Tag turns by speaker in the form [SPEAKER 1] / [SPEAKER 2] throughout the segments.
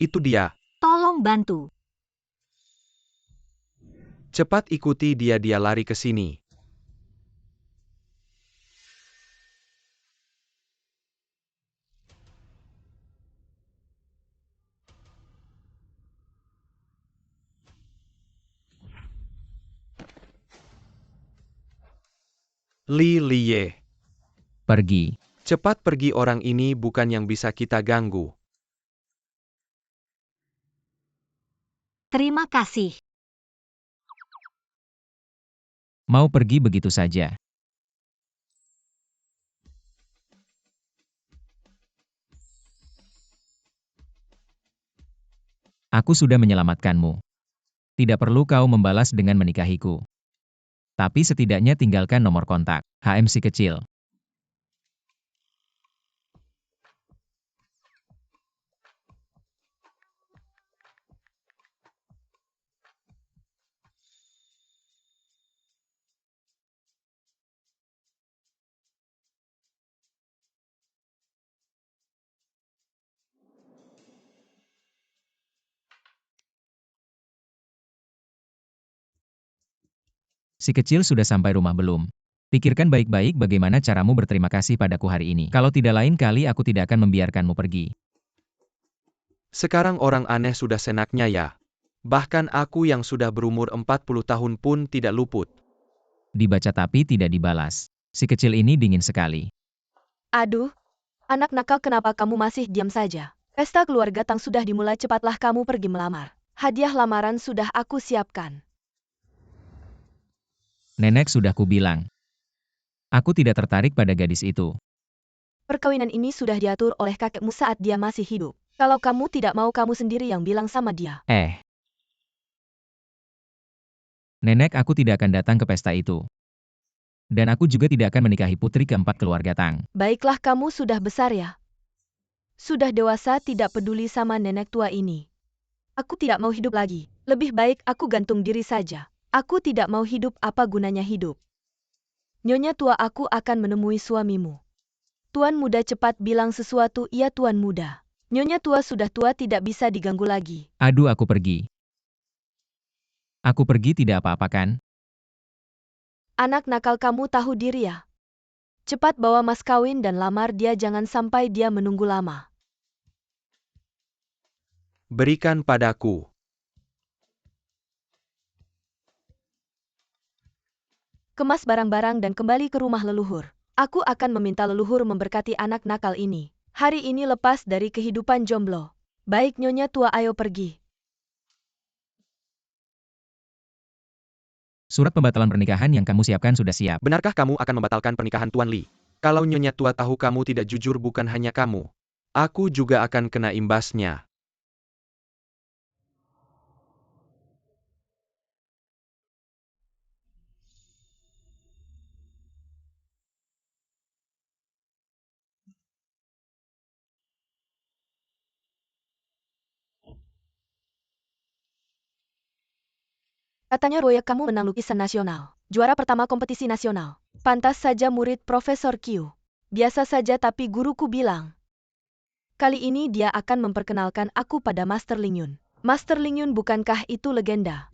[SPEAKER 1] Itu dia.
[SPEAKER 2] Tolong bantu.
[SPEAKER 1] Cepat ikuti dia lari ke sini. Li Liye.
[SPEAKER 3] Pergi.
[SPEAKER 1] Cepat pergi, orang ini bukan yang bisa kita ganggu.
[SPEAKER 2] Terima kasih.
[SPEAKER 3] Mau pergi begitu saja. Aku sudah menyelamatkanmu. Tidak perlu kau membalas dengan menikahiku. Tapi setidaknya tinggalkan nomor kontak. HM si kecil. Si kecil sudah sampai rumah belum? Pikirkan baik-baik bagaimana caramu berterima kasih padaku hari ini. Kalau tidak, lain kali aku tidak akan membiarkanmu pergi.
[SPEAKER 1] Sekarang orang aneh sudah senaknya ya. Bahkan aku yang sudah berumur 40 tahun pun tidak luput.
[SPEAKER 3] Dibaca tapi tidak dibalas. Si kecil ini dingin sekali.
[SPEAKER 4] Aduh, anak nakal, kenapa kamu masih diam saja? Pesta keluarga Tang sudah dimulai, cepatlah kamu pergi melamar. Hadiah lamaran sudah aku siapkan.
[SPEAKER 3] Nenek, sudah kubilang. Aku tidak tertarik pada gadis itu.
[SPEAKER 4] Perkawinan ini sudah diatur oleh kakekmu saat dia masih hidup. Kalau kamu tidak mau, kamu sendiri yang bilang sama dia.
[SPEAKER 3] Nenek, aku tidak akan datang ke pesta itu. Dan aku juga tidak akan menikahi putri keempat keluarga Tang.
[SPEAKER 4] Baiklah, kamu sudah besar ya. Sudah dewasa, tidak peduli sama nenek tua ini. Aku tidak mau hidup lagi. Lebih baik aku gantung diri saja. Aku tidak mau hidup, apa gunanya hidup? Nyonya tua, aku akan menemui suamimu. Tuan muda, cepat bilang sesuatu. Iya, tuan muda. Nyonya tua sudah tua, tidak bisa diganggu lagi.
[SPEAKER 3] Aduh, aku pergi. Aku pergi, tidak apa-apa kan?
[SPEAKER 4] Anak nakal, kamu tahu diri ya? Cepat bawa mas kawin dan lamar dia, jangan sampai dia menunggu lama.
[SPEAKER 1] Berikan padaku.
[SPEAKER 4] Kemas barang-barang dan kembali ke rumah leluhur. Aku akan meminta leluhur memberkati anak nakal ini. Hari ini lepas dari kehidupan jomblo. Baik nyonya tua, ayo pergi.
[SPEAKER 3] Surat pembatalan pernikahan yang kamu siapkan sudah siap.
[SPEAKER 1] Benarkah kamu akan membatalkan pernikahan Tuan Li? Kalau Nyonya tua tahu kamu tidak jujur, bukan hanya kamu. Aku juga akan kena imbasnya.
[SPEAKER 4] Katanya Roya, kamu menang lukisan nasional. Juara pertama kompetisi nasional. Pantas saja murid Profesor Q. Biasa saja, tapi guruku bilang. Kali ini dia akan memperkenalkan aku pada Master Ling Yun. Master Ling Yun, bukankah itu legenda?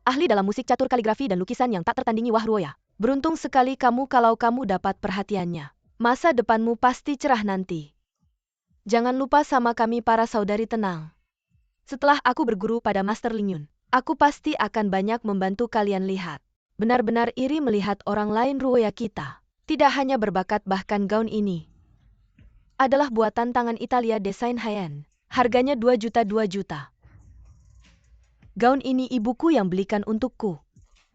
[SPEAKER 4] Ahli dalam musik catur, kaligrafi dan lukisan yang tak tertandingi. Wah Roya, beruntung sekali kamu kalau kamu dapat perhatiannya. Masa depanmu pasti cerah nanti. Jangan lupa sama kami para saudari. Tenang. Setelah aku berguru pada Master Ling Yun, aku pasti akan banyak membantu kalian. Lihat. Benar-benar iri melihat orang lain. Ruoya kita tidak hanya berbakat, bahkan gaun ini adalah buatan tangan Italia, desain high-end. Harganya 2 juta. Gaun ini ibuku yang belikan untukku.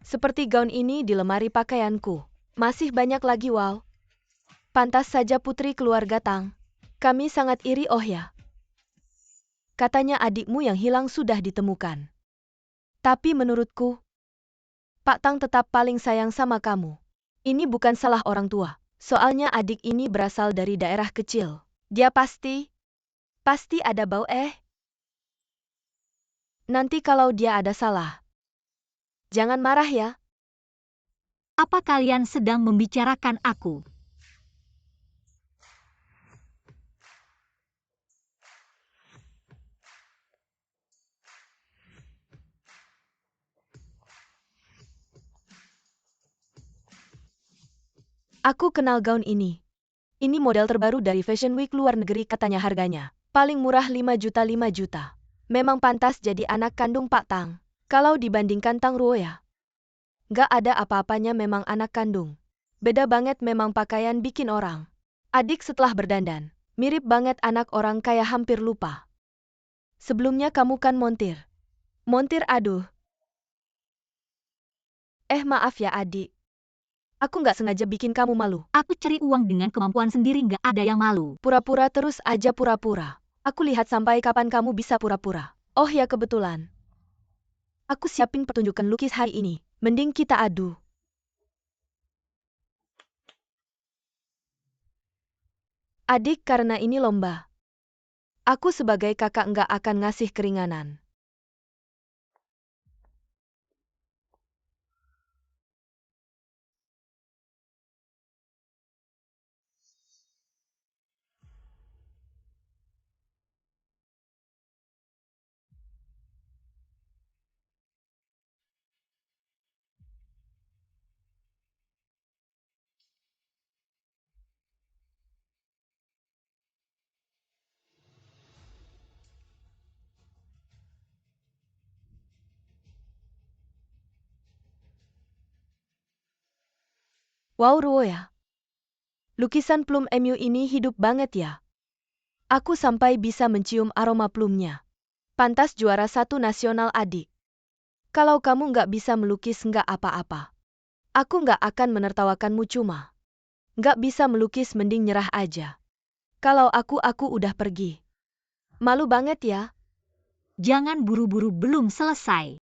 [SPEAKER 4] Seperti gaun ini di lemari pakaianku. Masih banyak lagi. Wow. Pantas saja putri keluarga Tang. Kami sangat iri. Oh ya. Katanya adikmu yang hilang sudah ditemukan. Tapi menurutku, Pak Tang tetap paling sayang sama kamu. Ini bukan salah orang tua. Soalnya adik ini berasal dari daerah kecil. Dia pasti ada bau. Nanti kalau dia ada salah, jangan marah ya.
[SPEAKER 2] Apa kalian sedang membicarakan aku?
[SPEAKER 4] Aku kenal gaun ini. Ini model terbaru dari Fashion Week luar negeri, katanya harganya. Paling murah 5 juta. Memang pantas jadi anak kandung Pak Tang. Kalau dibandingkan Tang Ruoya, gak ada apa-apanya, memang anak kandung. Beda banget, memang pakaian bikin orang. Adik setelah berdandan, mirip banget anak orang kaya, hampir lupa. Sebelumnya kamu kan montir. Montir, aduh. Maaf ya adik. Aku gak sengaja bikin kamu malu.
[SPEAKER 2] Aku cari uang dengan kemampuan sendiri, gak ada yang malu.
[SPEAKER 4] Pura-pura terus aja, pura-pura. Aku lihat sampai kapan kamu bisa pura-pura. Oh ya, kebetulan aku siapin pertunjukan lukis hari ini. Mending kita adu. Adik, karena ini lomba, aku sebagai kakak nggak akan ngasih keringanan. Wow, Ruoya. Lukisan plum MU ini hidup banget ya. Aku sampai bisa mencium aroma plumnya. Pantas juara 1 nasional, adik. Kalau kamu nggak bisa melukis nggak apa-apa. Aku nggak akan menertawakanmu, cuma nggak bisa melukis mending nyerah aja. Kalau aku udah pergi. Malu banget ya.
[SPEAKER 2] Jangan buru-buru, belum selesai.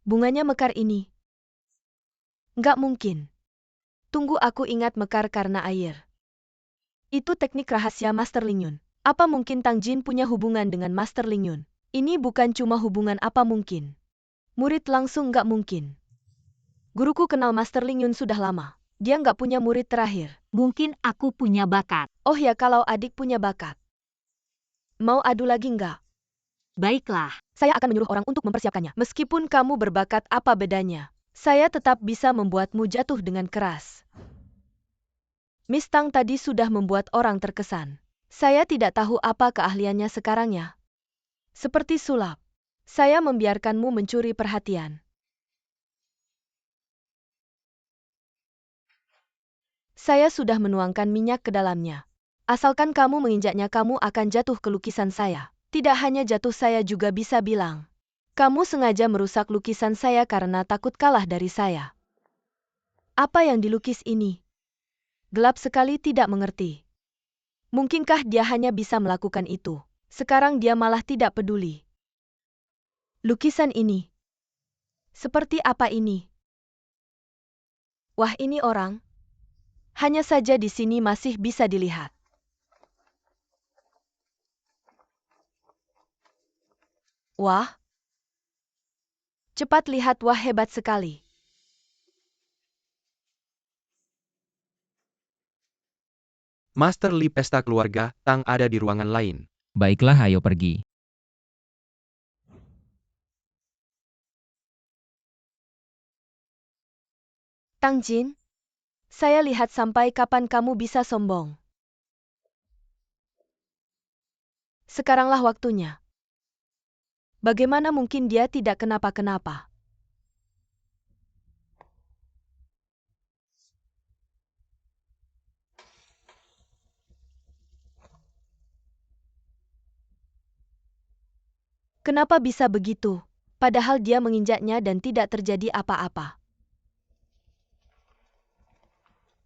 [SPEAKER 4] Bunganya mekar ini. Nggak mungkin. Tunggu, aku ingat, mekar karena air. Itu teknik rahasia Master Ling Yun. Apa mungkin Tang Jin punya hubungan dengan Master Ling Yun? Ini bukan cuma hubungan, apa mungkin murid langsung? Nggak mungkin. Guruku kenal Master Ling Yun sudah lama. Dia nggak punya murid terakhir.
[SPEAKER 2] Mungkin aku punya bakat.
[SPEAKER 4] Oh ya, kalau adik punya bakat. Mau adu lagi nggak?
[SPEAKER 2] Baiklah.
[SPEAKER 4] Saya akan menyuruh orang untuk mempersiapkannya. Meskipun kamu berbakat, apa bedanya? Saya tetap bisa membuatmu jatuh dengan keras. Miss Tang tadi sudah membuat orang terkesan. Saya tidak tahu apa keahliannya sekarang ya. Seperti sulap. Saya membiarkanmu mencuri perhatian. Saya sudah menuangkan minyak ke dalamnya. Asalkan kamu menginjaknya, kamu akan jatuh ke lukisan saya. Tidak hanya jatuh, saya juga bisa bilang kamu sengaja merusak lukisan saya karena takut kalah dari saya. Apa yang dilukis ini? Gelap sekali, tidak mengerti. Mungkinkah dia hanya bisa melakukan itu? Sekarang dia malah tidak peduli. Lukisan ini. Seperti apa ini? Wah, ini orang. Hanya saja di sini masih bisa dilihat. Wah. Cepat lihat, wah, hebat sekali.
[SPEAKER 1] Master Li, pesta keluarga, Tang ada di ruangan lain.
[SPEAKER 3] Baiklah, ayo pergi.
[SPEAKER 4] Tang Jin, saya lihat sampai kapan kamu bisa sombong. Sekaranglah waktunya. Bagaimana mungkin dia tidak kenapa-kenapa? Kenapa bisa begitu? Padahal dia menginjaknya dan tidak terjadi apa-apa.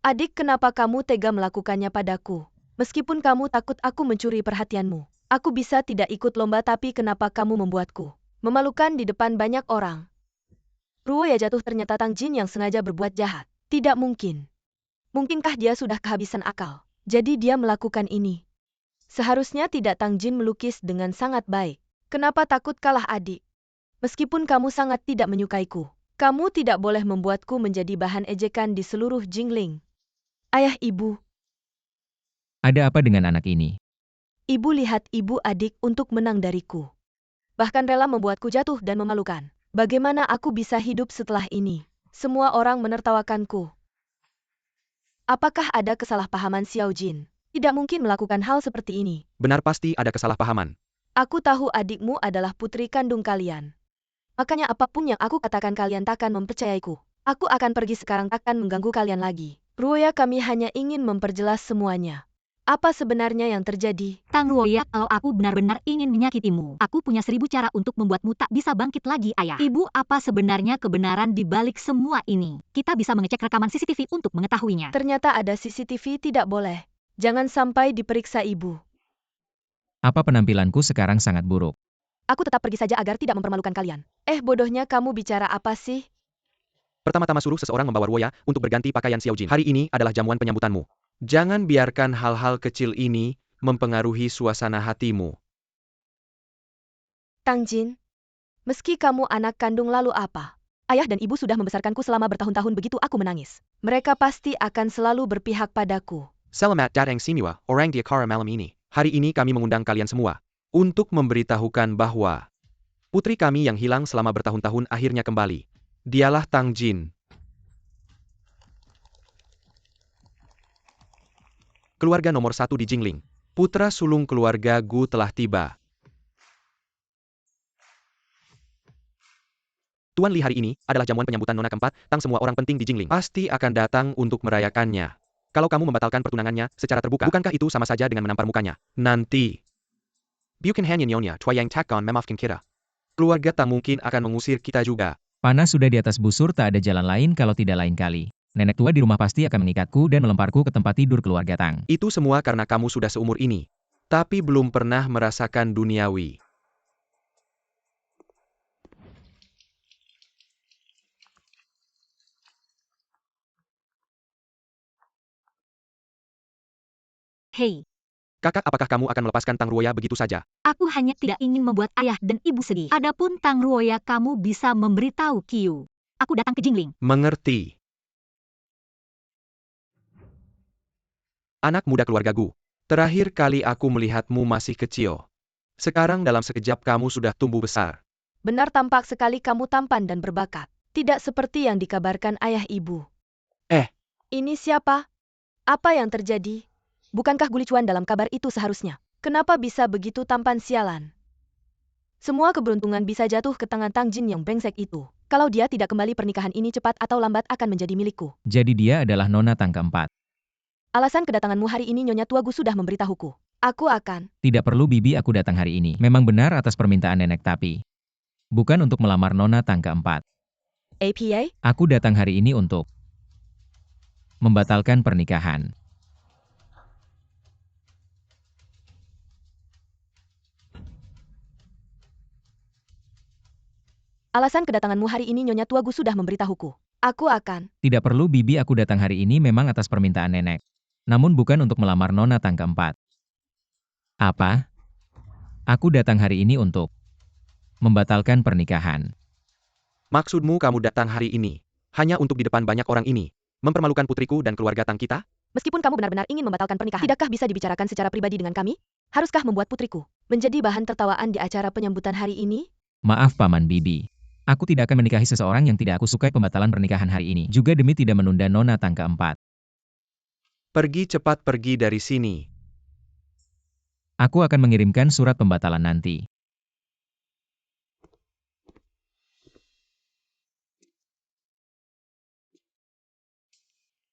[SPEAKER 4] Adik, kenapa kamu tega melakukannya padaku? Meskipun kamu takut aku mencuri perhatianmu. Aku bisa tidak ikut lomba, tapi kenapa kamu membuatku memalukan di depan banyak orang? Ruoya jatuh, ternyata Tang Jin yang sengaja berbuat jahat. Tidak mungkin. Mungkinkah dia sudah kehabisan akal? Jadi dia melakukan ini. Seharusnya tidak Tang Jin melukis dengan sangat baik. Kenapa takut kalah adik? Meskipun kamu sangat tidak menyukaiku, kamu tidak boleh membuatku menjadi bahan ejekan di seluruh Jingling. Ayah ibu,
[SPEAKER 3] Ada apa dengan anak ini?
[SPEAKER 4] ibu lihat ibu adik untuk menang dariku. Bahkan rela membuatku jatuh dan memalukan. Bagaimana aku bisa hidup setelah ini? Semua orang menertawakanku. Apakah ada kesalahpahaman Xiao Jin? Tidak mungkin melakukan hal seperti ini.
[SPEAKER 1] Benar, pasti ada kesalahpahaman.
[SPEAKER 4] Aku tahu adikmu adalah putri kandung kalian. Makanya apapun yang aku katakan kalian takkan mempercayaiku. Aku akan pergi sekarang, takkan mengganggu kalian lagi. Ruoya, kami hanya ingin memperjelas semuanya. Apa sebenarnya yang terjadi?
[SPEAKER 2] Tang Ruoya, kalau aku benar-benar ingin menyakitimu, aku punya 1000 cara untuk membuatmu tak bisa bangkit lagi, ayah. Ibu, apa sebenarnya kebenaran di balik semua ini? Kita bisa mengecek rekaman CCTV untuk mengetahuinya.
[SPEAKER 4] Ternyata ada CCTV, tidak boleh. Jangan sampai diperiksa ibu.
[SPEAKER 3] Apa penampilanku sekarang sangat buruk?
[SPEAKER 4] Aku tetap pergi saja agar tidak mempermalukan kalian. Bodohnya kamu bicara apa sih?
[SPEAKER 1] Pertama-tama suruh seseorang membawa Ruoya untuk berganti pakaian Xiao Jin. Hari ini adalah jamuan penyambutanmu. Jangan biarkan hal-hal kecil ini mempengaruhi suasana hatimu.
[SPEAKER 4] Tang Jin, meski kamu anak kandung lalu apa? Ayah dan ibu sudah membesarkanku selama bertahun-tahun, begitu aku menangis. Mereka pasti akan selalu berpihak padaku.
[SPEAKER 1] Selamat datang semua orang di acara malam ini. Hari ini kami mengundang kalian semua untuk memberitahukan bahwa putri kami yang hilang selama bertahun-tahun akhirnya kembali. Dialah Tang Jin. Keluarga nomor 1 di Jingling. Putra sulung keluarga Gu telah tiba. Tuan Li, hari ini adalah jamuan penyambutan nona keempat. Tang, semua orang penting di Jingling pasti akan datang untuk merayakannya. Kalau kamu membatalkan pertunangannya secara terbuka, bukankah itu sama saja dengan menampar mukanya? Nanti bukan hanya nyonya Tua yang takkan memaafkan kita. Keluarga Tang mungkin akan mengusir kita juga.
[SPEAKER 3] Panas sudah di atas busur, tak ada jalan lain kalau tidak lain kali. Nenek tua di rumah pasti akan mengikatku dan melemparku ke tempat tidur keluarga Tang.
[SPEAKER 1] Itu semua karena kamu sudah seumur ini, tapi belum pernah merasakan duniawi.
[SPEAKER 2] Hei,
[SPEAKER 1] Kakak, apakah kamu akan melepaskan Tang Ruoya begitu saja?
[SPEAKER 2] aku hanya tidak ingin membuat ayah dan ibu sedih. Adapun Tang Ruoya, kamu bisa memberitahu Qiu. Aku datang ke Jingling.
[SPEAKER 1] Mengerti. Anak muda keluarga Gu, terakhir kali aku melihatmu masih kecil. Sekarang dalam sekejap kamu sudah tumbuh besar.
[SPEAKER 4] Benar, tampak sekali kamu tampan dan berbakat. Tidak seperti yang dikabarkan ayah ibu. Ini siapa? Apa yang terjadi? Bukankah Gulicuan dalam kabar itu seharusnya? Kenapa bisa begitu tampan, sialan? Semua keberuntungan bisa jatuh ke tangan Tang Jin yang brengsek itu. Kalau dia tidak kembali, pernikahan ini cepat atau lambat akan menjadi milikku.
[SPEAKER 3] Jadi dia adalah nona Tang keempat.
[SPEAKER 4] Alasan kedatanganmu hari ini, Nyonya Tua Gu sudah memberitahuku. Aku akan.
[SPEAKER 3] Tidak perlu bibi, aku datang hari ini. Memang benar atas permintaan nenek, tapi bukan untuk melamar nona Tang keempat.
[SPEAKER 4] APA?
[SPEAKER 3] Aku datang hari ini untuk membatalkan pernikahan.
[SPEAKER 4] Alasan kedatanganmu hari ini, Nyonya Tua Gu sudah memberitahuku. Aku akan.
[SPEAKER 3] Tidak perlu bibi, aku datang hari ini memang atas permintaan nenek. Namun bukan untuk melamar nona Tang keempat. Apa? Aku datang hari ini untuk membatalkan pernikahan.
[SPEAKER 1] Maksudmu kamu datang hari ini hanya untuk di depan banyak orang ini mempermalukan putriku dan keluarga Tang kita?
[SPEAKER 4] Meskipun kamu benar-benar ingin membatalkan pernikahan, tidakkah bisa dibicarakan secara pribadi dengan kami? Haruskah membuat putriku menjadi bahan tertawaan di acara penyambutan hari ini?
[SPEAKER 3] Maaf Paman Bibi. Aku tidak akan menikahi seseorang yang tidak aku sukai. Pembatalan pernikahan hari ini juga demi tidak menunda nona Tang keempat.
[SPEAKER 1] Pergi cepat, pergi dari sini.
[SPEAKER 3] Aku akan mengirimkan surat pembatalan nanti.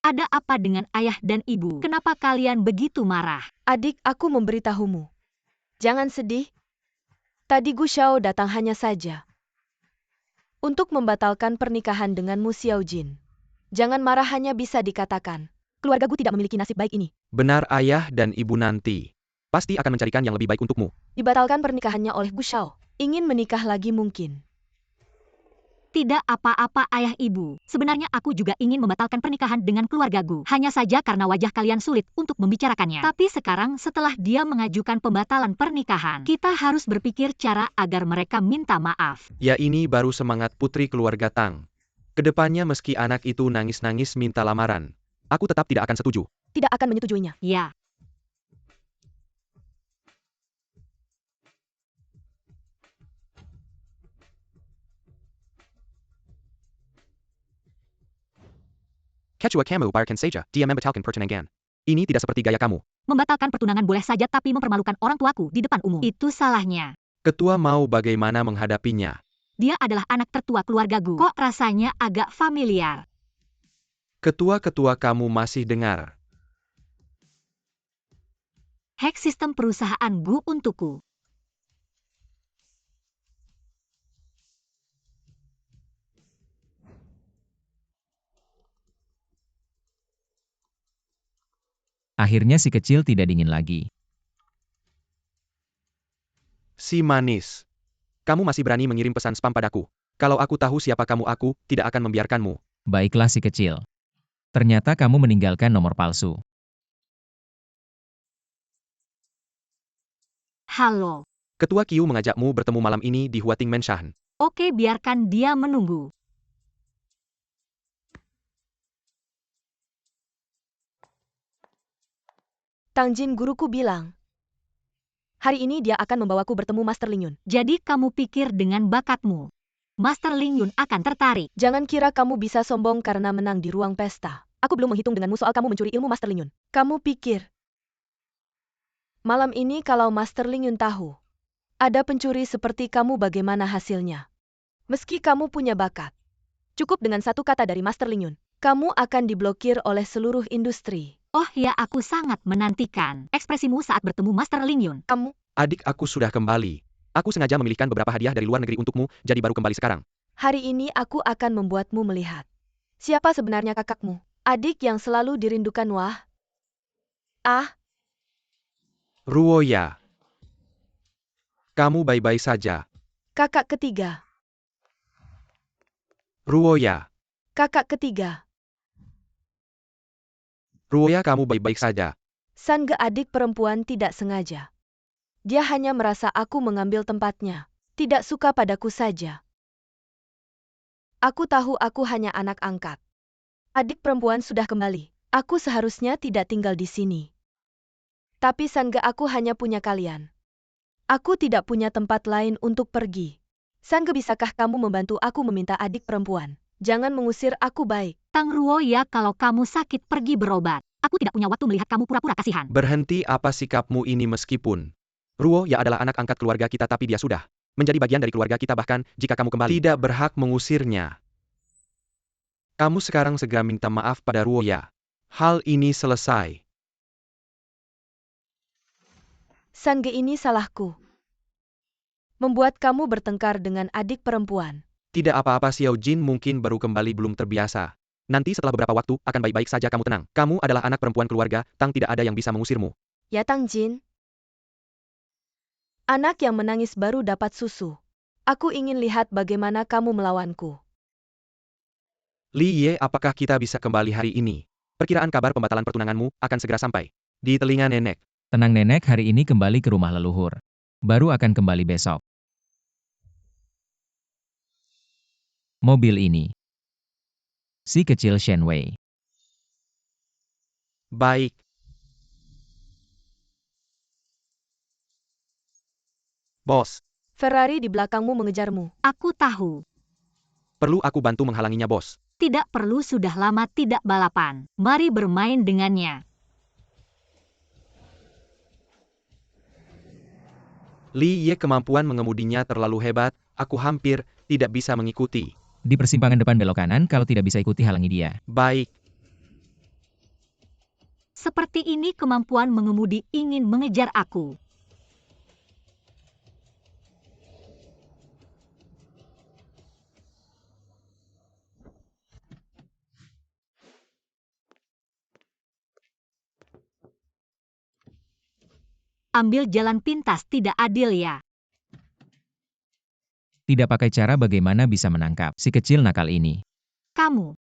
[SPEAKER 2] Ada apa dengan ayah dan ibu? Kenapa kalian begitu marah?
[SPEAKER 4] Adik, aku memberitahumu. Jangan sedih. Tadi Gu Xiao datang hanya saja untuk membatalkan pernikahan denganmu, Xiao Jin. Jangan marah, hanya bisa dikatakan keluarga Gu tidak memiliki nasib baik ini.
[SPEAKER 1] Benar, ayah dan ibu nanti pasti akan mencarikan yang lebih baik untukmu.
[SPEAKER 4] Dibatalkan pernikahannya oleh Gu Xiao. Ingin menikah lagi mungkin.
[SPEAKER 2] Tidak apa-apa ayah ibu. Sebenarnya aku juga ingin membatalkan pernikahan dengan keluargaku. Hanya saja karena wajah kalian sulit untuk membicarakannya. Tapi sekarang setelah dia mengajukan pembatalan pernikahan, kita harus berpikir cara agar mereka minta maaf.
[SPEAKER 1] Ya ini baru semangat putri keluarga Tang. Kedepannya meski anak itu nangis-nangis minta lamaran, aku tetap tidak akan setuju.
[SPEAKER 4] Tidak akan menyetujuinya.
[SPEAKER 2] Ya.
[SPEAKER 1] Kecua kamu biarkan saja, dia membatalkan pertunangan. Ini tidak seperti gaya kamu.
[SPEAKER 2] Membatalkan pertunangan boleh saja tapi mempermalukan orang tuaku di depan umum. Itu salahnya.
[SPEAKER 1] Ketua mau bagaimana menghadapinya.
[SPEAKER 2] Dia adalah anak tertua keluargaku. Kok rasanya agak familiar?
[SPEAKER 1] Ketua-ketua kamu masih dengar.
[SPEAKER 2] Hack sistem perusahaan Gu untukku.
[SPEAKER 3] Akhirnya si kecil tidak dingin lagi.
[SPEAKER 1] Si manis. Kamu masih berani mengirim pesan spam padaku. Kalau aku tahu siapa kamu aku tidak akan membiarkanmu.
[SPEAKER 3] Baiklah si kecil. Ternyata kamu meninggalkan nomor palsu.
[SPEAKER 2] Halo.
[SPEAKER 1] Ketua Qiu mengajakmu bertemu malam ini di Huating Menshan.
[SPEAKER 2] Oke, biarkan dia menunggu.
[SPEAKER 4] Tang Jin guruku bilang. Hari ini dia akan membawaku bertemu Master Ling Yun.
[SPEAKER 2] Jadi kamu pikir dengan bakatmu, Master Ling Yun akan tertarik?
[SPEAKER 4] Jangan kira kamu bisa sombong karena menang di ruang pesta. Aku belum menghitung denganmu soal kamu mencuri ilmu Master Ling Yun. Kamu pikir malam ini kalau Master Ling Yun tahu ada pencuri seperti kamu bagaimana hasilnya? Meski kamu punya bakat, cukup dengan satu kata dari Master Ling Yun, kamu akan diblokir oleh seluruh industri.
[SPEAKER 2] Oh ya, aku sangat menantikan ekspresimu saat bertemu Master Ling Yun.
[SPEAKER 4] Kamu,
[SPEAKER 1] Adik aku sudah kembali. Aku sengaja memilihkan beberapa hadiah dari luar negeri untukmu, jadi baru kembali sekarang.
[SPEAKER 4] hari ini aku akan membuatmu melihat siapa sebenarnya kakakmu. Adik yang selalu dirindukan wah. Ah,
[SPEAKER 1] Ruoya. Kamu baik-baik saja.
[SPEAKER 4] kakak ketiga.
[SPEAKER 1] Ruoya.
[SPEAKER 4] Kakak ketiga.
[SPEAKER 1] Ruoya kamu baik-baik saja.
[SPEAKER 4] Sangga adik perempuan tidak sengaja. Dia hanya merasa aku mengambil tempatnya. Tidak suka padaku saja. Aku tahu aku hanya anak angkat. Adik perempuan sudah kembali. Aku seharusnya tidak tinggal di sini. Tapi Sangga aku hanya punya kalian. Aku tidak punya tempat lain untuk pergi. Sangga bisakah kamu membantu aku meminta adik perempuan? Jangan mengusir aku baik.
[SPEAKER 2] Tang Ruo ya, kalau kamu sakit pergi berobat. Aku tidak punya waktu melihat kamu pura-pura kasihan.
[SPEAKER 1] Berhenti apa sikapmu ini meskipun Ruo ya adalah anak angkat keluarga kita tapi dia sudah menjadi bagian dari keluarga kita bahkan jika kamu kembali tidak berhak mengusirnya. Kamu sekarang segera minta maaf pada Ruo ya. Hal ini selesai.
[SPEAKER 4] Sangga ini salahku. Membuat kamu bertengkar dengan adik perempuan.
[SPEAKER 1] Tidak apa-apa Xiao Jin mungkin baru kembali belum terbiasa. Nanti setelah beberapa waktu akan baik-baik saja kamu tenang. Kamu adalah anak perempuan keluarga, Tang tidak ada yang bisa mengusirmu.
[SPEAKER 4] Ya Tang Jin. Anak yang menangis baru dapat susu. Aku ingin lihat bagaimana kamu melawanku.
[SPEAKER 1] Li Ye apakah kita bisa kembali hari ini? Perkiraan kabar pembatalan pertunanganmu akan segera sampai. Di telinga nenek.
[SPEAKER 3] Tenang nenek, hari ini kembali ke rumah leluhur. Baru akan kembali besok. Mobil ini. Si kecil Shen Wei.
[SPEAKER 1] Baik. Bos,
[SPEAKER 4] Ferrari di belakangmu mengejarmu.
[SPEAKER 2] Aku tahu.
[SPEAKER 1] perlu aku bantu menghalanginya bos.
[SPEAKER 2] Tidak perlu, sudah lama tidak balapan. Mari bermain dengannya.
[SPEAKER 1] Li Ye kemampuan mengemudinya terlalu hebat, aku hampir tidak bisa mengikuti.
[SPEAKER 3] Di persimpangan depan belok kanan, kalau tidak bisa ikuti halangi dia.
[SPEAKER 1] Baik.
[SPEAKER 2] Seperti ini kemampuan mengemudi ingin mengejar aku. Ambil jalan pintas tidak adil ya.
[SPEAKER 3] Tidak pakai cara bagaimana bisa menangkap si kecil nakal ini.
[SPEAKER 2] Kamu,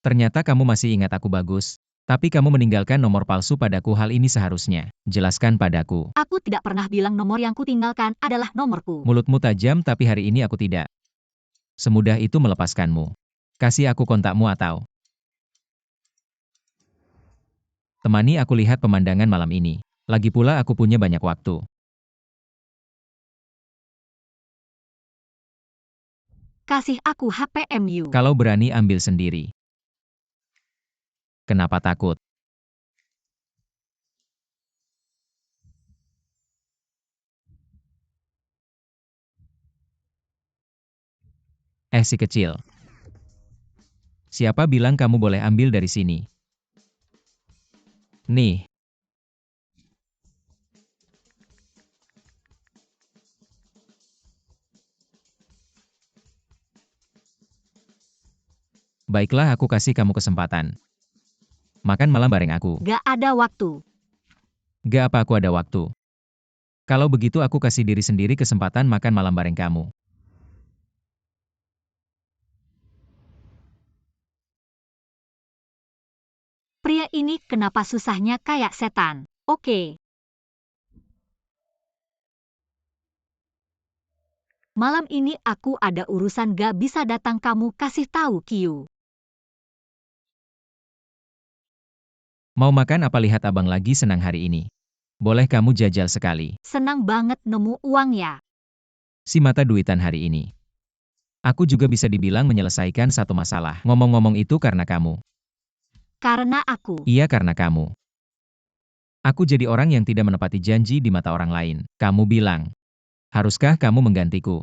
[SPEAKER 3] Ternyata kamu masih ingat aku bagus. Tapi kamu meninggalkan nomor palsu padaku, hal ini seharusnya. Jelaskan padaku.
[SPEAKER 2] aku tidak pernah bilang nomor yang kutinggalkan adalah nomorku.
[SPEAKER 3] Mulutmu tajam tapi hari ini aku tidak. Semudah itu melepaskanmu. Kasih aku kontakmu atau temani aku lihat pemandangan malam ini. Lagi pula aku punya banyak waktu.
[SPEAKER 2] Kasih aku HPMU.
[SPEAKER 3] Kalau berani ambil sendiri. Kenapa takut? Si kecil. Siapa bilang kamu boleh ambil dari sini? Nih. Baiklah, aku kasih kamu kesempatan. Makan malam bareng aku.
[SPEAKER 2] Gak ada waktu.
[SPEAKER 3] Gak apa aku ada waktu. Kalau begitu aku kasih diri sendiri kesempatan makan malam bareng kamu.
[SPEAKER 2] Pria ini kenapa susahnya kayak setan? Oke. Malam ini aku ada urusan, gak bisa datang, kamu kasih tahu Kyu.
[SPEAKER 3] Mau makan apa? Lihat abang lagi senang hari ini. Boleh kamu jajal sekali.
[SPEAKER 2] Senang banget nemu uang ya.
[SPEAKER 3] Si mata duitan hari ini. Aku juga bisa dibilang menyelesaikan satu masalah. Ngomong-ngomong itu karena kamu.
[SPEAKER 2] Karena aku.
[SPEAKER 3] Iya, karena kamu. Aku jadi orang yang tidak menepati janji di mata orang lain. Kamu bilang, haruskah kamu menggantiku?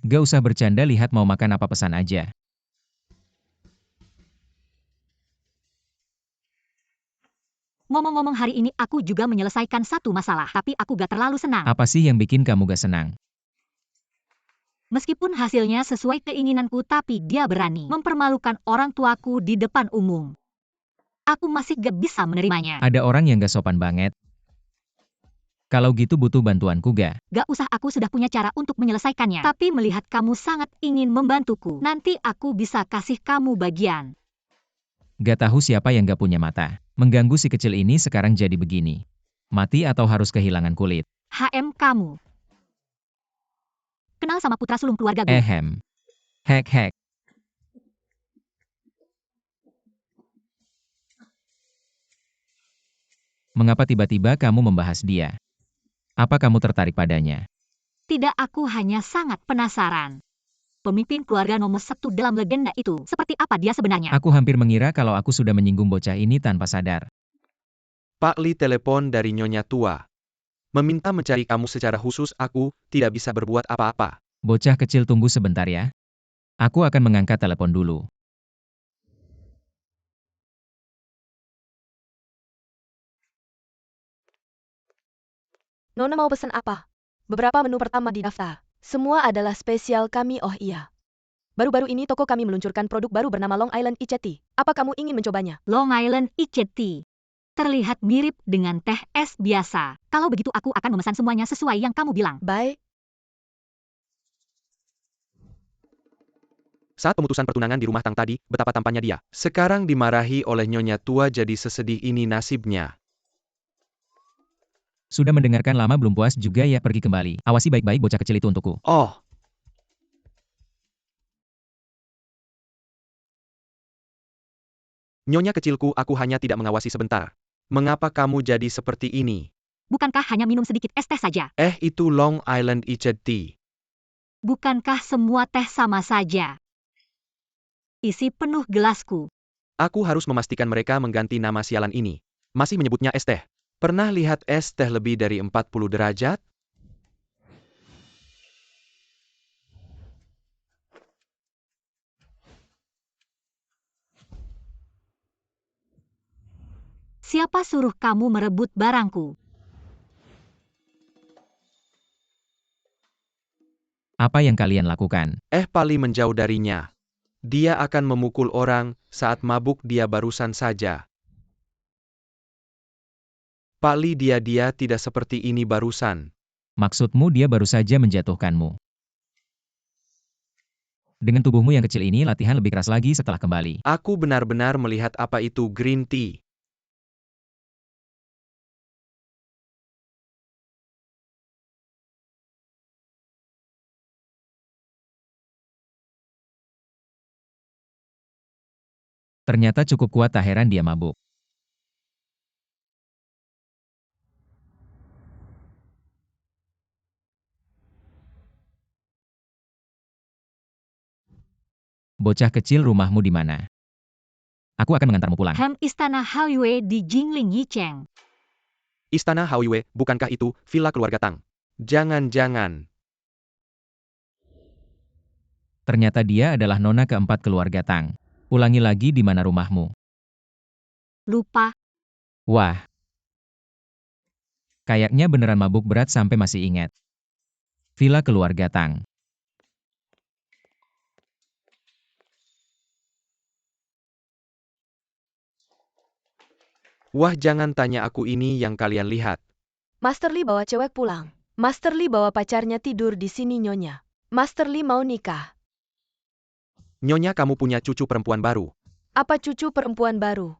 [SPEAKER 3] Gak usah bercanda, lihat mau makan apa pesan aja.
[SPEAKER 2] Ngomong-ngomong, hari ini aku juga menyelesaikan satu masalah, tapi aku gak terlalu senang.
[SPEAKER 3] Apa sih yang bikin kamu gak senang?
[SPEAKER 2] Meskipun hasilnya sesuai keinginanku, tapi dia berani mempermalukan orang tuaku di depan umum. Aku masih gak bisa menerimanya.
[SPEAKER 3] Ada orang yang gak sopan banget. Kalau gitu butuh bantuanku gak?
[SPEAKER 2] Gak usah, aku sudah punya cara untuk menyelesaikannya. Tapi melihat kamu sangat ingin membantuku, nanti aku bisa kasih kamu bagian.
[SPEAKER 3] Gak tahu siapa yang gak punya mata. Mengganggu si kecil ini sekarang jadi begini. Mati atau harus kehilangan kulit?
[SPEAKER 2] Kamu. Kenal sama putra sulung keluarga gue?
[SPEAKER 3] Hek. Mengapa tiba-tiba kamu membahas dia? Apa kamu tertarik padanya?
[SPEAKER 2] Tidak, aku hanya sangat penasaran. Pemimpin keluarga nomor 1 dalam legenda itu, seperti apa dia sebenarnya?
[SPEAKER 3] Aku hampir mengira kalau aku sudah menyinggung bocah ini tanpa sadar.
[SPEAKER 1] Pak Li telepon dari Nyonya Tua. Meminta mencari kamu secara khusus, aku tidak bisa berbuat apa-apa.
[SPEAKER 3] Bocah kecil, tunggu sebentar ya. Aku akan mengangkat telepon dulu.
[SPEAKER 4] Nona mau pesan apa? Beberapa menu pertama di daftar. Semua adalah spesial kami. Oh iya. Baru-baru ini toko kami meluncurkan produk baru bernama Long Island Iced Tea. Apa kamu ingin mencobanya?
[SPEAKER 2] Long Island Iced Tea. Terlihat mirip dengan teh es biasa. Kalau begitu aku akan memesan semuanya sesuai yang kamu bilang.
[SPEAKER 4] Baik.
[SPEAKER 1] Saat pemutusan pertunangan di rumah Tang tadi, betapa tampannya dia. Sekarang dimarahi oleh Nyonya Tua, jadi sesedih ini nasibnya.
[SPEAKER 3] Sudah mendengarkan lama belum puas juga ya, pergi kembali. Awasi baik-baik bocah kecil itu untukku.
[SPEAKER 1] Oh, Nyonya kecilku, aku hanya tidak mengawasi sebentar. Mengapa kamu jadi seperti ini?
[SPEAKER 2] Bukankah hanya minum sedikit es teh saja?
[SPEAKER 1] Itu Long Island Iced Tea.
[SPEAKER 2] Bukankah semua teh sama saja? Isi penuh gelasku.
[SPEAKER 1] Aku harus memastikan mereka mengganti nama sialan ini. Masih menyebutnya es teh. Pernah lihat es teh lebih dari 40 derajat?
[SPEAKER 2] Siapa suruh kamu merebut barangku?
[SPEAKER 3] Apa yang kalian lakukan?
[SPEAKER 1] Pali menjauh darinya. Dia akan memukul orang saat mabuk, dia barusan saja. Pak Li, dia tidak seperti ini barusan.
[SPEAKER 3] Maksudmu dia baru saja menjatuhkanmu. Dengan tubuhmu yang kecil ini latihan lebih keras lagi setelah kembali.
[SPEAKER 1] Aku benar-benar melihat apa itu green tea.
[SPEAKER 3] Ternyata cukup kuat, tak heran dia mabuk. Bocah kecil, rumahmu di mana? Aku akan mengantarmu pulang.
[SPEAKER 2] Istana Haoyue di Jingling Yicheng.
[SPEAKER 1] Istana Haoyue, bukankah itu villa keluarga Tang? Jangan-jangan.
[SPEAKER 3] Ternyata dia adalah nona keempat keluarga Tang. Ulangi lagi, di mana rumahmu?
[SPEAKER 2] Lupa.
[SPEAKER 3] Wah. Kayaknya beneran mabuk berat sampai masih ingat. Villa keluarga Tang.
[SPEAKER 1] Wah, jangan tanya aku, ini yang kalian lihat.
[SPEAKER 4] Master Li bawa cewek pulang. Master Li bawa pacarnya tidur di sini, Nyonya. Master Li mau nikah.
[SPEAKER 1] Nyonya, kamu punya cucu perempuan baru.
[SPEAKER 4] Apa cucu perempuan baru?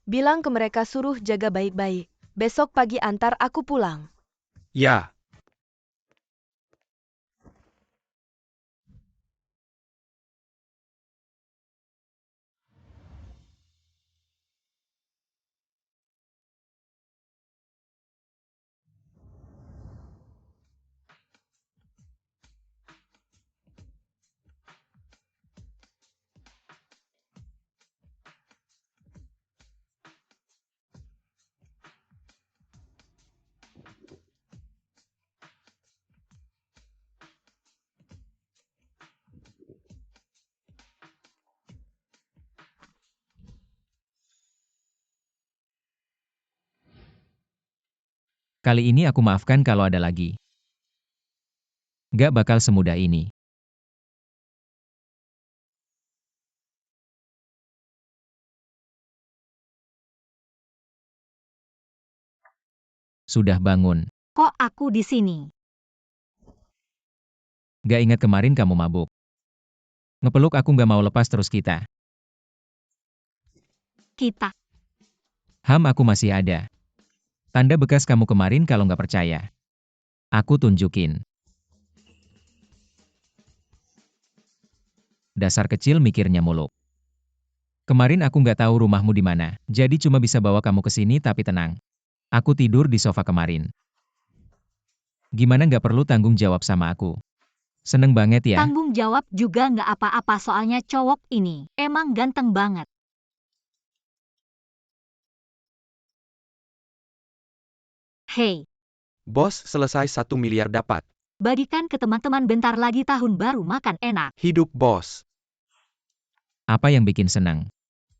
[SPEAKER 4] Bilang ke mereka suruh jaga baik-baik. Besok pagi antar aku pulang.
[SPEAKER 1] Ya.
[SPEAKER 3] Kali ini aku maafkan kalau ada lagi. Gak bakal semudah ini. Sudah bangun.
[SPEAKER 2] Kok aku di sini?
[SPEAKER 3] Gak ingat kemarin kamu mabuk. Ngepeluk aku gak mau lepas terus kita.
[SPEAKER 2] Kita.
[SPEAKER 3] Aku masih ada. Tanda bekas kamu kemarin kalau nggak percaya. Aku tunjukin. Dasar kecil, mikirnya mulu. Kemarin aku nggak tahu rumahmu di mana, jadi cuma bisa bawa kamu ke sini, tapi tenang. Aku tidur di sofa kemarin. Gimana, nggak perlu tanggung jawab sama aku? Seneng banget ya?
[SPEAKER 2] Tanggung jawab juga nggak apa-apa, soalnya cowok ini emang ganteng banget. Hei,
[SPEAKER 1] Bos, selesai 1 miliar dapat.
[SPEAKER 2] bagikan ke teman-teman, bentar lagi tahun baru, makan enak.
[SPEAKER 1] Hidup bos.
[SPEAKER 3] Apa yang bikin senang?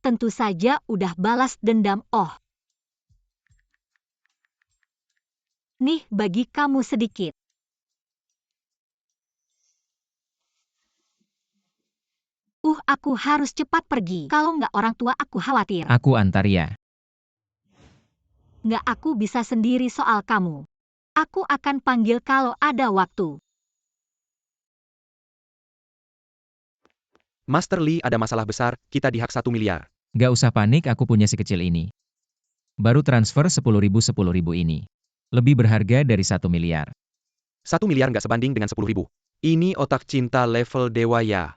[SPEAKER 2] Tentu saja udah balas dendam. Oh. Nih, bagi kamu sedikit. Aku harus cepat pergi. Kalau nggak orang tua aku khawatir.
[SPEAKER 3] Aku antar ya.
[SPEAKER 2] Nggak, aku bisa sendiri soal kamu. Aku akan panggil kalau ada waktu.
[SPEAKER 1] Master Li, ada masalah besar, kita dihak 1 miliar.
[SPEAKER 3] Gak usah panik, aku punya si kecil ini. Baru transfer 10.000 ini. Lebih berharga dari 1 miliar.
[SPEAKER 1] 1 miliar nggak sebanding dengan 10.000. Ini otak cinta level dewa ya.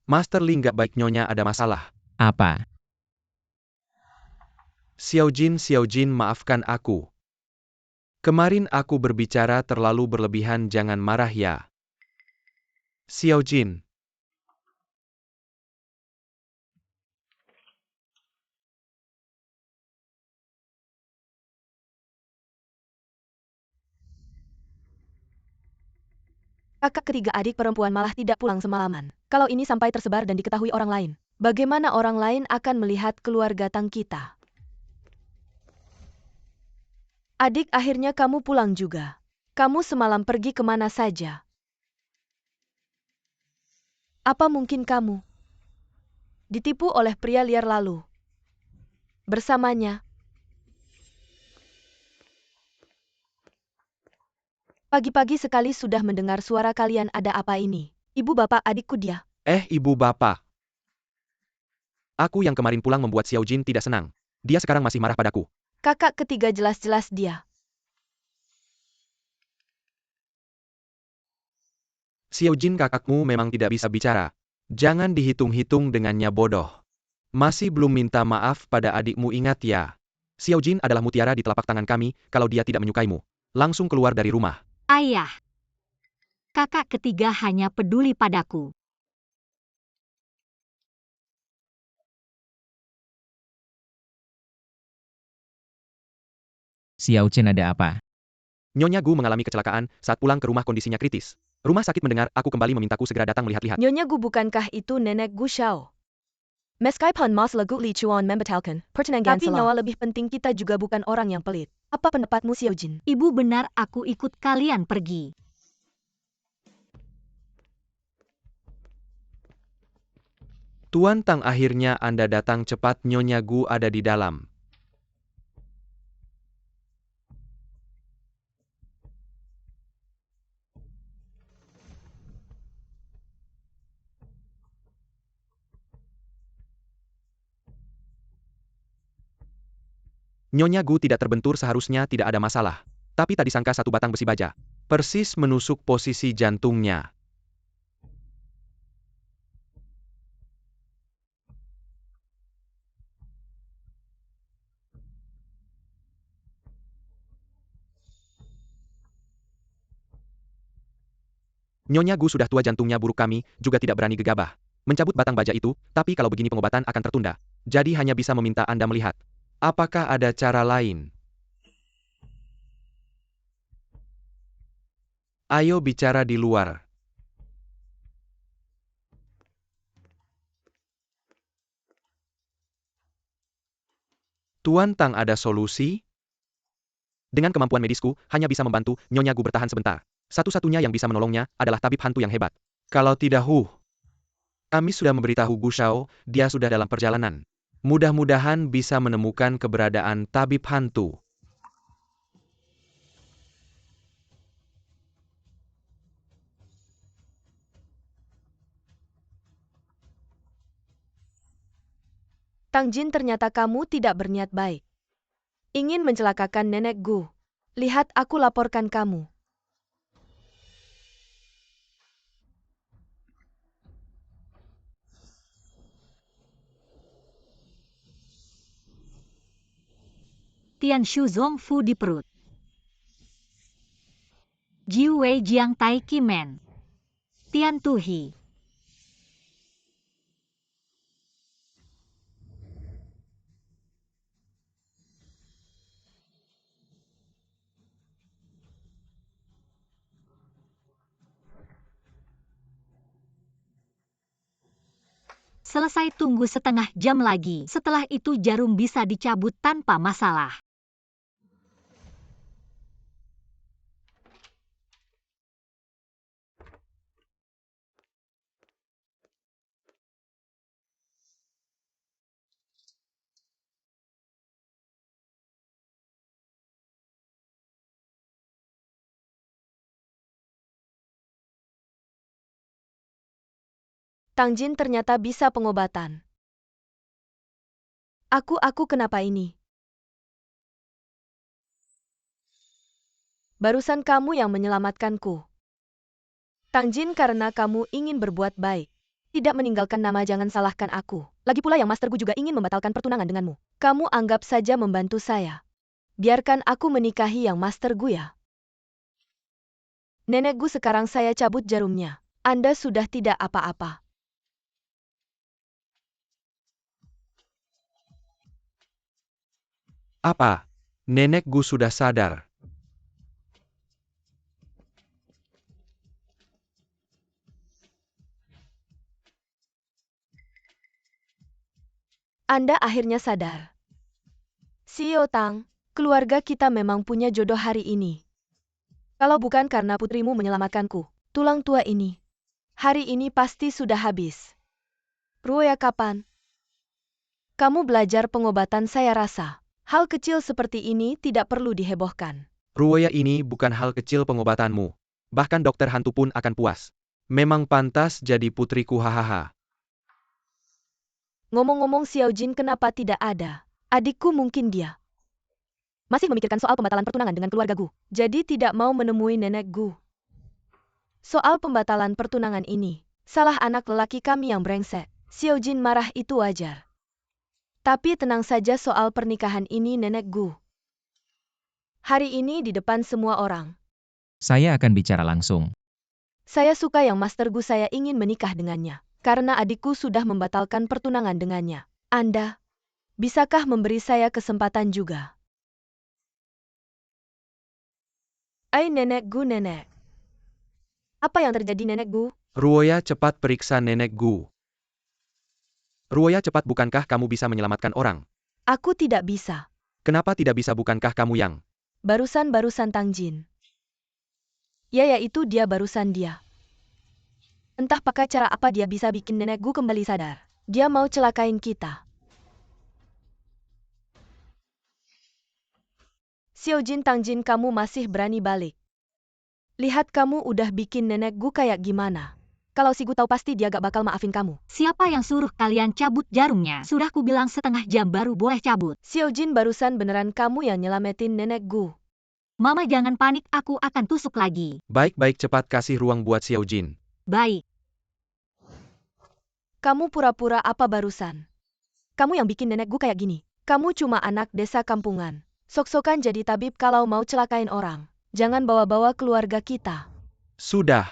[SPEAKER 1] Master Li, nggak baik, Nyonya ada masalah.
[SPEAKER 3] Apa?
[SPEAKER 1] Xiaojin, maafkan aku. Kemarin aku berbicara terlalu berlebihan, jangan marah ya. Xiaojin.
[SPEAKER 4] Kakak ketiga adik perempuan malah tidak pulang semalaman. Kalau ini sampai tersebar dan diketahui orang lain, bagaimana orang lain akan melihat keluarga Tang kita? Adik, akhirnya kamu pulang juga. Kamu semalam pergi kemana saja? Apa mungkin kamu ditipu oleh pria liar lalu? Bersamanya. Pagi-pagi sekali sudah mendengar suara kalian, ada apa ini? Ibu bapak adikku dia.
[SPEAKER 1] Ibu bapak. Aku yang kemarin pulang membuat Xiao Jin tidak senang. Dia sekarang masih marah padaku.
[SPEAKER 4] Kakak ketiga jelas-jelas dia.
[SPEAKER 1] Xiao Jin, kakakmu memang tidak bisa bicara. Jangan dihitung-hitung dengannya, bodoh. Masih belum minta maaf pada adikmu, ingat ya. Xiao Jin adalah mutiara di telapak tangan kami, kalau dia tidak menyukaimu, langsung keluar dari rumah.
[SPEAKER 2] Ayah. Kakak ketiga hanya peduli padaku.
[SPEAKER 3] Xiao Chen, ada apa?
[SPEAKER 1] Nyonya Gu mengalami kecelakaan, saat pulang ke rumah kondisinya kritis. Rumah sakit mendengar aku kembali memintaku segera datang melihat-lihat.
[SPEAKER 4] Nyonya Gu, bukankah itu nenek Gu Shao? Meskipun mas lagu Li Chuan membatalkan pertunangan tapi nyawa lebih penting, kita juga bukan orang yang pelit. Apa pendapatmu, Xiao Jin?
[SPEAKER 2] Ibu benar, aku ikut kalian pergi.
[SPEAKER 1] Tuan Tang, akhirnya Anda datang cepat. Nyonya Gu ada di dalam. Nyonya Gu tidak terbentur, seharusnya tidak ada masalah. Tapi tak disangka satu batang besi baja persis menusuk posisi jantungnya. Nyonya Gu sudah tua, jantungnya buruk, kami juga tidak berani gegabah mencabut batang baja itu, tapi kalau begini pengobatan akan tertunda. Jadi hanya bisa meminta Anda melihat. Apakah ada cara lain? Ayo bicara di luar. Tuan Tang, ada solusi? Dengan kemampuan medisku, hanya bisa membantu Nyonya Gu bertahan sebentar. Satu-satunya yang bisa menolongnya adalah tabib hantu yang hebat. Kalau tidak, kami sudah memberitahu Gu Shao, dia sudah dalam perjalanan. Mudah-mudahan bisa menemukan keberadaan tabib hantu.
[SPEAKER 4] Tang Jin, ternyata kamu tidak berniat baik. Ingin mencelakakan nenek Gu. Lihat, aku laporkan kamu.
[SPEAKER 2] Tian Shu Zong Fu di perut. Jiu Wei Jiang Tai Ki Men. Tian Tu Hi. Selesai, tunggu setengah jam lagi. Setelah itu jarum bisa dicabut tanpa masalah.
[SPEAKER 4] Tang Jin ternyata bisa pengobatan. Aku kenapa ini? Barusan kamu yang menyelamatkanku. Tang Jin, karena kamu ingin berbuat baik. Tidak meninggalkan nama, jangan salahkan aku. Lagi pula yang Master Gu juga ingin membatalkan pertunangan denganmu. Kamu anggap saja membantu saya. Biarkan aku menikahi yang Master Gu ya. Nenek Gu, sekarang saya cabut jarumnya. Anda sudah tidak apa-apa.
[SPEAKER 1] Apa? Nenek Gu sudah sadar.
[SPEAKER 4] Anda akhirnya sadar. Xiao Tang, keluarga kita memang punya jodoh hari ini. Kalau bukan karena putrimu menyelamatkanku, tulang tua ini, hari ini pasti sudah habis. Ruoya, kapan? Kamu belajar pengobatan, saya rasa. Hal kecil seperti ini tidak perlu dihebohkan.
[SPEAKER 1] Ruoya ini bukan hal kecil pengobatanmu. Bahkan dokter hantu pun akan puas. Memang pantas jadi putriku hahaha.
[SPEAKER 4] Ngomong-ngomong Xiao Jin kenapa tidak ada? Adikku mungkin dia masih memikirkan soal pembatalan pertunangan dengan keluarga Gu. Jadi tidak mau menemui nenek Gu. Soal pembatalan pertunangan ini, salah anak lelaki kami yang brengsek. Xiao Jin marah itu wajar. Tapi tenang saja soal pernikahan ini nenek Gu. Hari ini di depan semua orang.
[SPEAKER 3] Saya akan bicara langsung.
[SPEAKER 4] Saya suka yang Master Gu saya ingin menikah dengannya. Karena adikku sudah membatalkan pertunangan dengannya. Anda, bisakah memberi saya kesempatan juga? Nenek Gu nenek. Apa yang terjadi nenek Gu?
[SPEAKER 1] Ruoya cepat periksa nenek Gu. Ruoya cepat, bukankah kamu bisa menyelamatkan orang?
[SPEAKER 4] Aku tidak bisa.
[SPEAKER 1] Kenapa tidak bisa, bukankah kamu yang?
[SPEAKER 4] Barusan Tang Jin. Ya itu dia barusan dia. Entah pakai cara apa dia bisa bikin nenek Gu kembali sadar. Dia mau celakain kita. Xiao Jin Tang Jin kamu masih berani balik. Lihat kamu udah bikin nenek Gu kayak gimana. Kalau si Gu tahu pasti dia gak bakal maafin kamu.
[SPEAKER 2] Siapa yang suruh kalian cabut jarumnya? Sudah kubilang setengah jam baru boleh cabut.
[SPEAKER 4] Xiao Jin barusan beneran kamu yang nyelamatin nenek Gu.
[SPEAKER 2] Mama jangan panik, aku akan tusuk lagi.
[SPEAKER 1] Baik-baik, cepat kasih ruang buat Xiao Jin.
[SPEAKER 2] Baik.
[SPEAKER 4] Kamu pura-pura apa barusan? Kamu yang bikin nenek Gu kayak gini. Kamu cuma anak desa kampungan. Sok-sokan jadi tabib kalau mau celakain orang. Jangan bawa-bawa keluarga kita.
[SPEAKER 1] Sudah.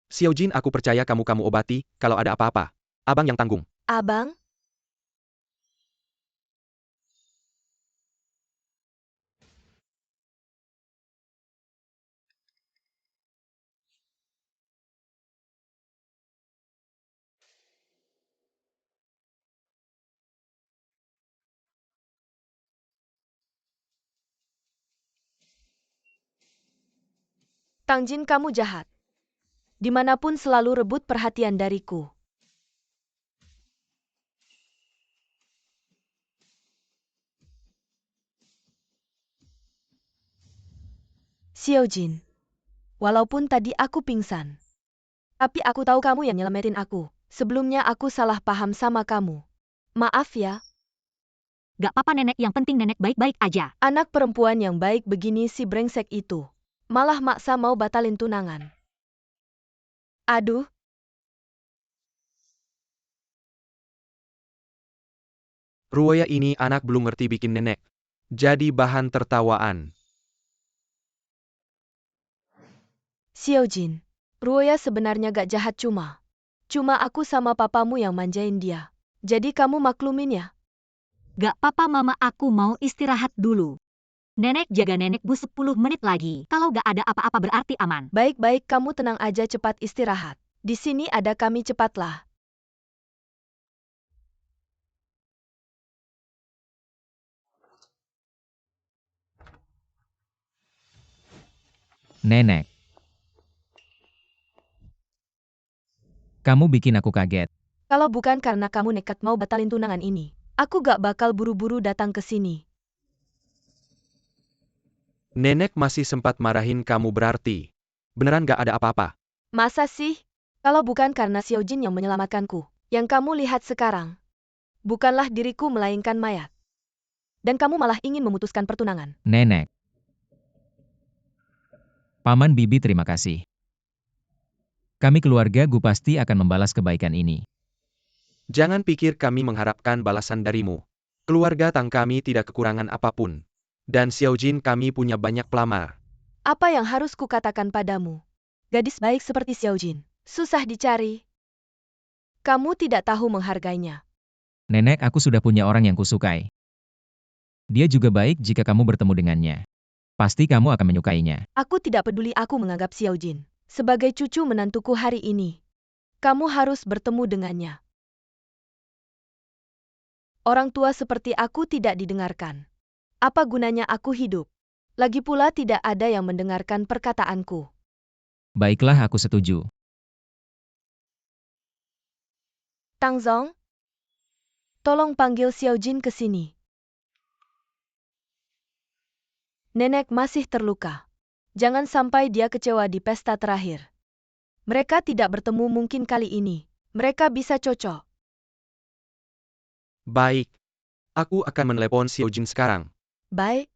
[SPEAKER 1] Xiao Jin, aku percaya kamu obati, kalau ada apa-apa. Abang yang tanggung.
[SPEAKER 4] Abang? Tang Jin kamu jahat. Dimanapun selalu rebut perhatian dariku. Xiao Jin. Walaupun tadi aku pingsan. Tapi aku tahu kamu yang nyelamatin aku. Sebelumnya aku salah paham sama kamu. Maaf ya.
[SPEAKER 2] Gak apa-apa nenek, yang penting nenek baik-baik aja.
[SPEAKER 4] Anak perempuan yang baik begini si brengsek itu. Malah maksa mau batalin tunangan. Aduh.
[SPEAKER 1] Ruoya ini anak belum ngerti bikin nenek. Jadi bahan tertawaan.
[SPEAKER 4] Xiao Jin. Ruoya sebenarnya gak jahat cuma aku sama papamu yang manjain dia. Jadi kamu maklumin ya.
[SPEAKER 2] Gak apa-apa mama, aku mau istirahat dulu. Nenek jaga nenek Bu 10 menit lagi. Kalau gak ada apa-apa berarti aman.
[SPEAKER 4] Baik-baik kamu tenang aja, cepat istirahat. Di sini ada kami, cepatlah.
[SPEAKER 3] Nenek. Kamu bikin aku kaget.
[SPEAKER 4] Kalau bukan karena kamu nekat mau batalin tunangan ini, aku gak bakal buru-buru datang ke sini.
[SPEAKER 1] Nenek masih sempat marahin kamu berarti. Beneran gak ada apa-apa?
[SPEAKER 4] Masa sih? Kalau bukan karena Xiao Jin yang menyelamatkanku, yang kamu lihat sekarang bukanlah diriku melainkan mayat. Dan kamu malah ingin memutuskan pertunangan.
[SPEAKER 3] Nenek. Paman Bibi terima kasih. Kami keluarga Gu pasti akan membalas kebaikan ini.
[SPEAKER 1] Jangan pikir kami mengharapkan balasan darimu. Keluarga Tang kami tidak kekurangan apapun. Dan Xiao Jin kami punya banyak pelamar.
[SPEAKER 4] Apa yang harus kukatakan padamu? Gadis baik seperti Xiao Jin, susah dicari. Kamu tidak tahu menghargainya.
[SPEAKER 3] Nenek, aku sudah punya orang yang kusukai. Dia juga baik jika kamu bertemu dengannya. Pasti kamu akan menyukainya.
[SPEAKER 4] Aku tidak peduli, aku menganggap Xiao Jin sebagai cucu menantuku hari ini. Kamu harus bertemu dengannya. Orang tua seperti aku tidak didengarkan. Apa gunanya aku hidup? Lagi pula tidak ada yang mendengarkan perkataanku.
[SPEAKER 3] Baiklah, aku setuju.
[SPEAKER 4] Tang Zong, tolong panggil Xiao Jin ke sini. Nenek masih terluka. Jangan sampai dia kecewa di pesta terakhir. Mereka tidak bertemu mungkin kali ini. Mereka bisa cocok.
[SPEAKER 1] Baik. Aku akan menelepon Xiaojin sekarang.
[SPEAKER 4] Baik.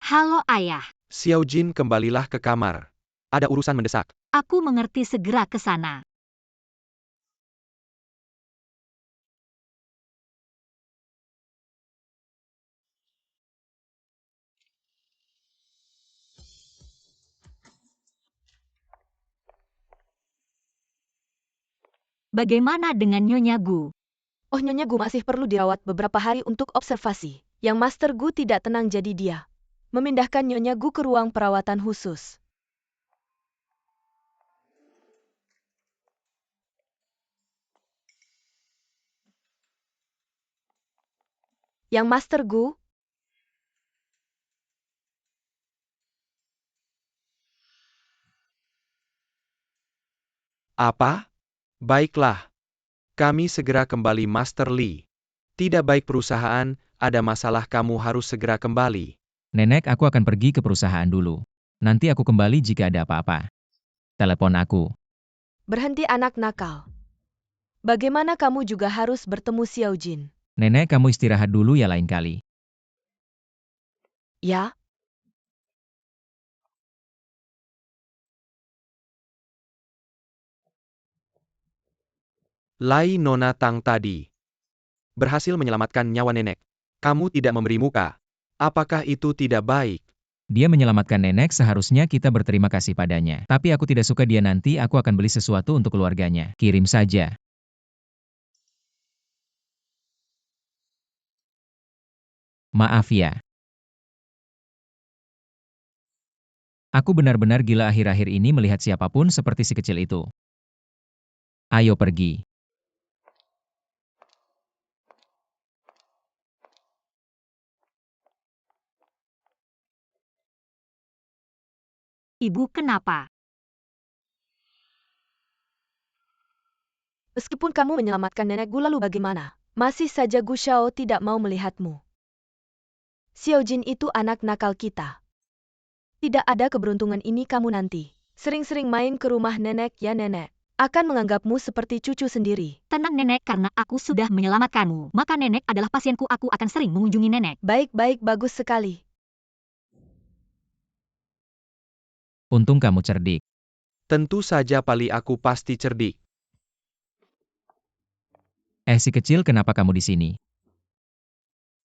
[SPEAKER 2] Halo ayah,
[SPEAKER 1] Xiaojin, kembalilah ke kamar. Ada urusan mendesak.
[SPEAKER 2] aku mengerti segera ke sana. Bagaimana dengan Nyonya Gu?
[SPEAKER 4] Oh, Nyonya Gu masih perlu dirawat beberapa hari untuk observasi. Yang Master Gu tidak tenang jadi dia memindahkan Nyonya Gu ke ruang perawatan khusus. Yang Master Gu,
[SPEAKER 1] Apa? Baiklah. Kami segera kembali, Master Li. Tidak baik perusahaan, ada masalah, kamu harus segera kembali.
[SPEAKER 3] Nenek, aku akan pergi ke perusahaan dulu. Nanti aku kembali jika ada apa-apa. Telepon aku.
[SPEAKER 4] berhenti anak nakal. Bagaimana kamu juga harus bertemu Xiaojin?
[SPEAKER 3] Nenek, kamu istirahat dulu ya lain kali.
[SPEAKER 4] Ya?
[SPEAKER 1] Lai Nona Tang tadi berhasil menyelamatkan nyawa nenek. Kamu tidak memberi muka. Apakah itu tidak baik?
[SPEAKER 3] Dia menyelamatkan nenek, seharusnya kita berterima kasih padanya. Tapi aku tidak suka dia, nanti aku akan beli sesuatu untuk keluarganya. Kirim saja. Maaf ya. Aku benar-benar gila akhir-akhir ini melihat siapapun seperti si kecil itu. Ayo pergi.
[SPEAKER 2] Ibu kenapa?
[SPEAKER 4] Meskipun kamu menyelamatkan nenek Gu, lalu bagaimana? Masih saja Gu Shao tidak mau melihatmu. Xiaojin itu anak nakal kita. Tidak ada keberuntungan ini kamu nanti. Sering-sering main ke rumah nenek ya, nenek akan menganggapmu seperti cucu sendiri.
[SPEAKER 2] Tenang nenek, karena aku sudah menyelamatkanmu. Maka nenek adalah pasienku, aku akan sering mengunjungi nenek.
[SPEAKER 4] Baik-baik, bagus sekali.
[SPEAKER 3] Untung kamu cerdik.
[SPEAKER 1] Tentu saja Pali, aku pasti cerdik.
[SPEAKER 3] Si kecil, kenapa kamu di sini?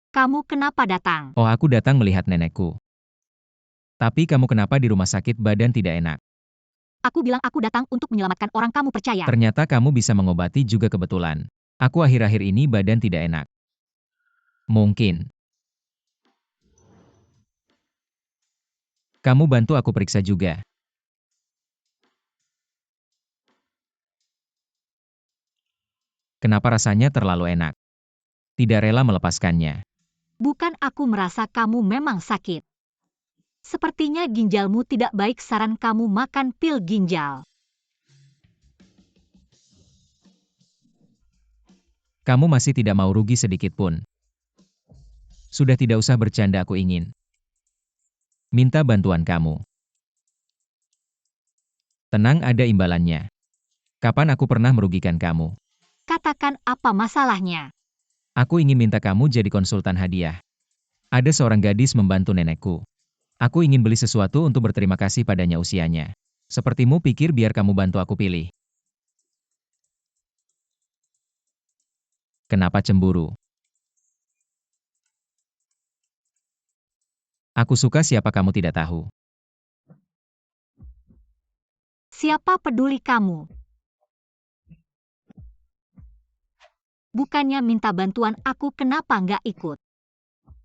[SPEAKER 2] Kamu kenapa datang?
[SPEAKER 3] Oh, aku datang melihat nenekku. Tapi kamu kenapa di rumah sakit, badan tidak enak?
[SPEAKER 2] Aku bilang aku datang untuk menyelamatkan orang, kamu percaya?
[SPEAKER 3] Ternyata kamu bisa mengobati juga, kebetulan. Aku akhir-akhir ini badan tidak enak. Mungkin kamu bantu aku periksa juga. Kenapa rasanya terlalu enak? Tidak rela melepaskannya.
[SPEAKER 2] Bukan, aku merasa kamu memang sakit. Sepertinya ginjalmu tidak baik, saran kamu makan pil ginjal.
[SPEAKER 3] Kamu masih tidak mau rugi sedikit pun. Sudah, tidak usah bercanda, aku ingin minta bantuan kamu. Tenang, ada imbalannya. Kapan aku pernah merugikan kamu?
[SPEAKER 2] Katakan apa masalahnya?
[SPEAKER 3] Aku ingin minta kamu jadi konsultan hadiah. Ada seorang gadis membantu nenekku. Aku ingin beli sesuatu untuk berterima kasih padanya, usianya sepertimu, pikir biar kamu bantu aku pilih. Kenapa cemburu? Aku suka siapa kamu tidak tahu.
[SPEAKER 2] Siapa peduli kamu? Bukannya minta bantuan aku, kenapa nggak ikut?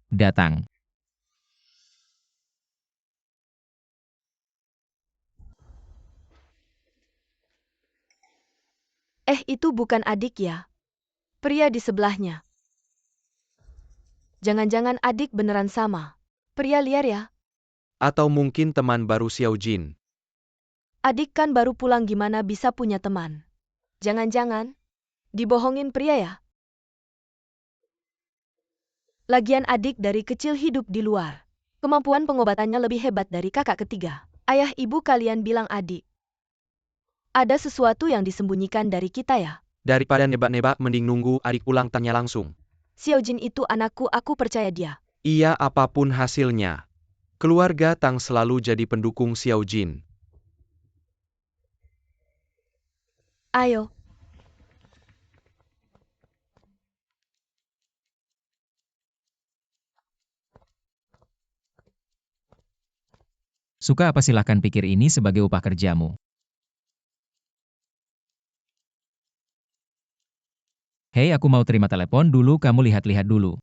[SPEAKER 3] Datang.
[SPEAKER 4] Itu bukan adik ya? Pria di sebelahnya. Jangan-jangan adik beneran sama. Pria liar ya?
[SPEAKER 1] Atau mungkin teman baru Xiao Jin.
[SPEAKER 4] Adik kan baru pulang gimana bisa punya teman? Jangan-jangan dibohongin pria ya? Lagian adik dari kecil hidup di luar. Kemampuan pengobatannya lebih hebat dari kakak ketiga. Ayah ibu kalian bilang adik. Ada sesuatu yang disembunyikan dari kita ya?
[SPEAKER 1] Daripada nebak-nebak mending nunggu adik pulang tanya langsung.
[SPEAKER 4] Xiao Jin itu anakku, aku percaya dia.
[SPEAKER 1] Iya apapun hasilnya. Keluarga Tang selalu jadi pendukung Xiao Jin.
[SPEAKER 4] Ayo.
[SPEAKER 3] Suka apa silahkan pikir ini sebagai upah kerjamu. Hei, aku mau terima telepon dulu, kamu lihat-lihat dulu.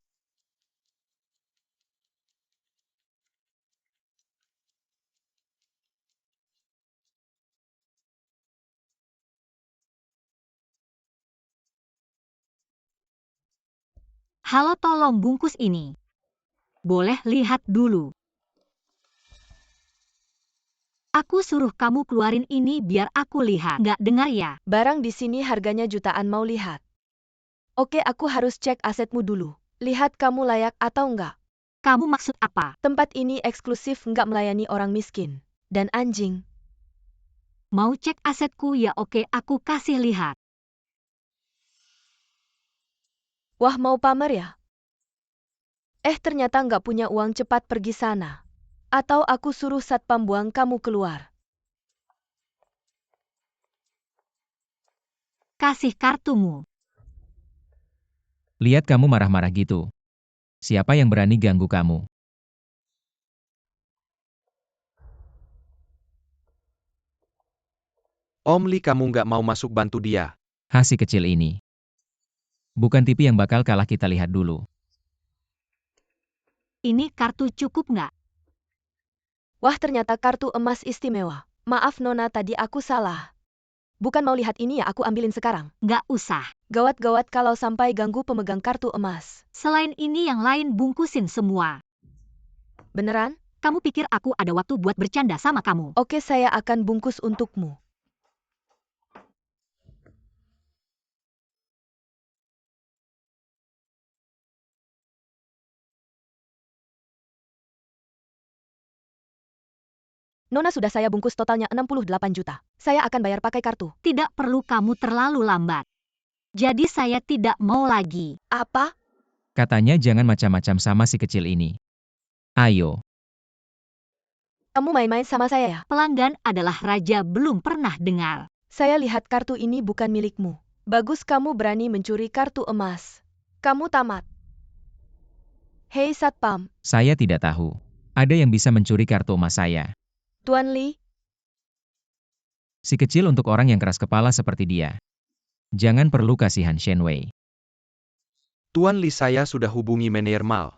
[SPEAKER 2] Halo, tolong bungkus ini. Boleh lihat dulu. Aku suruh kamu keluarin ini biar aku lihat. Nggak dengar ya?
[SPEAKER 4] Barang di sini harganya jutaan, mau lihat. Oke, aku harus cek asetmu dulu. Lihat kamu layak atau enggak.
[SPEAKER 2] Kamu maksud apa?
[SPEAKER 4] Tempat ini eksklusif, enggak melayani orang miskin. Dan anjing.
[SPEAKER 2] Mau cek asetku ya? Oke, aku kasih lihat.
[SPEAKER 4] Wah, mau pamer ya? Ternyata enggak punya uang, cepat pergi sana. Atau aku suruh satpam buang kamu keluar.
[SPEAKER 2] Kasih kartumu.
[SPEAKER 3] Lihat kamu marah-marah gitu. Siapa yang berani ganggu kamu?
[SPEAKER 1] Om Li, kamu nggak mau masuk bantu dia.
[SPEAKER 3] Si kecil ini. Bukan TV yang bakal kalah, kita lihat dulu.
[SPEAKER 2] Ini kartu cukup nggak?
[SPEAKER 4] Wah, ternyata kartu emas istimewa. Maaf Nona, tadi aku salah. Bukan mau lihat ini ya, aku ambilin sekarang.
[SPEAKER 2] Nggak usah.
[SPEAKER 4] Gawat-gawat kalau sampai ganggu pemegang kartu emas.
[SPEAKER 2] Selain ini yang lain bungkusin semua.
[SPEAKER 4] Beneran?
[SPEAKER 2] Kamu pikir aku ada waktu buat bercanda sama kamu?
[SPEAKER 4] Oke, saya akan bungkus untukmu. Nona, sudah saya bungkus, totalnya 68 juta. Saya akan bayar pakai kartu.
[SPEAKER 2] Tidak perlu, kamu terlalu lambat. Jadi saya tidak mau lagi.
[SPEAKER 4] Apa?
[SPEAKER 3] Katanya jangan macam-macam sama si kecil ini. Ayo.
[SPEAKER 4] Kamu main-main sama saya ya?
[SPEAKER 2] Pelanggan adalah raja, belum pernah dengar.
[SPEAKER 4] Saya lihat kartu ini bukan milikmu. Bagus kamu berani mencuri kartu emas. Kamu tamat. Hei satpam,
[SPEAKER 3] Saya tidak tahu. Ada yang bisa mencuri kartu emas saya.
[SPEAKER 4] Tuan Li,
[SPEAKER 3] Si kecil untuk orang yang keras kepala seperti dia. Jangan perlu kasihan Shen Wei.
[SPEAKER 1] Tuan Li, saya sudah hubungi Manajer Mal.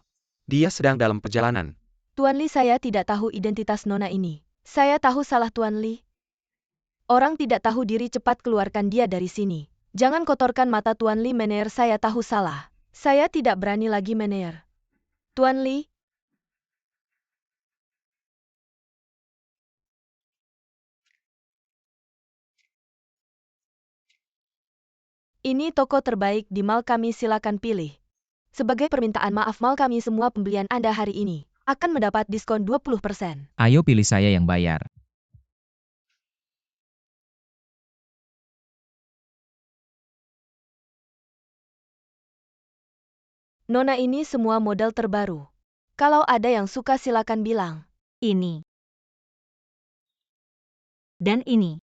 [SPEAKER 1] Dia sedang dalam perjalanan.
[SPEAKER 4] Tuan Li, saya tidak tahu identitas Nona ini. Saya tahu salah Tuan Li. Orang tidak tahu diri, cepat keluarkan dia dari sini. Jangan kotorkan mata Tuan Li, Manajer, saya tahu salah. Saya tidak berani lagi, Manajer. Tuan Li, ini toko terbaik di mal kami, silakan pilih. Sebagai permintaan maaf mal kami, semua pembelian Anda hari ini akan mendapat diskon 20%.
[SPEAKER 3] Ayo pilih, saya yang bayar.
[SPEAKER 4] Nona, ini semua model terbaru. Kalau ada yang suka silakan bilang.
[SPEAKER 2] Ini. Dan ini.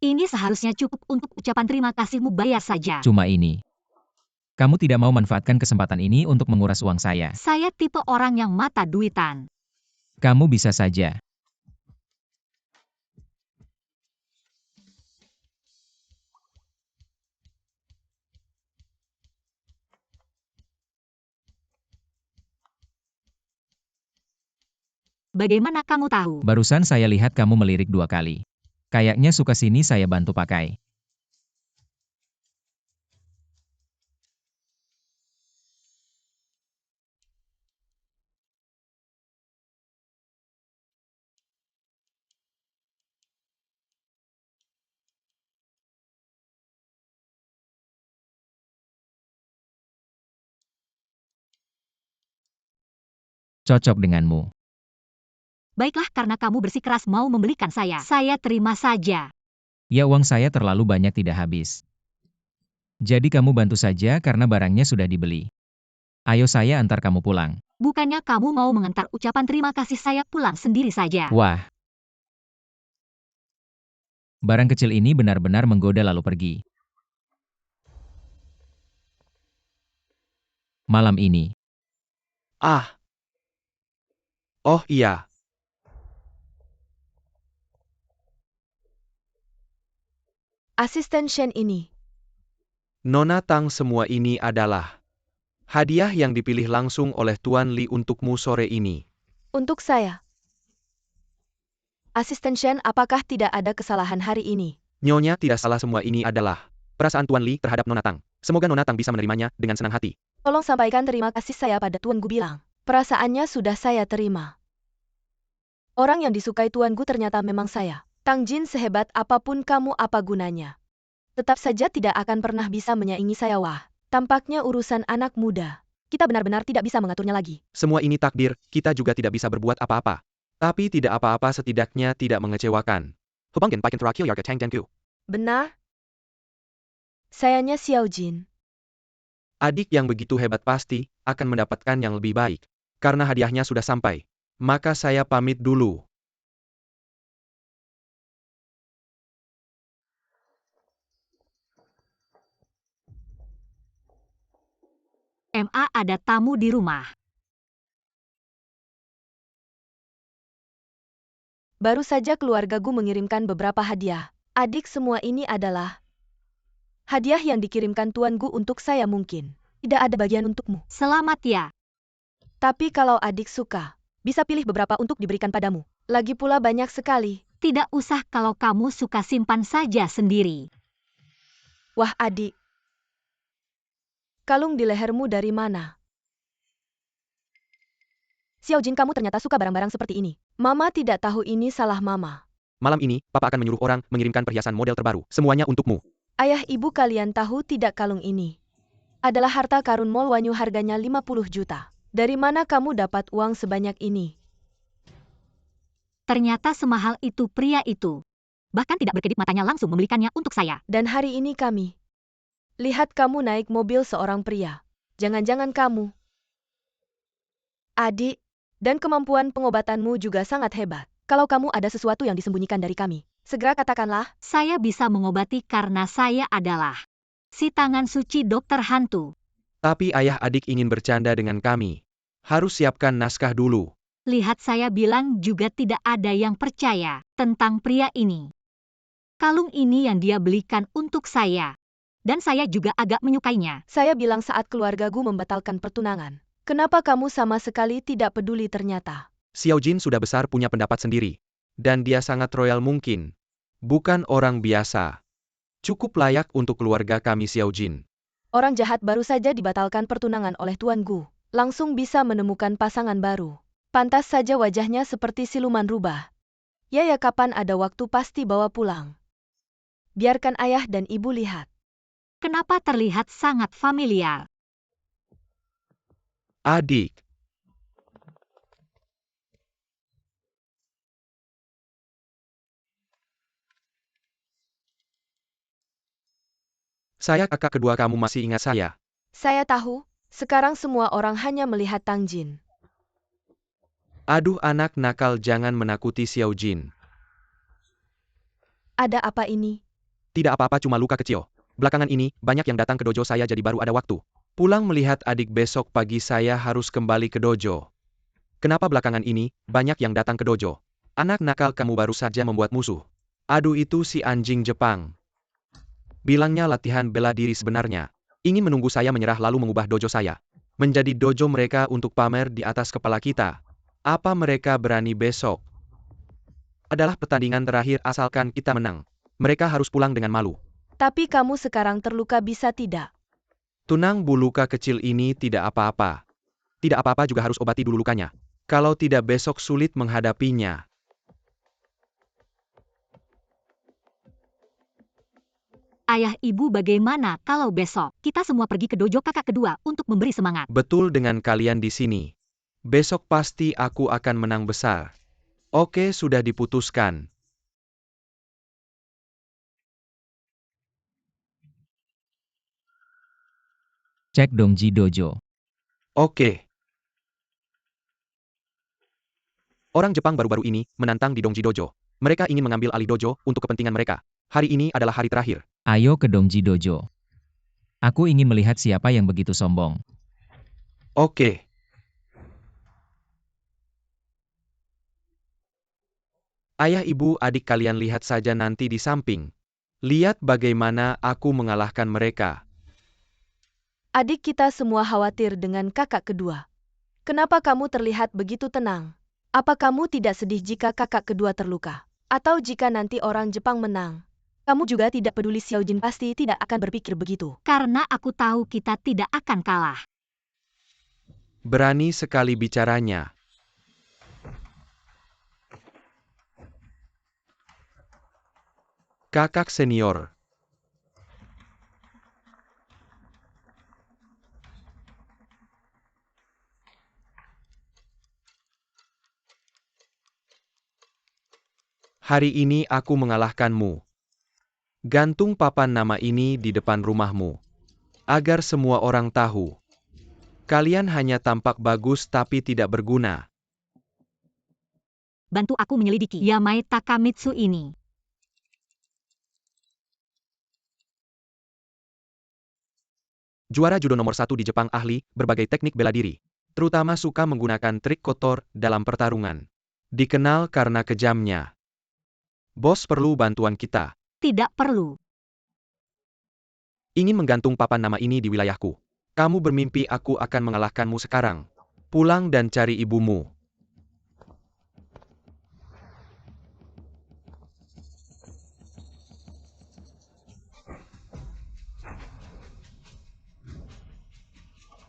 [SPEAKER 2] Ini seharusnya cukup untuk ucapan terima kasihmu, bayar saja.
[SPEAKER 3] Cuma ini. Kamu tidak mau manfaatkan kesempatan ini untuk menguras uang saya.
[SPEAKER 2] Saya tipe orang yang mata duitan.
[SPEAKER 3] Kamu bisa saja.
[SPEAKER 2] Bagaimana kamu tahu?
[SPEAKER 3] Barusan saya lihat kamu melirik 2 kali. Kayaknya suka sini saya bantu pakai. Cocok denganmu.
[SPEAKER 2] Baiklah karena kamu bersikeras mau membelikan saya. Saya terima saja.
[SPEAKER 3] Ya uang saya terlalu banyak tidak habis. Jadi kamu bantu saja karena barangnya sudah dibeli. Ayo saya antar kamu pulang.
[SPEAKER 2] Bukannya kamu mau mengantar ucapan terima kasih saya pulang sendiri saja.
[SPEAKER 3] Wah. Barang kecil ini benar-benar menggoda lalu pergi. Malam ini.
[SPEAKER 1] Ah. Oh iya.
[SPEAKER 4] Asisten Shen ini.
[SPEAKER 1] Nona Tang, semua ini adalah hadiah yang dipilih langsung oleh Tuan Li untukmu sore ini.
[SPEAKER 4] Untuk saya. Asisten Shen, apakah tidak ada kesalahan hari ini?
[SPEAKER 1] Nyonya, tidak salah, semua ini adalah perasaan Tuan Li terhadap Nona Tang. Semoga Nona Tang bisa menerimanya dengan senang hati.
[SPEAKER 4] Tolong sampaikan terima kasih saya pada Tuan Gu bilang. Perasaannya sudah saya terima. Orang yang disukai Tuan Gu ternyata memang saya. Tang Jin, sehebat apapun kamu, apa gunanya? Tetap saja tidak akan pernah bisa menyaingi saya. Wah, tampaknya urusan anak muda. Kita benar-benar tidak bisa mengaturnya lagi.
[SPEAKER 1] Semua ini takdir, kita juga tidak bisa berbuat apa-apa. Tapi tidak apa-apa, setidaknya tidak mengecewakan. Hubangkan Paikan Terakil Yarga Tang Denku.
[SPEAKER 4] Benar? Sayanya Xiao Jin.
[SPEAKER 1] Adik yang begitu hebat pasti akan mendapatkan yang lebih baik. Karena hadiahnya sudah sampai. Maka saya pamit dulu.
[SPEAKER 2] MA ada tamu di rumah.
[SPEAKER 4] Baru saja keluarga Gu mengirimkan beberapa hadiah. Adik, semua ini adalah hadiah yang dikirimkan Tuan Gu untuk saya mungkin. Tidak ada bagian untukmu.
[SPEAKER 2] Selamat ya.
[SPEAKER 4] Tapi kalau adik suka, bisa pilih beberapa untuk diberikan padamu. Lagi pula banyak sekali.
[SPEAKER 2] Tidak usah, kalau kamu suka simpan saja sendiri.
[SPEAKER 4] Wah adik. Kalung di lehermu dari mana? Xiao Jin, kamu ternyata suka barang-barang seperti ini. Mama tidak tahu ini salah mama.
[SPEAKER 1] Malam ini, Papa akan menyuruh orang mengirimkan perhiasan model terbaru. Semuanya untukmu.
[SPEAKER 4] Ayah ibu kalian tahu tidak kalung ini adalah harta karun Mall Wanyu, harganya 50 juta. Dari mana kamu dapat uang sebanyak ini?
[SPEAKER 2] Ternyata semahal itu pria itu. Bahkan tidak berkedip matanya langsung membelikannya untuk saya.
[SPEAKER 4] Dan hari ini kami lihat kamu naik mobil seorang pria. Jangan-jangan kamu adik, dan kemampuan pengobatanmu juga sangat hebat. Kalau kamu ada sesuatu yang disembunyikan dari kami, segera katakanlah.
[SPEAKER 2] Saya bisa mengobati karena saya adalah si tangan suci dokter hantu.
[SPEAKER 1] Tapi ayah adik ingin bercanda dengan kami. Harus siapkan naskah dulu.
[SPEAKER 2] Lihat, saya bilang juga tidak ada yang percaya tentang pria ini. Kalung ini yang dia belikan untuk saya. Dan saya juga agak menyukainya.
[SPEAKER 4] Saya bilang saat keluarga Gu membatalkan pertunangan. Kenapa kamu sama sekali tidak peduli ternyata?
[SPEAKER 1] Xiao Jin sudah besar, punya pendapat sendiri. Dan dia sangat royal mungkin. Bukan orang biasa. Cukup layak untuk keluarga kami Xiao Jin.
[SPEAKER 4] Orang jahat baru saja dibatalkan pertunangan oleh Tuan Gu. Langsung bisa menemukan pasangan baru. Pantas saja wajahnya seperti siluman rubah. Ya, kapan ada waktu pasti bawa pulang. Biarkan ayah dan ibu lihat.
[SPEAKER 2] Kenapa terlihat sangat familiar?
[SPEAKER 1] Adik. Saya kakak kedua kamu, masih ingat saya?
[SPEAKER 4] Saya tahu, sekarang semua orang hanya melihat Tang Jin.
[SPEAKER 1] Aduh anak nakal, jangan menakuti Xiao Jin.
[SPEAKER 4] Ada apa ini?
[SPEAKER 1] Tidak apa-apa, cuma luka kecil. Belakangan ini, banyak yang datang ke dojo saya, jadi baru ada waktu. Pulang melihat adik, besok pagi saya harus kembali ke dojo. Kenapa belakangan ini, banyak yang datang ke dojo? Anak nakal, kamu baru saja membuat musuh. Aduh, itu si anjing Jepang. Bilangnya latihan bela diri, sebenarnya ingin menunggu saya menyerah lalu mengubah dojo saya menjadi dojo mereka untuk pamer di atas kepala kita. Apa mereka berani besok? Adalah pertandingan terakhir asalkan kita menang. Mereka harus pulang dengan malu.
[SPEAKER 4] Tapi kamu sekarang terluka bisa tidak?
[SPEAKER 1] Tunang, Bu, luka kecil ini tidak apa-apa. Tidak apa-apa juga harus obati dulu lukanya. Kalau tidak besok sulit menghadapinya.
[SPEAKER 2] Ayah ibu bagaimana kalau besok kita semua pergi ke dojo kakak kedua untuk memberi semangat?
[SPEAKER 1] Betul dengan kalian di sini. Besok pasti aku akan menang besar. Oke, sudah diputuskan.
[SPEAKER 3] Cek Dongji Dojo.
[SPEAKER 1] Oke. Orang Jepang baru-baru ini menantang di Dongji Dojo. Mereka ingin mengambil alih dojo untuk kepentingan mereka. Hari ini adalah hari terakhir.
[SPEAKER 3] Ayo ke Dongji Dojo. Aku ingin melihat siapa yang begitu sombong.
[SPEAKER 1] Oke. Ayah, ibu, adik, kalian lihat saja nanti di samping. Lihat bagaimana aku mengalahkan mereka.
[SPEAKER 4] Adik kita semua khawatir dengan kakak kedua. Kenapa kamu terlihat begitu tenang? Apa kamu tidak sedih jika kakak kedua terluka? Atau jika nanti orang Jepang menang? Kamu juga tidak peduli, Xiaojin pasti tidak akan berpikir begitu.
[SPEAKER 2] Karena aku tahu kita tidak akan kalah.
[SPEAKER 1] Berani sekali bicaranya. Kakak senior. Hari ini aku mengalahkanmu. Gantung papan nama ini di depan rumahmu. Agar semua orang tahu. Kalian hanya tampak bagus tapi tidak berguna.
[SPEAKER 2] Bantu aku menyelidiki Yamai Takamitsu ini.
[SPEAKER 1] Juara judo nomor 1 di Jepang, ahli berbagai teknik bela diri. Terutama suka menggunakan trik kotor dalam pertarungan. Dikenal karena kejamnya. Bos perlu bantuan kita.
[SPEAKER 2] Tidak perlu.
[SPEAKER 1] Ingin menggantung papan nama ini di wilayahku. Kamu bermimpi aku akan mengalahkanmu sekarang. Pulang dan cari ibumu.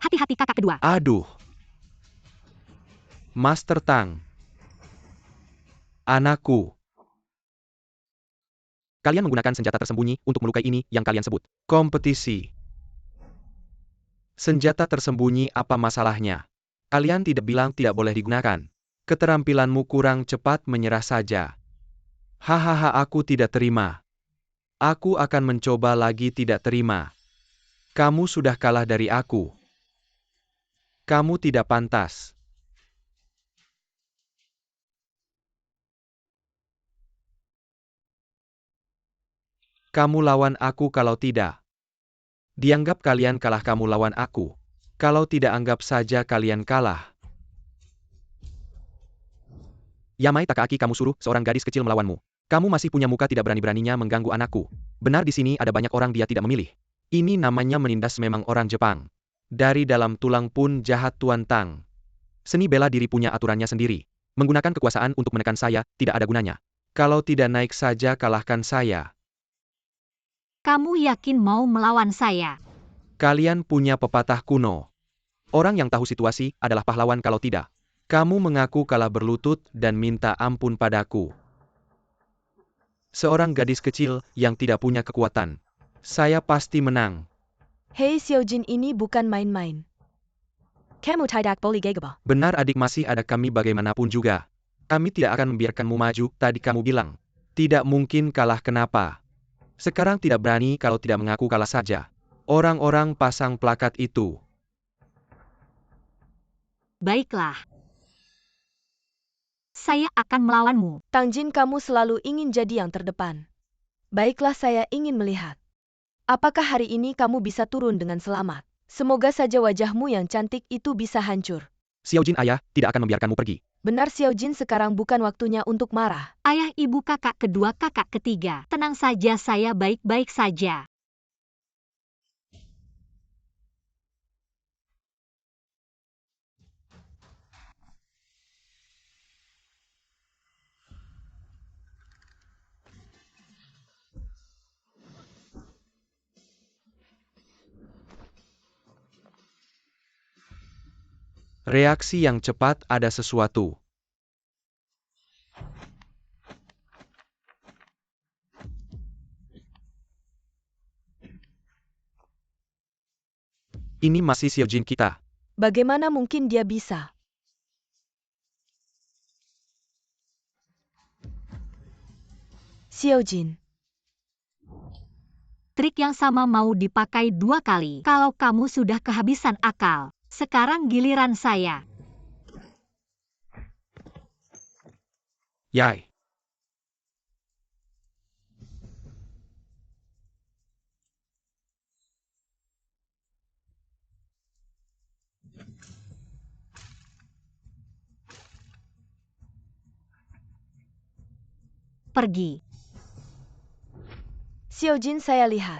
[SPEAKER 2] Hati-hati kakak kedua.
[SPEAKER 1] Aduh. Master Tang. Anakku. Kalian menggunakan senjata tersembunyi untuk melukai ini yang kalian sebut kompetisi. Senjata tersembunyi apa masalahnya? Kalian tidak bilang tidak boleh digunakan. Keterampilanmu kurang, cepat menyerah saja. Hahaha, aku tidak terima. Aku akan mencoba lagi, tidak terima. Kamu sudah kalah dari aku. Kamu tidak pantas. Kamu lawan aku kalau tidak. Dianggap kalian kalah, kamu lawan aku. Kalau tidak, anggap saja kalian kalah. Yamai Takaaki, kamu suruh seorang gadis kecil melawanmu. Kamu masih punya muka, tidak berani-beraninya mengganggu anakku. Benar, di sini ada banyak orang dia tidak memilih. Ini namanya menindas, memang orang Jepang. Dari dalam tulang pun jahat, Tuan Tang. Seni bela diri punya aturannya sendiri. Menggunakan kekuasaan untuk menekan saya, tidak ada gunanya. Kalau tidak naik saja, kalahkan saya.
[SPEAKER 2] Kamu yakin mau melawan saya?
[SPEAKER 1] Kalian punya pepatah kuno. Orang yang tahu situasi adalah pahlawan, kalau tidak. Kamu mengaku kalah, berlutut dan minta ampun padaku. Seorang gadis kecil yang tidak punya kekuatan. Saya pasti menang.
[SPEAKER 4] Hei Xiaojin, ini bukan main-main. Kamu tidak boleh gegabah.
[SPEAKER 1] Benar adik, masih ada kami bagaimanapun juga. Kami tidak akan membiarkanmu maju, tadi kamu bilang. Tidak mungkin kalah, kenapa? Sekarang tidak berani, kalau tidak mengaku kalah saja. Orang-orang pasang plakat itu.
[SPEAKER 2] Baiklah. Saya akan melawanmu.
[SPEAKER 4] Tangjin, kamu selalu ingin jadi yang terdepan. Baiklah, saya ingin melihat. Apakah hari ini kamu bisa turun dengan selamat? Semoga saja wajahmu yang cantik itu bisa hancur.
[SPEAKER 1] Xiaojin, ayah tidak akan membiarkanmu pergi.
[SPEAKER 4] Benar Xiaojin, sekarang bukan waktunya untuk marah.
[SPEAKER 2] Ayah, ibu, kakak kedua, kakak ketiga. Tenang saja, saya baik-baik saja.
[SPEAKER 1] Reaksi yang cepat ada sesuatu. Ini masih Xiaojin kita.
[SPEAKER 4] Bagaimana mungkin dia bisa? Xiaojin,
[SPEAKER 2] Trik yang sama mau dipakai 2 kali. Kalau kamu sudah kehabisan akal, sekarang giliran saya.
[SPEAKER 1] Yai.
[SPEAKER 2] Pergi.
[SPEAKER 4] Xiaojin saya lihat.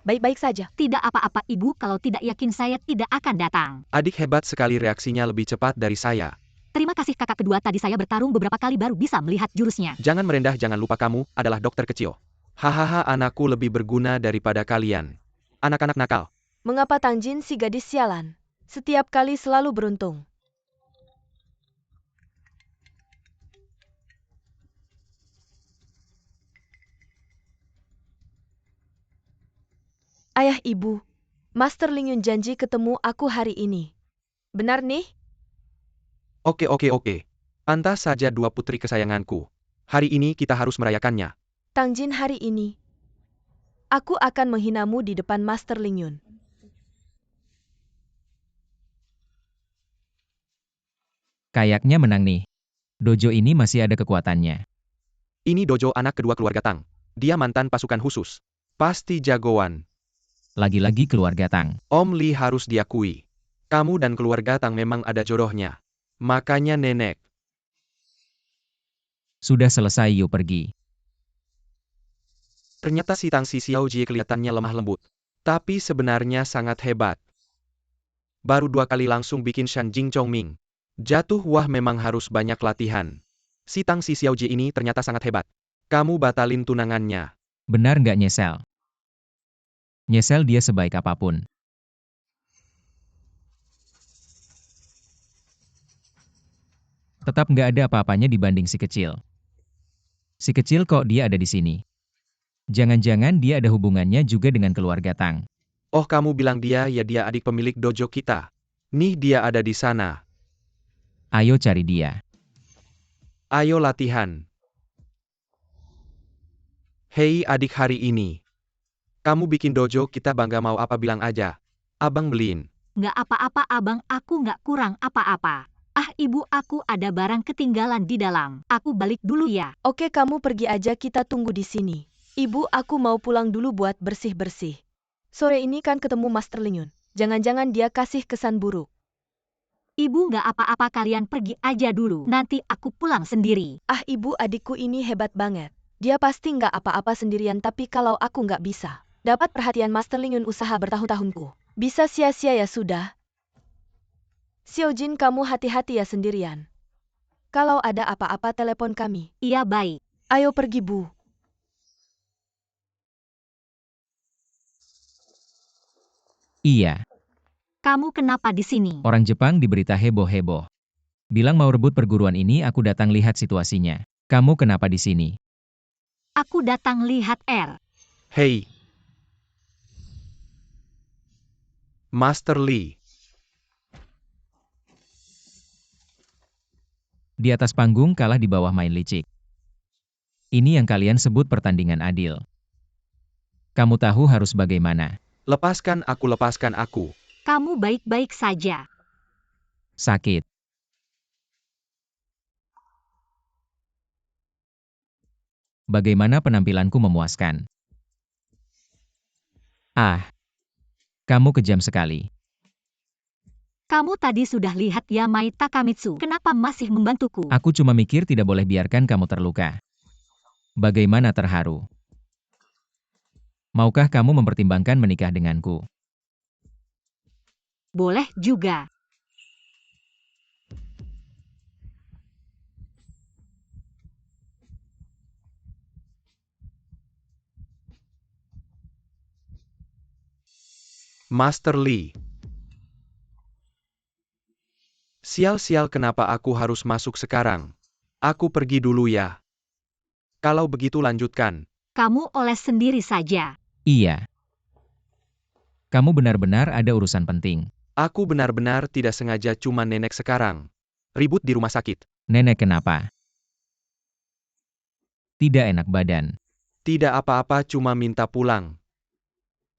[SPEAKER 4] Baik-baik saja.
[SPEAKER 2] Tidak apa-apa ibu, kalau tidak yakin saya tidak akan datang.
[SPEAKER 1] Adik hebat sekali, reaksinya lebih cepat dari saya.
[SPEAKER 2] Terima kasih kakak kedua, tadi saya bertarung beberapa kali baru bisa melihat jurusnya.
[SPEAKER 1] Jangan merendah, jangan lupa kamu adalah dokter kecil. Hahaha, anakku lebih berguna daripada kalian. Anak-anak nakal.
[SPEAKER 4] Mengapa Tangjin si gadis sialan? Setiap kali selalu beruntung. Ayah ibu, Master Ling Yun janji ketemu aku hari ini. Benar nih?
[SPEAKER 1] Oke. Pantas saja dua putri kesayanganku. Hari ini kita harus merayakannya.
[SPEAKER 4] Tangjin, hari ini aku akan menghinamu di depan Master Ling Yun.
[SPEAKER 3] Kayaknya menang nih. Dojo ini masih ada kekuatannya.
[SPEAKER 1] Ini dojo anak kedua keluarga Tang. Dia mantan pasukan khusus. Pasti jagoan.
[SPEAKER 3] Lagi-lagi keluarga Tang.
[SPEAKER 1] Om Li harus diakui. Kamu dan keluarga Tang memang ada jodohnya. Makanya nenek.
[SPEAKER 3] Sudah selesai, yuk pergi.
[SPEAKER 1] Ternyata si Tang Si Xiaoji kelihatannya lemah lembut. Tapi sebenarnya sangat hebat. Baru 2 kali langsung bikin Shan Jing Chongming jatuh, wah memang harus banyak latihan. Si Tang Si Xiaoji ini ternyata sangat hebat. Kamu batalin tunangannya.
[SPEAKER 3] Benar nggak nyesel? Nyesel dia sebaik apapun. Tetap nggak ada apa-apanya dibanding si kecil. Si kecil kok dia ada di sini? Jangan-jangan dia ada hubungannya juga dengan keluarga Tang.
[SPEAKER 1] Oh, kamu bilang dia, ya dia adik pemilik dojo kita. Nih dia ada di sana.
[SPEAKER 3] Ayo cari dia.
[SPEAKER 1] Ayo latihan. Hei adik, hari ini kamu bikin dojo kita bangga, mau apa bilang aja. Abang beliin.
[SPEAKER 2] Nggak apa-apa abang, aku nggak kurang apa-apa. Ah ibu, aku ada barang ketinggalan di dalam. Aku balik dulu ya.
[SPEAKER 4] Oke, kamu pergi aja, kita tunggu di sini. Ibu, aku mau pulang dulu buat bersih-bersih. Sore ini kan ketemu Master Ling Yun. Jangan-jangan dia kasih kesan buruk.
[SPEAKER 2] Ibu nggak apa-apa, kalian pergi aja dulu. Nanti aku pulang sendiri.
[SPEAKER 4] Ah ibu, adikku ini hebat banget. Dia pasti nggak apa-apa sendirian, tapi kalau aku nggak bisa dapat perhatian Master Ling Yun, usaha bertahun-tahunku bisa sia-sia ya sudah. Xiaojin, kamu hati-hati ya sendirian. Kalau ada apa-apa telepon kami.
[SPEAKER 2] Iya baik.
[SPEAKER 4] Ayo pergi Bu.
[SPEAKER 3] Iya,
[SPEAKER 2] Kamu kenapa di sini?
[SPEAKER 3] orang Jepang diberita heboh-heboh. Bilang mau rebut perguruan ini, aku datang lihat situasinya. Kamu kenapa di sini?
[SPEAKER 2] Aku datang lihat
[SPEAKER 1] Hei. Master Lee.
[SPEAKER 3] Di atas panggung kalah, di bawah main licik. Ini yang kalian sebut pertandingan adil. Kamu tahu harus bagaimana?
[SPEAKER 1] Lepaskan aku, lepaskan aku.
[SPEAKER 2] Kamu baik-baik saja.
[SPEAKER 3] Sakit. Bagaimana penampilanku memuaskan? Ah, kamu kejam sekali.
[SPEAKER 2] Kamu tadi sudah lihat Yamai Takamitsu. Kenapa masih membantuku?
[SPEAKER 3] Aku cuma mikir tidak boleh biarkan kamu terluka. Bagaimana, terharu? Maukah kamu mempertimbangkan menikah denganku?
[SPEAKER 2] Boleh juga.
[SPEAKER 1] Master Lee. Sial-sial, kenapa aku harus masuk sekarang? Aku pergi dulu ya. Kalau begitu lanjutkan.
[SPEAKER 2] Kamu oles sendiri saja.
[SPEAKER 3] Iya. Kamu benar-benar ada urusan penting.
[SPEAKER 1] Aku benar-benar tidak sengaja, cuma nenek sekarang ribut di rumah sakit.
[SPEAKER 3] Nenek kenapa? Tidak enak badan.
[SPEAKER 1] Tidak apa-apa, cuma minta pulang.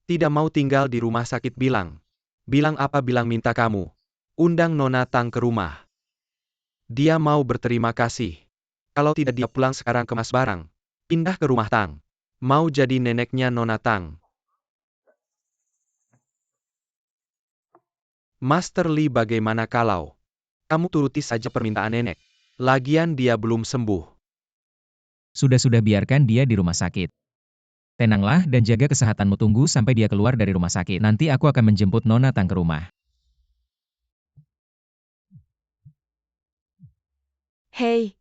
[SPEAKER 1] Tidak mau tinggal di rumah sakit, bilang. Bilang apa? Bilang minta kamu undang Nona Tang ke rumah. Dia mau berterima kasih. Kalau tidak dia pulang sekarang kemas barang. Pindah ke rumah Tang. Mau jadi neneknya Nona Tang. Master Li, bagaimana kalau kamu turuti saja permintaan nenek? Lagian dia belum sembuh.
[SPEAKER 3] Sudah-sudah, biarkan dia di rumah sakit. Tenanglah dan jaga kesehatanmu, tunggu sampai dia keluar dari rumah sakit. Nanti aku akan menjemput Nona Tang ke rumah.
[SPEAKER 4] Hei.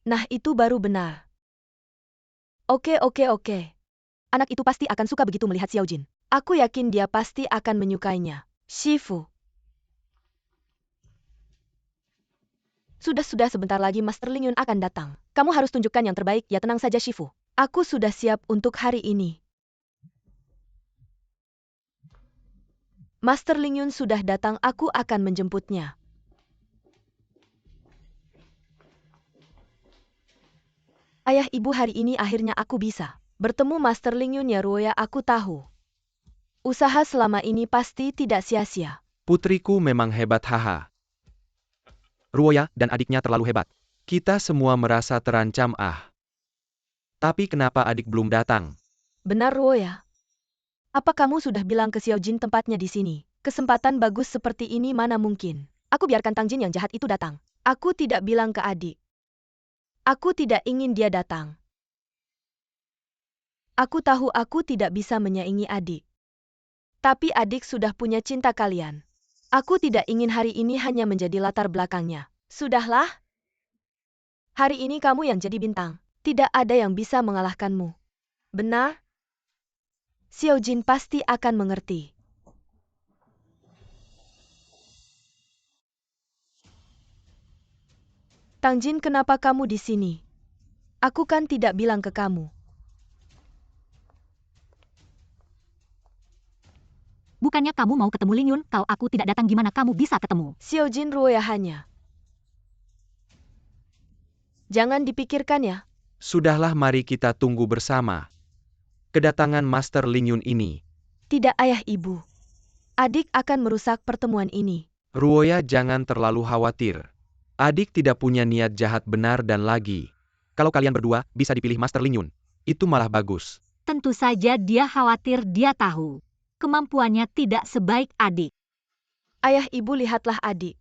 [SPEAKER 4] Nah, itu baru benar. Oke. Anak itu pasti akan suka begitu melihat Xiao Jin. Aku yakin dia pasti akan menyukainya. Shifu. Sudah, sebentar lagi Master Ling Yun akan datang. Kamu harus tunjukkan yang terbaik, ya. Tenang saja, Shifu. Aku sudah siap untuk hari ini. Master Ling Yun sudah datang, aku akan menjemputnya. Ayah, ibu, hari ini akhirnya aku bisa bertemu Master Ling Yun, ya Ruoya. Aku tahu usaha selama ini pasti tidak sia-sia.
[SPEAKER 1] Putriku memang hebat, haha. Ruoya dan adiknya terlalu hebat. Kita semua merasa terancam, ah. Tapi kenapa adik belum datang?
[SPEAKER 4] Benar, Ruoya. Apa kamu sudah bilang ke Xiao Jin tempatnya di sini? Kesempatan bagus seperti ini mana mungkin aku biarkan Tang Jin yang jahat itu datang. Aku tidak bilang ke adik. Aku tidak ingin dia datang. Aku tahu aku tidak bisa menyaingi adik. Tapi adik sudah punya cinta kalian. Aku tidak ingin hari ini hanya menjadi latar belakangnya. Sudahlah. Hari ini kamu yang jadi bintang. Tidak ada yang bisa mengalahkanmu. Benar? Xiao Jin pasti akan mengerti. Tang Jin, kenapa kamu di sini? Aku kan tidak bilang ke kamu.
[SPEAKER 2] Bukannya kamu mau ketemu Ling Yun, kalau aku tidak datang gimana kamu bisa ketemu?
[SPEAKER 4] Xiao Jin, Ruoya hanya. Jangan dipikirkan ya.
[SPEAKER 1] Sudahlah, mari kita tunggu bersama kedatangan Master Ling Yun ini.
[SPEAKER 4] Tidak, ayah, ibu. Adik akan merusak pertemuan ini.
[SPEAKER 1] Ruoya, jangan terlalu khawatir. Adik tidak punya niat jahat, benar, dan lagi. Kalau kalian berdua bisa dipilih Master Ling Yun, itu malah bagus.
[SPEAKER 2] Tentu saja dia khawatir, dia tahu kemampuannya tidak sebaik adik.
[SPEAKER 4] Ayah, ibu, lihatlah adik.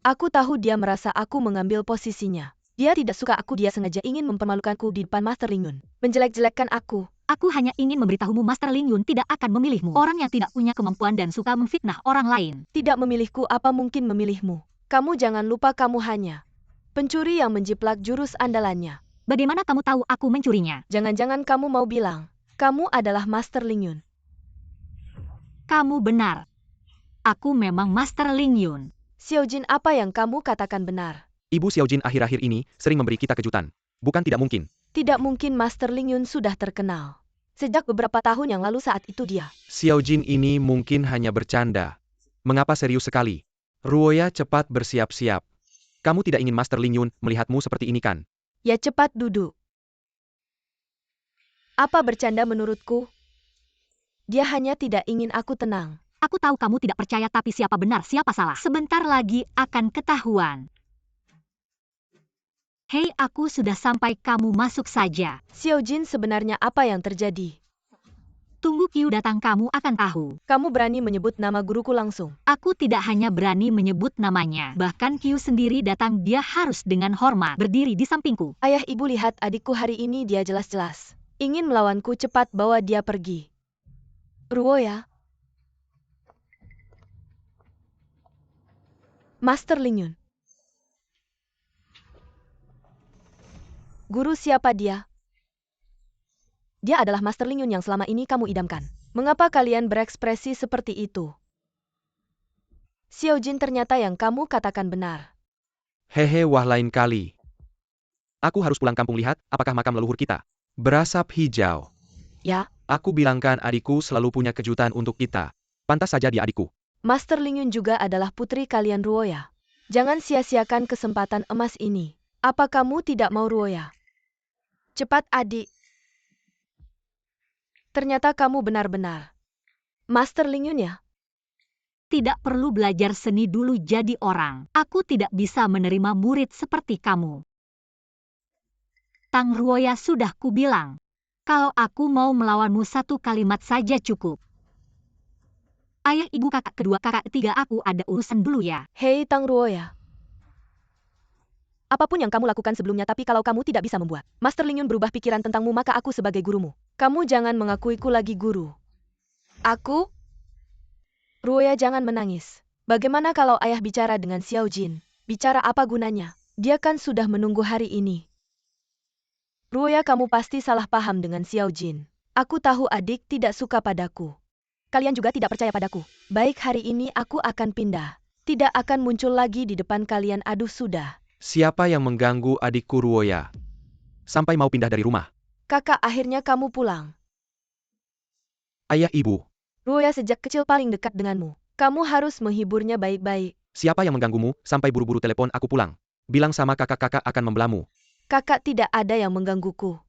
[SPEAKER 4] Aku tahu dia merasa aku mengambil posisinya. Dia tidak suka aku, dia sengaja ingin mempermalukanku di depan Master Ling Yun. Menjelek-jelekkan aku.
[SPEAKER 2] Aku hanya ingin memberitahumu Master Ling Yun tidak akan memilihmu. Orang yang tidak punya kemampuan dan suka memfitnah orang lain.
[SPEAKER 4] Tidak memilihku, apa mungkin memilihmu? Kamu jangan lupa kamu hanya pencuri yang menjiplak jurus andalannya.
[SPEAKER 2] Bagaimana kamu tahu aku mencurinya?
[SPEAKER 4] Jangan-jangan kamu mau bilang, kamu adalah Master Ling Yun.
[SPEAKER 2] Kamu benar. Aku memang Master Ling Yun.
[SPEAKER 4] Xiao Jin, apa yang kamu katakan benar.
[SPEAKER 1] Ibu Xiao Jin akhir-akhir ini sering memberi kita kejutan. Bukan tidak mungkin.
[SPEAKER 4] Tidak mungkin, Master Ling Yun sudah terkenal sejak beberapa tahun yang lalu, saat itu dia.
[SPEAKER 1] Xiao Jin ini mungkin hanya bercanda. Mengapa serius sekali? Ruoya, cepat bersiap-siap. Kamu tidak ingin Master Ling Yun melihatmu seperti ini, kan?
[SPEAKER 4] Ya, cepat duduk. Apa bercanda menurutku? Dia hanya tidak ingin aku tenang.
[SPEAKER 2] Aku tahu kamu tidak percaya, tapi siapa benar siapa salah sebentar lagi akan ketahuan. Hei, aku sudah sampai, kamu masuk saja.
[SPEAKER 4] Xiao Jin, sebenarnya apa yang terjadi?
[SPEAKER 2] Tunggu Qiu datang, kamu akan tahu.
[SPEAKER 4] Kamu berani menyebut nama guruku langsung?
[SPEAKER 2] Aku tidak hanya berani menyebut namanya. Bahkan Qiu sendiri datang, dia harus dengan hormat berdiri di sampingku.
[SPEAKER 4] Ayah, ibu, lihat adikku hari ini, dia jelas-jelas ingin melawanku. Cepat bawa dia pergi. Ruoya. Master Ling Yun. Guru, siapa dia? Dia adalah Master Ling Yun yang selama ini kamu idamkan. Mengapa kalian berekspresi seperti itu? Xiao Jin, ternyata yang kamu katakan benar.
[SPEAKER 1] Hehe, wah lain kali. Aku harus pulang kampung lihat apakah makam leluhur kita berasap hijau.
[SPEAKER 4] Ya,
[SPEAKER 1] Aku bilangkan adikku selalu punya kejutan untuk kita. Pantas saja dia adikku.
[SPEAKER 4] Master Ling Yun juga adalah putri kalian Ruoya. Jangan sia-siakan kesempatan emas ini. Apa kamu tidak mau Ruoya? Cepat adik. Ternyata kamu benar-benar Master Ling Yun ya?
[SPEAKER 2] Tidak perlu belajar seni dulu jadi orang. Aku tidak bisa menerima murid seperti kamu. Tang Ruoya, sudah kubilang. Kalau aku mau melawanmu satu kalimat saja cukup. Ayah, ibu, kakak kedua, kakak ketiga, aku ada urusan dulu ya.
[SPEAKER 4] Hei Tang Ruoya. Apapun yang kamu lakukan sebelumnya, tapi kalau kamu tidak bisa membuat Master Ling Yun berubah pikiran tentangmu, maka aku sebagai gurumu. Kamu jangan mengakuiku lagi guru. Aku? Ruoya, jangan menangis. Bagaimana kalau ayah bicara dengan Xiao Jin? Bicara apa gunanya? Dia kan sudah menunggu hari ini. Ruoya, kamu pasti salah paham dengan Xiao Jin. Aku tahu adik tidak suka padaku. Kalian juga tidak percaya padaku. Baik, hari ini aku akan pindah. Tidak akan muncul lagi di depan kalian. Aduh, sudah.
[SPEAKER 1] Siapa yang mengganggu adikku Ruoya? Sampai mau pindah dari rumah.
[SPEAKER 4] Kakak, akhirnya kamu pulang.
[SPEAKER 1] Ayah, ibu.
[SPEAKER 4] Ruoya sejak kecil paling dekat denganmu. Kamu harus menghiburnya baik-baik.
[SPEAKER 1] Siapa yang mengganggumu sampai buru-buru telepon aku pulang? Bilang sama kakak-kakak akan membelamu.
[SPEAKER 4] Kakak tidak ada yang menggangguku.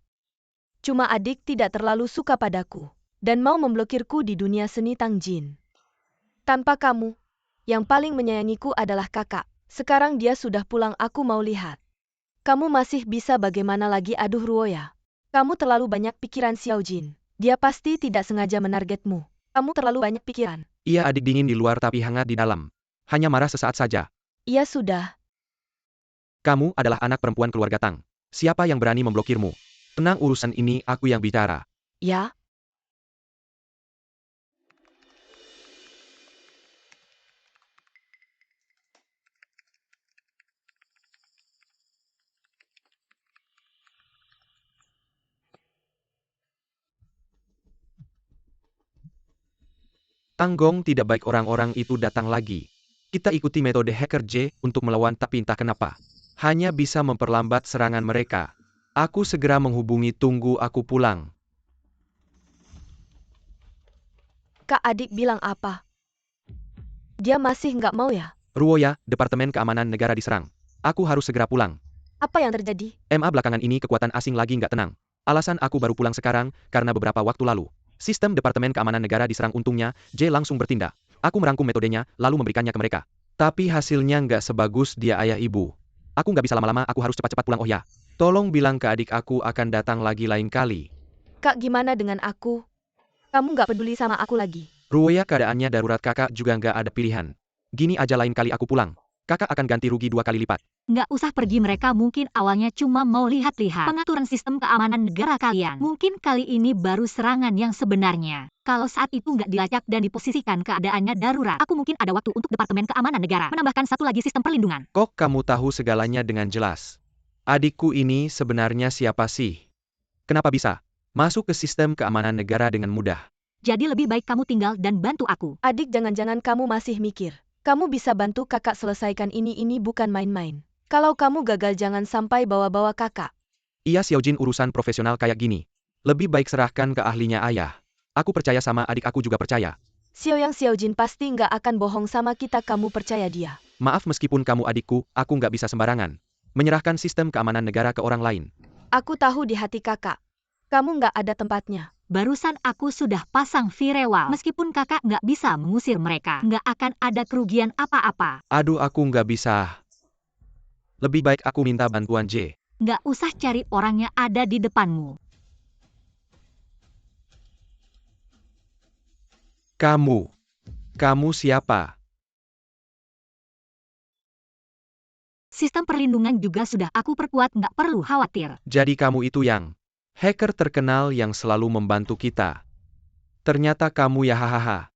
[SPEAKER 4] Cuma adik tidak terlalu suka padaku. Dan mau memblokirku di dunia seni Tang Jin. Tanpa kamu, yang paling menyayangiku adalah kakak. Sekarang dia sudah pulang, aku mau lihat. Kamu masih bisa bagaimana lagi? Aduh Ruoya. Kamu terlalu banyak pikiran Xiao Jin. Dia pasti tidak sengaja menargetmu. Kamu terlalu banyak pikiran.
[SPEAKER 1] Iya, adik dingin di luar tapi hangat di dalam. Hanya marah sesaat saja.
[SPEAKER 4] Iya sudah.
[SPEAKER 1] Kamu adalah anak perempuan keluarga Tang. Siapa yang berani memblokirmu? Tenang, urusan ini aku yang bicara.
[SPEAKER 4] Ya?
[SPEAKER 1] Tang Gong, tidak baik orang-orang itu datang lagi. Kita ikuti metode hacker J untuk melawan, tapi entah kenapa hanya bisa memperlambat serangan mereka. Aku segera menghubungi, tunggu aku pulang.
[SPEAKER 4] Kak, adik bilang apa? Dia masih nggak mau ya?
[SPEAKER 1] Ruoya, Departemen Keamanan Negara diserang. Aku harus segera pulang.
[SPEAKER 4] Apa yang terjadi?
[SPEAKER 1] Belakangan ini kekuatan asing lagi nggak tenang. Alasan aku baru pulang sekarang, karena beberapa waktu lalu sistem Departemen Keamanan Negara diserang. Untungnya, J langsung bertindak. Aku merangkum metodenya, lalu memberikannya ke mereka. Tapi hasilnya nggak sebagus dia, ayah ibu. Aku nggak bisa lama-lama, aku harus cepat-cepat pulang. Oh ya, tolong bilang ke adik aku akan datang lagi lain kali.
[SPEAKER 4] Kak, gimana dengan aku? Kamu nggak peduli sama aku lagi?
[SPEAKER 1] Ruoya, keadaannya darurat, kakak juga nggak ada pilihan. Gini aja, lain kali aku pulang, kakak akan ganti rugi 2 kali lipat.
[SPEAKER 2] Nggak usah pergi, mereka mungkin awalnya cuma mau lihat-lihat pengaturan sistem keamanan negara kalian. Mungkin kali ini baru serangan yang sebenarnya. Kalau saat itu nggak dilacak dan diposisikan keadaannya darurat, aku mungkin ada waktu untuk Departemen Keamanan Negara menambahkan satu lagi sistem perlindungan.
[SPEAKER 1] Kok kamu tahu segalanya dengan jelas? Adikku ini sebenarnya siapa sih? Kenapa bisa masuk ke sistem keamanan negara dengan mudah?
[SPEAKER 2] Jadi lebih baik kamu tinggal dan bantu aku.
[SPEAKER 4] Adik, jangan-jangan kamu masih mikir. Kamu bisa bantu kakak selesaikan ini bukan main-main. Kalau kamu gagal jangan sampai bawa-bawa kakak.
[SPEAKER 1] Iya, Xiao Jin, urusan profesional kayak gini lebih baik serahkan ke ahlinya ayah. Aku percaya sama adik, aku juga percaya.
[SPEAKER 4] Xiao Jin pasti nggak akan bohong sama kita, kamu percaya dia.
[SPEAKER 1] Maaf, meskipun kamu adikku, aku nggak bisa sembarangan menyerahkan sistem keamanan negara ke orang lain.
[SPEAKER 4] Aku tahu di hati kakak. Kamu nggak ada tempatnya.
[SPEAKER 2] Barusan aku sudah pasang firewall. Meskipun kakak nggak bisa mengusir mereka, nggak akan ada kerugian apa-apa.
[SPEAKER 1] Aduh, aku nggak bisa. Lebih baik aku minta bantuan J.
[SPEAKER 2] Nggak usah cari orangnya ada di depanmu.
[SPEAKER 1] Kamu siapa?
[SPEAKER 2] Sistem perlindungan juga sudah aku perkuat, nggak perlu khawatir.
[SPEAKER 1] Jadi kamu itu yang hacker terkenal yang selalu membantu kita. Ternyata kamu ya, hahaha.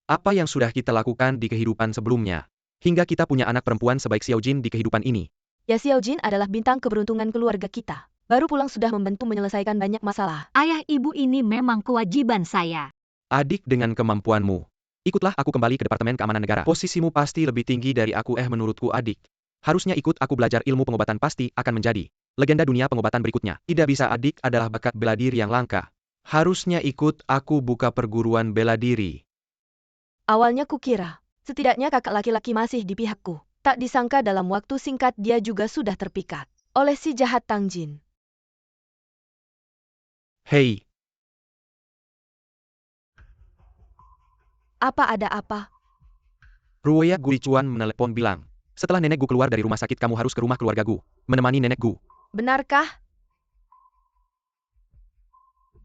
[SPEAKER 1] Apa yang sudah kita lakukan di kehidupan sebelumnya, hingga kita punya anak perempuan sebaik Xiao Jin di kehidupan ini.
[SPEAKER 4] Ya, Xiao Jin adalah bintang keberuntungan keluarga kita. Baru pulang sudah membantu menyelesaikan banyak masalah.
[SPEAKER 2] Ayah, ibu, ini memang kewajiban saya.
[SPEAKER 1] Adik, dengan kemampuanmu, Ikutlah aku kembali ke Departemen Keamanan Negara. Posisimu pasti lebih tinggi dari aku menurutku adik. Harusnya ikut aku belajar ilmu pengobatan pasti akan menjadi legenda dunia pengobatan berikutnya. Tidak bisa adik adalah bakat bela diri yang langka. Harusnya ikut aku buka perguruan bela diri.
[SPEAKER 4] Awalnya kukira, setidaknya kakak laki-laki masih di pihakku. Tak disangka dalam waktu singkat dia juga sudah terpikat oleh si jahat Tang Jin.
[SPEAKER 1] Hei,
[SPEAKER 4] Apa ada apa?
[SPEAKER 1] Ruoya Guichuan menelepon bilang, setelah nenek Gu keluar dari rumah sakit kamu harus ke rumah keluarga Gu, menemani nenek Gu.
[SPEAKER 4] Benarkah?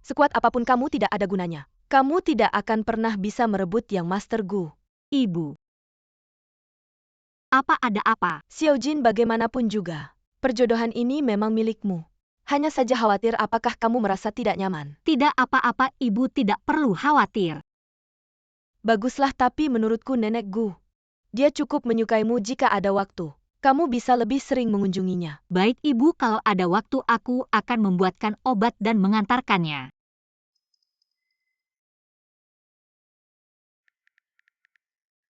[SPEAKER 4] Sekuat apapun kamu tidak ada gunanya. Kamu tidak akan pernah bisa merebut yang Master Gu.
[SPEAKER 2] Ibu. Apa ada apa?
[SPEAKER 4] Xiao Jin bagaimanapun juga, perjodohan ini memang milikmu. Hanya saja khawatir apakah kamu merasa tidak nyaman.
[SPEAKER 2] Tidak apa-apa, ibu tidak perlu khawatir.
[SPEAKER 4] Baguslah, tapi menurutku nenek Gu, dia cukup menyukaimu. Jika ada waktu, kamu bisa lebih sering mengunjunginya.
[SPEAKER 2] Baik ibu, kalau ada waktu aku akan membuatkan obat dan mengantarkannya.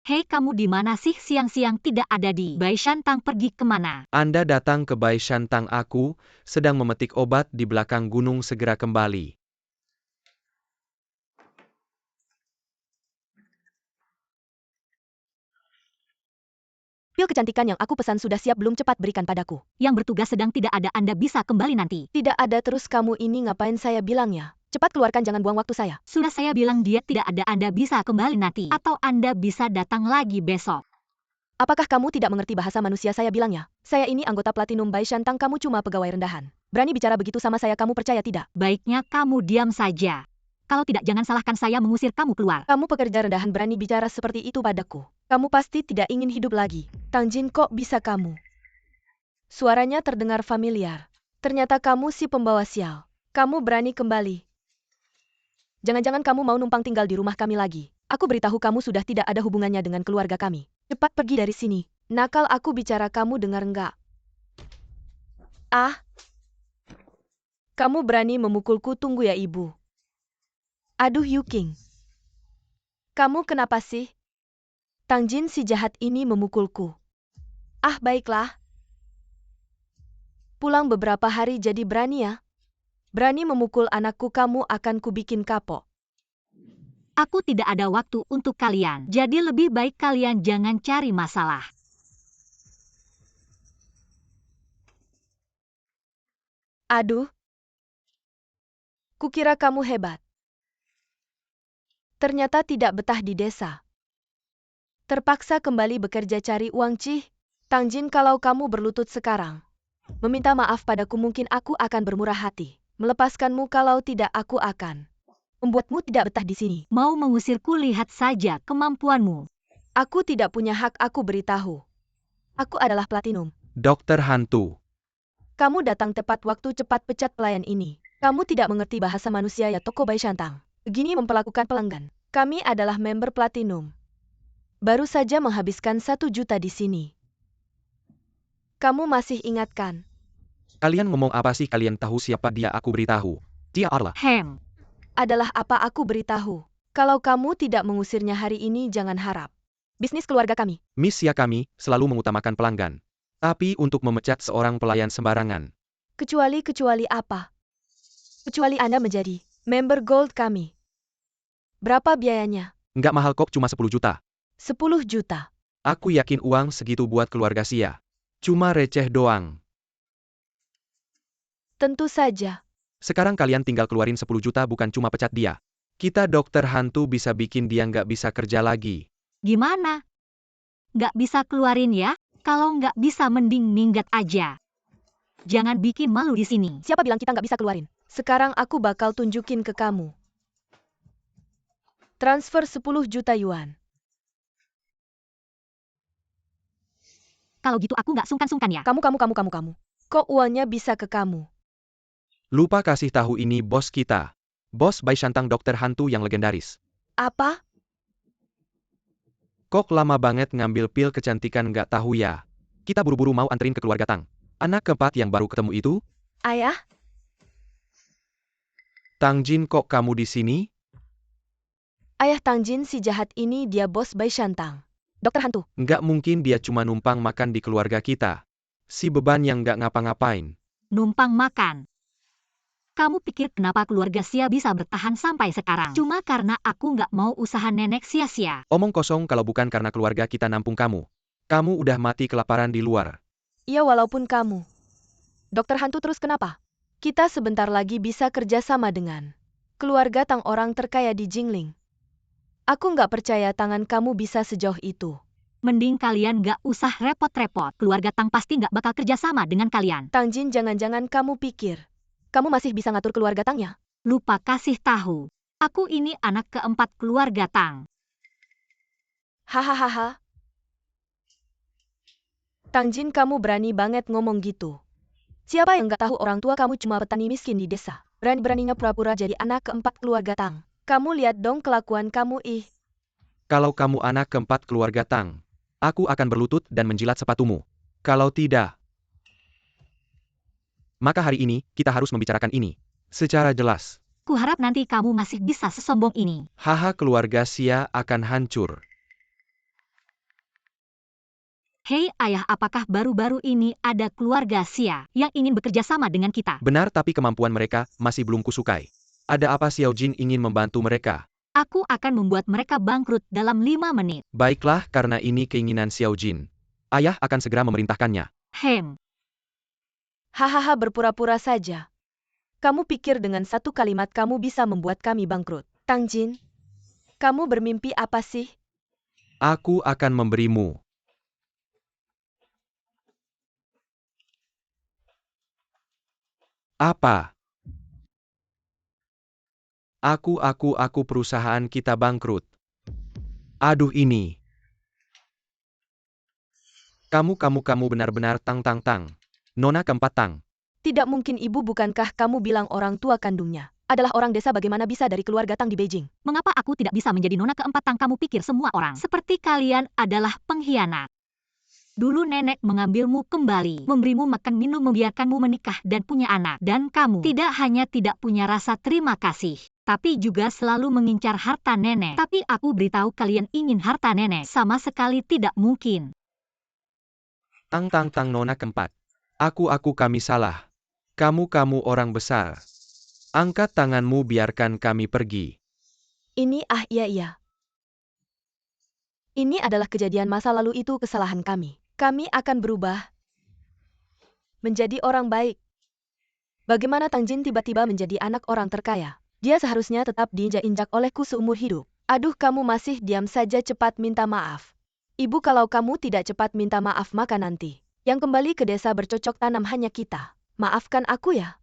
[SPEAKER 2] Hei, kamu di mana sih? Siang-siang tidak ada di Bai Shantang, pergi kemana?
[SPEAKER 1] Anda datang ke Bai Shantang, aku sedang memetik obat di belakang gunung, segera kembali.
[SPEAKER 4] Pil kecantikan yang aku pesan sudah siap, belum? Cepat berikan padaku.
[SPEAKER 2] Yang bertugas sedang tidak ada, Anda bisa kembali nanti.
[SPEAKER 4] Tidak ada terus kamu ini ngapain saya bilangnya? Cepat keluarkan, jangan buang waktu saya.
[SPEAKER 2] Sudah saya bilang dia tidak ada, Anda bisa kembali nanti. Atau Anda bisa datang lagi besok.
[SPEAKER 4] Apakah kamu tidak mengerti bahasa manusia? Saya bilangnya, saya ini anggota Platinum Bai Shantang, kamu cuma pegawai rendahan. Berani bicara begitu sama saya, kamu percaya tidak?
[SPEAKER 2] Baiknya kamu diam saja. Kalau tidak, jangan salahkan saya mengusir kamu keluar.
[SPEAKER 4] Kamu pekerja rendahan berani bicara seperti itu padaku. Kamu pasti tidak ingin hidup lagi. Tang Jin, kok bisa kamu? Suaranya terdengar familiar. Ternyata kamu si pembawa sial. Kamu berani kembali. Jangan-jangan kamu mau numpang tinggal di rumah kami lagi. Aku beritahu kamu sudah tidak ada hubungannya dengan keluarga kami. Cepat pergi dari sini. Nakal, aku bicara, kamu dengar enggak? Ah! Kamu berani memukulku, tunggu ya ibu. Aduh Yuking. Kamu kenapa sih? Tang Jin si jahat ini memukulku. Ah, baiklah. Pulang beberapa hari jadi berani ya? Berani memukul anakku, kamu akan kubikin kapok.
[SPEAKER 2] Aku tidak ada waktu untuk kalian. Jadi lebih baik kalian jangan cari masalah.
[SPEAKER 4] Aduh. Kukira kamu hebat. Ternyata tidak betah di desa. Terpaksa kembali bekerja cari uang. Cih, Tang Jin, kalau kamu berlutut sekarang, meminta maaf padaku, mungkin aku akan bermurah hati. Melepaskanmu, kalau tidak aku akan membuatmu tidak betah di sini.
[SPEAKER 2] Mau mengusirku, lihat saja kemampuanmu.
[SPEAKER 4] Aku tidak punya hak, aku beritahu. Aku adalah Platinum.
[SPEAKER 1] Dokter Hantu.
[SPEAKER 4] Kamu datang tepat waktu, cepat pecat pelayan ini. Kamu tidak mengerti bahasa manusia ya, Toko Bai Shantang. Begini memperlakukan pelanggan. Kami adalah member Platinum. Baru saja menghabiskan 1 juta di sini. Kamu masih ingat kan?
[SPEAKER 1] Kalian ngomong apa sih? Kalian tahu siapa dia? Aku beritahu. Dia Arla.
[SPEAKER 2] Hem.
[SPEAKER 4] Adalah apa aku beritahu? Kalau kamu tidak mengusirnya hari ini, jangan harap bisnis keluarga kami.
[SPEAKER 1] Miss ya, kami selalu mengutamakan pelanggan. Tapi untuk memecat seorang pelayan sembarangan.
[SPEAKER 4] Kecuali apa? Kecuali Anda menjadi member gold kami. Berapa biayanya?
[SPEAKER 1] Nggak mahal kok, cuma 10 juta.
[SPEAKER 4] 10 juta.
[SPEAKER 1] Aku yakin uang segitu buat keluarga Sia. Cuma receh doang.
[SPEAKER 4] Tentu saja.
[SPEAKER 1] Sekarang kalian tinggal keluarin 10 juta, bukan cuma pecat dia. Kita dokter hantu bisa bikin dia nggak bisa kerja lagi.
[SPEAKER 2] Gimana? Nggak bisa keluarin ya? Kalau nggak bisa mending minggat aja. Jangan bikin malu di sini.
[SPEAKER 4] Siapa bilang kita nggak bisa keluarin? Sekarang aku bakal tunjukin ke kamu. Transfer 10 juta yuan.
[SPEAKER 2] Kalau gitu aku nggak sungkan-sungkan ya.
[SPEAKER 4] Kamu. Kok uangnya bisa ke kamu?
[SPEAKER 1] Lupa kasih tahu, ini bos kita. Bos Bai Shantang, dokter hantu yang legendaris.
[SPEAKER 4] Apa?
[SPEAKER 1] Kok lama banget ngambil pil kecantikan, nggak tahu ya? Kita buru-buru mau anterin ke keluarga Tang. Anak keempat yang baru ketemu itu?
[SPEAKER 4] Ayah?
[SPEAKER 1] Tang Jin, kok kamu di sini?
[SPEAKER 4] Ayah Tangjin si jahat ini dia bos bayi Shantang. Dokter hantu.
[SPEAKER 1] Nggak mungkin dia cuma numpang makan di keluarga kita. Si beban yang nggak ngapa-ngapain.
[SPEAKER 2] Numpang makan. Kamu pikir kenapa keluarga Xia bisa bertahan sampai sekarang? Cuma karena aku nggak mau usaha nenek sia-sia.
[SPEAKER 1] Omong kosong kalau bukan karena keluarga kita nampung kamu. Kamu udah mati kelaparan di luar.
[SPEAKER 4] Iya walaupun kamu. Dokter hantu terus kenapa? Kita sebentar lagi bisa kerja sama dengan keluarga Tang orang terkaya di Jingling. Aku nggak percaya tangan kamu bisa sejauh itu.
[SPEAKER 2] Mending kalian nggak usah repot-repot. Keluarga Tang pasti nggak bakal kerja sama dengan kalian.
[SPEAKER 4] Tangjin jangan-jangan kamu pikir kamu masih bisa ngatur keluarga Tangnya?
[SPEAKER 2] Lupa kasih tahu. Aku ini anak keempat keluarga Tang.
[SPEAKER 4] Hahaha. Tangjin kamu berani banget ngomong gitu. Siapa yang nggak tahu orang tua kamu cuma petani miskin di desa? Berani-beraninya pura-pura jadi anak keempat keluarga Tang. Kamu lihat dong kelakuan kamu ih.
[SPEAKER 1] Kalau kamu anak keempat keluarga Tang, aku akan berlutut dan menjilat sepatumu. Kalau tidak, maka hari ini kita harus membicarakan ini secara jelas.
[SPEAKER 2] Kuharap nanti kamu masih bisa sesombong ini.
[SPEAKER 1] Haha, keluarga Xia akan hancur.
[SPEAKER 2] Hei ayah, apakah baru-baru ini ada keluarga Xia yang ingin bekerja sama dengan kita?
[SPEAKER 1] Benar, tapi kemampuan mereka masih belum kusukai. Ada apa Xiao Jin ingin membantu mereka?
[SPEAKER 2] Aku akan membuat mereka bangkrut dalam 5 menit.
[SPEAKER 1] Baiklah, karena ini keinginan Xiao Jin. Ayah akan segera memerintahkannya.
[SPEAKER 4] Hahaha, berpura-pura saja. Kamu pikir dengan satu kalimat kamu bisa membuat kami bangkrut? Tangjin, kamu bermimpi apa sih?
[SPEAKER 1] Aku akan memberimu. Apa? Aku perusahaan kita bangkrut. Aduh ini. Kamu benar-benar Tang. Nona keempat Tang.
[SPEAKER 4] Tidak mungkin ibu, bukankah kamu bilang orang tua kandungnya adalah orang desa, bagaimana bisa dari keluarga Tang di Beijing?
[SPEAKER 2] Mengapa aku tidak bisa menjadi nona keempat Tang? Kamu pikir semua orang seperti kalian adalah pengkhianat. Dulu nenek mengambilmu kembali, memberimu makan minum, membiarkanmu menikah dan punya anak. Dan kamu tidak hanya tidak punya rasa terima kasih, tapi juga selalu mengincar harta nenek. Tapi aku beritahu kalian, ingin harta nenek sama sekali tidak mungkin.
[SPEAKER 1] Tang Nona keempat. Kami salah. Kamu orang besar. Angkat tanganmu, biarkan kami pergi.
[SPEAKER 4] Iya. Ini adalah kejadian masa lalu, itu kesalahan kami. Kami akan berubah menjadi orang baik. Bagaimana Tangjin tiba-tiba menjadi anak orang terkaya? Dia seharusnya tetap diinjak-injak olehku seumur hidup. Aduh, kamu masih diam saja, cepat minta maaf. Ibu, kalau kamu tidak cepat minta maaf, maka nanti yang kembali ke desa bercocok tanam hanya kita. Maafkan aku ya.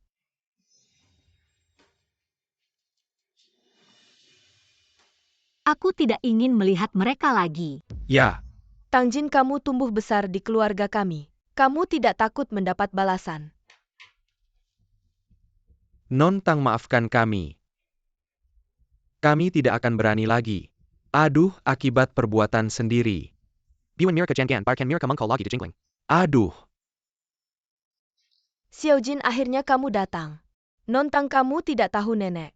[SPEAKER 2] Aku tidak ingin melihat mereka lagi.
[SPEAKER 1] Ya.
[SPEAKER 4] Tangjin, kamu tumbuh besar di keluarga kami. Kamu tidak takut mendapat balasan?
[SPEAKER 1] Non Tang, maafkan kami. Kami tidak akan berani lagi. Aduh, akibat perbuatan sendiri. Biwan Mir kecengkian, parkan Mir kemengkol lagi di Jingling. Aduh.
[SPEAKER 4] Xiao Jin, akhirnya kamu datang. Non Tang, kamu tidak tahu nenek.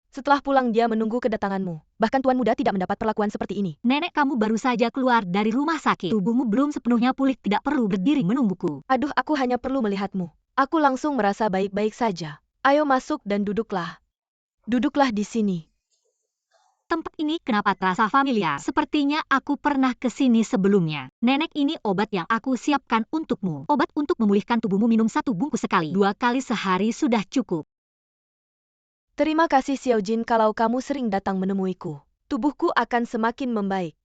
[SPEAKER 4] Setelah pulang dia menunggu kedatanganmu. Bahkan tuan muda tidak mendapat perlakuan seperti ini.
[SPEAKER 2] Nenek kamu baru saja keluar dari rumah sakit. Tubuhmu belum sepenuhnya pulih, tidak perlu berdiri menungguku.
[SPEAKER 4] Aduh, aku hanya perlu melihatmu. Aku langsung merasa baik-baik saja. Ayo masuk dan duduklah. Duduklah di sini.
[SPEAKER 2] Tempat ini kenapa terasa familiar? Sepertinya aku pernah ke sini sebelumnya. Nenek, ini obat yang aku siapkan untukmu. Obat untuk memulihkan tubuhmu, minum 1 bungkus sekali. 2 kali sehari sudah cukup.
[SPEAKER 4] Terima kasih Xiao Jin, kalau kamu sering datang menemuiku, tubuhku akan semakin membaik.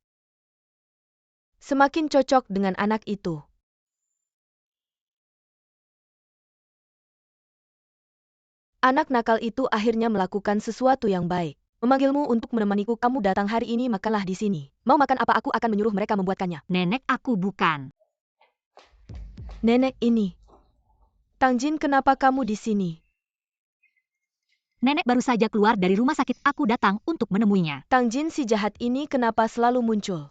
[SPEAKER 4] Semakin cocok dengan anak itu. Anak nakal itu akhirnya melakukan sesuatu yang baik. Memanggilmu untuk menemaniku, kamu datang hari ini, makanlah di sini. Mau makan apa, aku akan menyuruh mereka membuatkannya.
[SPEAKER 2] Nenek aku bukan.
[SPEAKER 4] Nenek ini. Tangjin, kenapa kamu di sini?
[SPEAKER 2] Nenek baru saja keluar dari rumah sakit, aku datang untuk menemuinya.
[SPEAKER 4] Tangjin si jahat ini kenapa selalu muncul?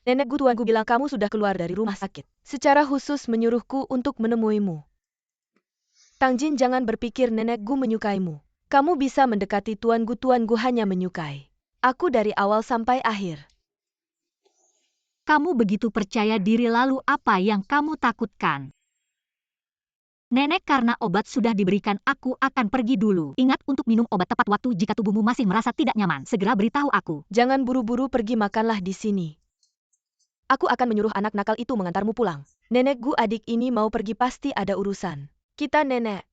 [SPEAKER 4] Nenek tuanku bilang kamu sudah keluar dari rumah sakit. Secara khusus menyuruhku untuk menemuimu. Tang Jin, jangan berpikir Nenek Gu menyukaimu. Kamu bisa mendekati Tuan Gu hanya menyukai aku dari awal sampai akhir.
[SPEAKER 2] Kamu begitu percaya diri, lalu apa yang kamu takutkan? Nenek, karena obat sudah diberikan, aku akan pergi dulu. Ingat untuk minum obat tepat waktu. Jika tubuhmu masih merasa tidak nyaman, segera beritahu aku.
[SPEAKER 4] Jangan buru-buru pergi, makanlah di sini. Aku akan menyuruh anak nakal itu mengantarmu pulang. Nenek Gu, adik ini mau pergi, pasti ada urusan. Kita, Nenek.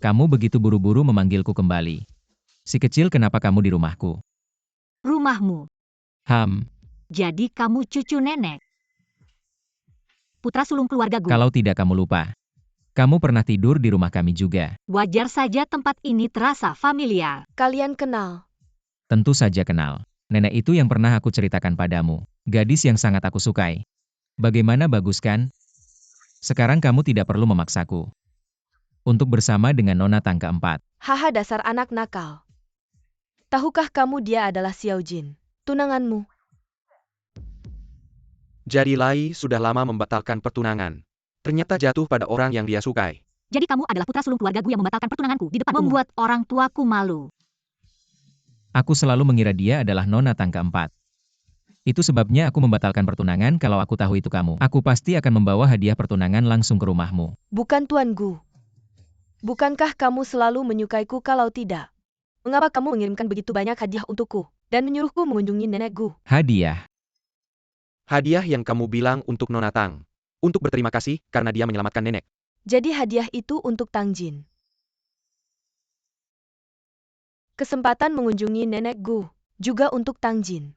[SPEAKER 3] Kamu begitu buru-buru memanggilku kembali. Si kecil, kenapa kamu di rumahku?
[SPEAKER 2] Rumahmu. Jadi kamu cucu nenek. Putra sulung keluarga Gu.
[SPEAKER 3] Kalau tidak kamu lupa. Kamu pernah tidur di rumah kami juga.
[SPEAKER 2] Wajar saja tempat ini terasa familiar.
[SPEAKER 4] Kalian kenal?
[SPEAKER 3] Tentu saja kenal. Nenek itu yang pernah aku ceritakan padamu. Gadis yang sangat aku sukai. Bagaimana, bagus kan? Sekarang kamu tidak perlu memaksaku untuk bersama dengan Nona Tang keempat.
[SPEAKER 4] Haha, dasar anak nakal. Tahukah kamu dia adalah Xiao Jin, tunanganmu?
[SPEAKER 1] Jadi Lai sudah lama membatalkan pertunangan. Ternyata jatuh pada orang yang dia sukai.
[SPEAKER 2] Jadi kamu adalah putra sulung keluarga Gu yang membatalkan pertunanganku di depan umum. Membuat orang tuaku malu.
[SPEAKER 3] Aku selalu mengira dia adalah Nona Tang keempat. Itu sebabnya aku membatalkan pertunangan. Kalau aku tahu itu kamu, aku pasti akan membawa hadiah pertunangan langsung ke rumahmu.
[SPEAKER 4] Bukan, Tuan Gu. Bukankah kamu selalu menyukaiku? Kalau tidak, mengapa kamu mengirimkan begitu banyak hadiah untukku dan menyuruhku mengunjungi Nenek Gu?
[SPEAKER 3] Hadiah?
[SPEAKER 1] Hadiah yang kamu bilang untuk Nona Tang. Untuk berterima kasih karena dia menyelamatkan nenek.
[SPEAKER 4] Jadi hadiah itu untuk Tang Jin. Kesempatan mengunjungi Nenek Gu juga untuk Tang Jin.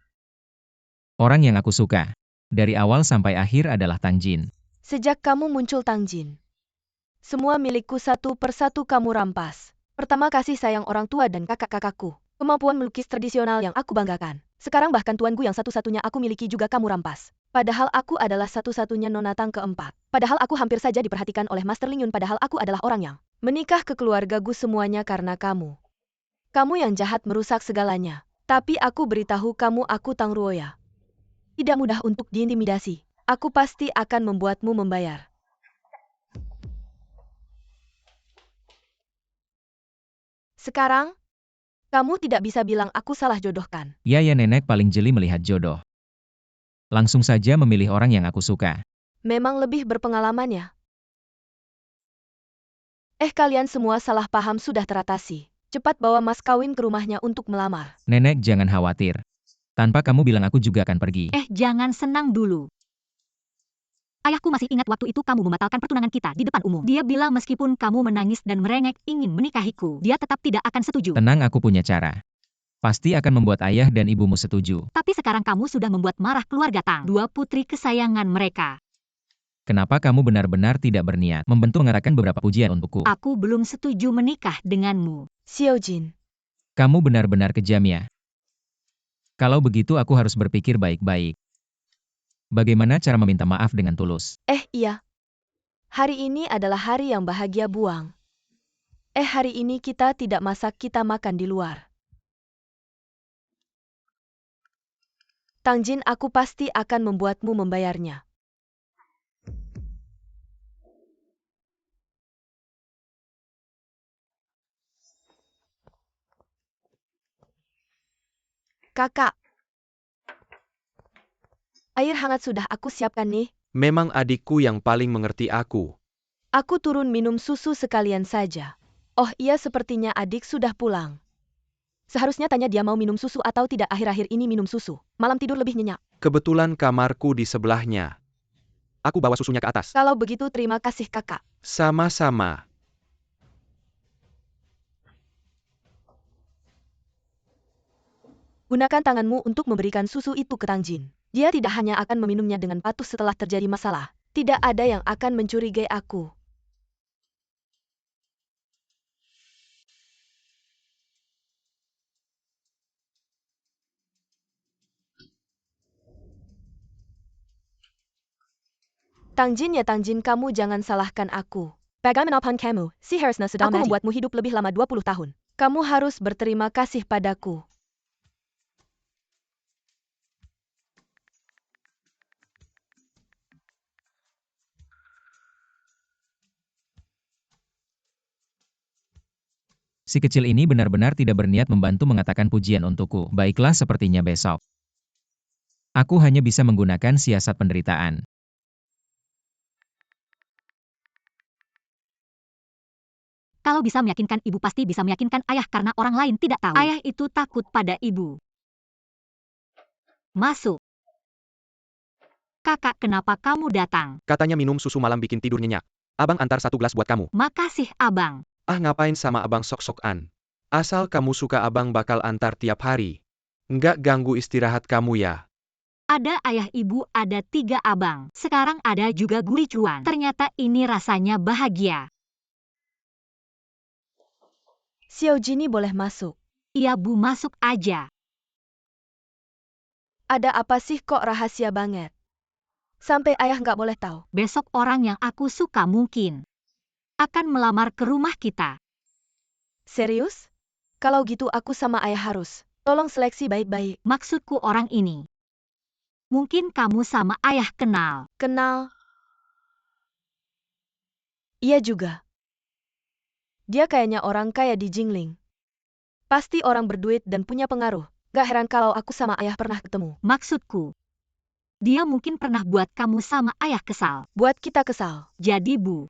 [SPEAKER 3] Orang yang aku suka dari awal sampai akhir adalah Tang Jin.
[SPEAKER 4] Sejak kamu muncul, Tang Jin, semua milikku satu persatu kamu rampas. Pertama, kasih sayang orang tua dan kakak-kakakku. Kemampuan melukis tradisional yang aku banggakan. Sekarang bahkan Tuan Gu yang satu-satunya aku miliki juga kamu rampas. Padahal aku adalah satu-satunya Nona Tang keempat. Padahal aku hampir saja diperhatikan oleh Master Ling Yun. Padahal aku adalah orang yang menikah ke keluarga Gu, semuanya karena kamu. Kamu yang jahat merusak segalanya. Tapi aku beritahu kamu, aku Tang Ruoya. Tidak mudah untuk diintimidasi. Aku pasti akan membuatmu membayar. Sekarang, kamu tidak bisa bilang aku salah jodohkan.
[SPEAKER 3] Ya nenek paling jeli melihat jodoh. Langsung saja memilih orang yang aku suka.
[SPEAKER 4] Memang lebih berpengalaman ya. Kalian semua salah paham sudah teratasi. Cepat bawa mas kawin ke rumahnya untuk melamar.
[SPEAKER 3] Nenek jangan khawatir. Tanpa kamu bilang aku juga akan pergi.
[SPEAKER 2] Jangan senang dulu. Ayahku masih ingat waktu itu kamu membatalkan pertunangan kita di depan umum. Dia bilang meskipun kamu menangis dan merengek ingin menikahiku, dia tetap tidak akan setuju.
[SPEAKER 3] Tenang, aku punya cara. Pasti akan membuat ayah dan ibumu setuju.
[SPEAKER 2] Tapi sekarang kamu sudah membuat marah keluarga Tang, dua putri kesayangan mereka.
[SPEAKER 3] Kenapa kamu benar-benar tidak berniat membentuk mengatakan beberapa pujian untukku?
[SPEAKER 2] Aku belum setuju menikah denganmu.
[SPEAKER 4] Xiao Jin,
[SPEAKER 3] Kamu benar-benar kejam ya. Kalau begitu aku harus berpikir baik-baik. Bagaimana cara meminta maaf dengan tulus?
[SPEAKER 4] iya. Hari ini adalah hari yang bahagia, Buang. Hari ini kita tidak masak, kita makan di luar. Tang Jin, aku pasti akan membuatmu membayarnya. Kakak, air hangat sudah aku siapkan nih.
[SPEAKER 1] Memang adikku yang paling mengerti aku.
[SPEAKER 4] Aku turun minum susu sekalian saja. Oh iya, sepertinya adik sudah pulang. Seharusnya tanya dia mau minum susu atau tidak. Akhir-akhir ini minum susu. Malam tidur lebih nyenyak.
[SPEAKER 1] Kebetulan kamarku di sebelahnya. Aku bawa susunya ke atas.
[SPEAKER 4] Kalau begitu terima kasih kakak.
[SPEAKER 1] Sama-sama.
[SPEAKER 4] Gunakan tanganmu untuk memberikan susu itu ke Tang Jin. Dia tidak hanya akan meminumnya dengan patuh setelah terjadi masalah. Tidak ada yang akan mencurigai aku. Tang Jin, ya Tang Jin, kamu jangan salahkan aku. Bagaimanapun kamu, si Harrisna sudah aku membuatmu hidup lebih lama 20 tahun. Kamu harus berterima kasih padaku.
[SPEAKER 3] Si kecil ini benar-benar tidak berniat membantu mengatakan pujian untukku. Baiklah, sepertinya besok. Aku hanya bisa menggunakan siasat penderitaan.
[SPEAKER 2] Kalau bisa meyakinkan ibu pasti bisa meyakinkan ayah karena orang lain tidak tahu. Ayah itu takut pada ibu. Masuk. Kakak, kenapa kamu datang?
[SPEAKER 1] Katanya minum susu malam bikin tidur nyenyak. Abang antar 1 gelas buat kamu.
[SPEAKER 2] Makasih, abang.
[SPEAKER 1] Ah, ngapain sama abang sok-sokan? Asal kamu suka abang bakal antar tiap hari. Nggak ganggu istirahat kamu ya.
[SPEAKER 2] Ada ayah ibu, ada 3 abang. Sekarang ada juga Guri Cuan. Ternyata ini rasanya bahagia.
[SPEAKER 4] Xiao Jini boleh masuk.
[SPEAKER 2] Iya bu, masuk aja.
[SPEAKER 4] Ada apa sih kok rahasia banget? Sampai ayah nggak boleh tahu.
[SPEAKER 2] Besok orang yang aku suka mungkin akan melamar ke rumah kita.
[SPEAKER 4] Serius? Kalau gitu aku sama ayah harus. Tolong seleksi baik-baik.
[SPEAKER 2] Maksudku orang ini. Mungkin kamu sama ayah kenal.
[SPEAKER 4] Kenal? Iya juga. Dia kayaknya orang kaya di Jingling. Pasti orang berduit dan punya pengaruh. Gak heran kalau aku sama ayah pernah ketemu.
[SPEAKER 2] Maksudku, dia mungkin pernah buat kamu sama ayah kesal.
[SPEAKER 4] Buat kita kesal.
[SPEAKER 2] Jadi bu,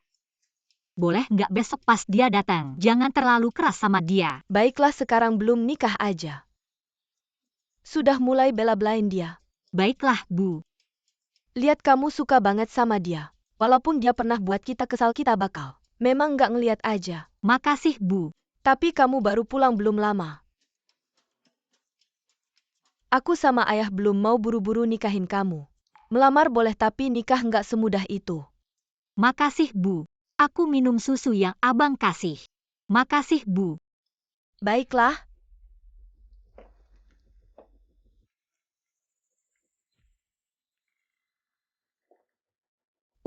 [SPEAKER 2] boleh nggak besok pas dia datang, jangan terlalu keras sama dia.
[SPEAKER 4] Baiklah, sekarang belum nikah aja. Sudah mulai bela-belain dia.
[SPEAKER 2] Baiklah bu.
[SPEAKER 4] Lihat kamu suka banget sama dia. Walaupun dia pernah buat kita kesal, kita bakal. Memang nggak ngeliat aja.
[SPEAKER 2] Makasih bu.
[SPEAKER 4] Tapi kamu baru pulang belum lama. Aku sama ayah belum mau buru-buru nikahin kamu. Melamar boleh tapi nikah nggak semudah itu.
[SPEAKER 2] Makasih bu. Aku minum susu yang abang kasih. Makasih bu.
[SPEAKER 4] Baiklah.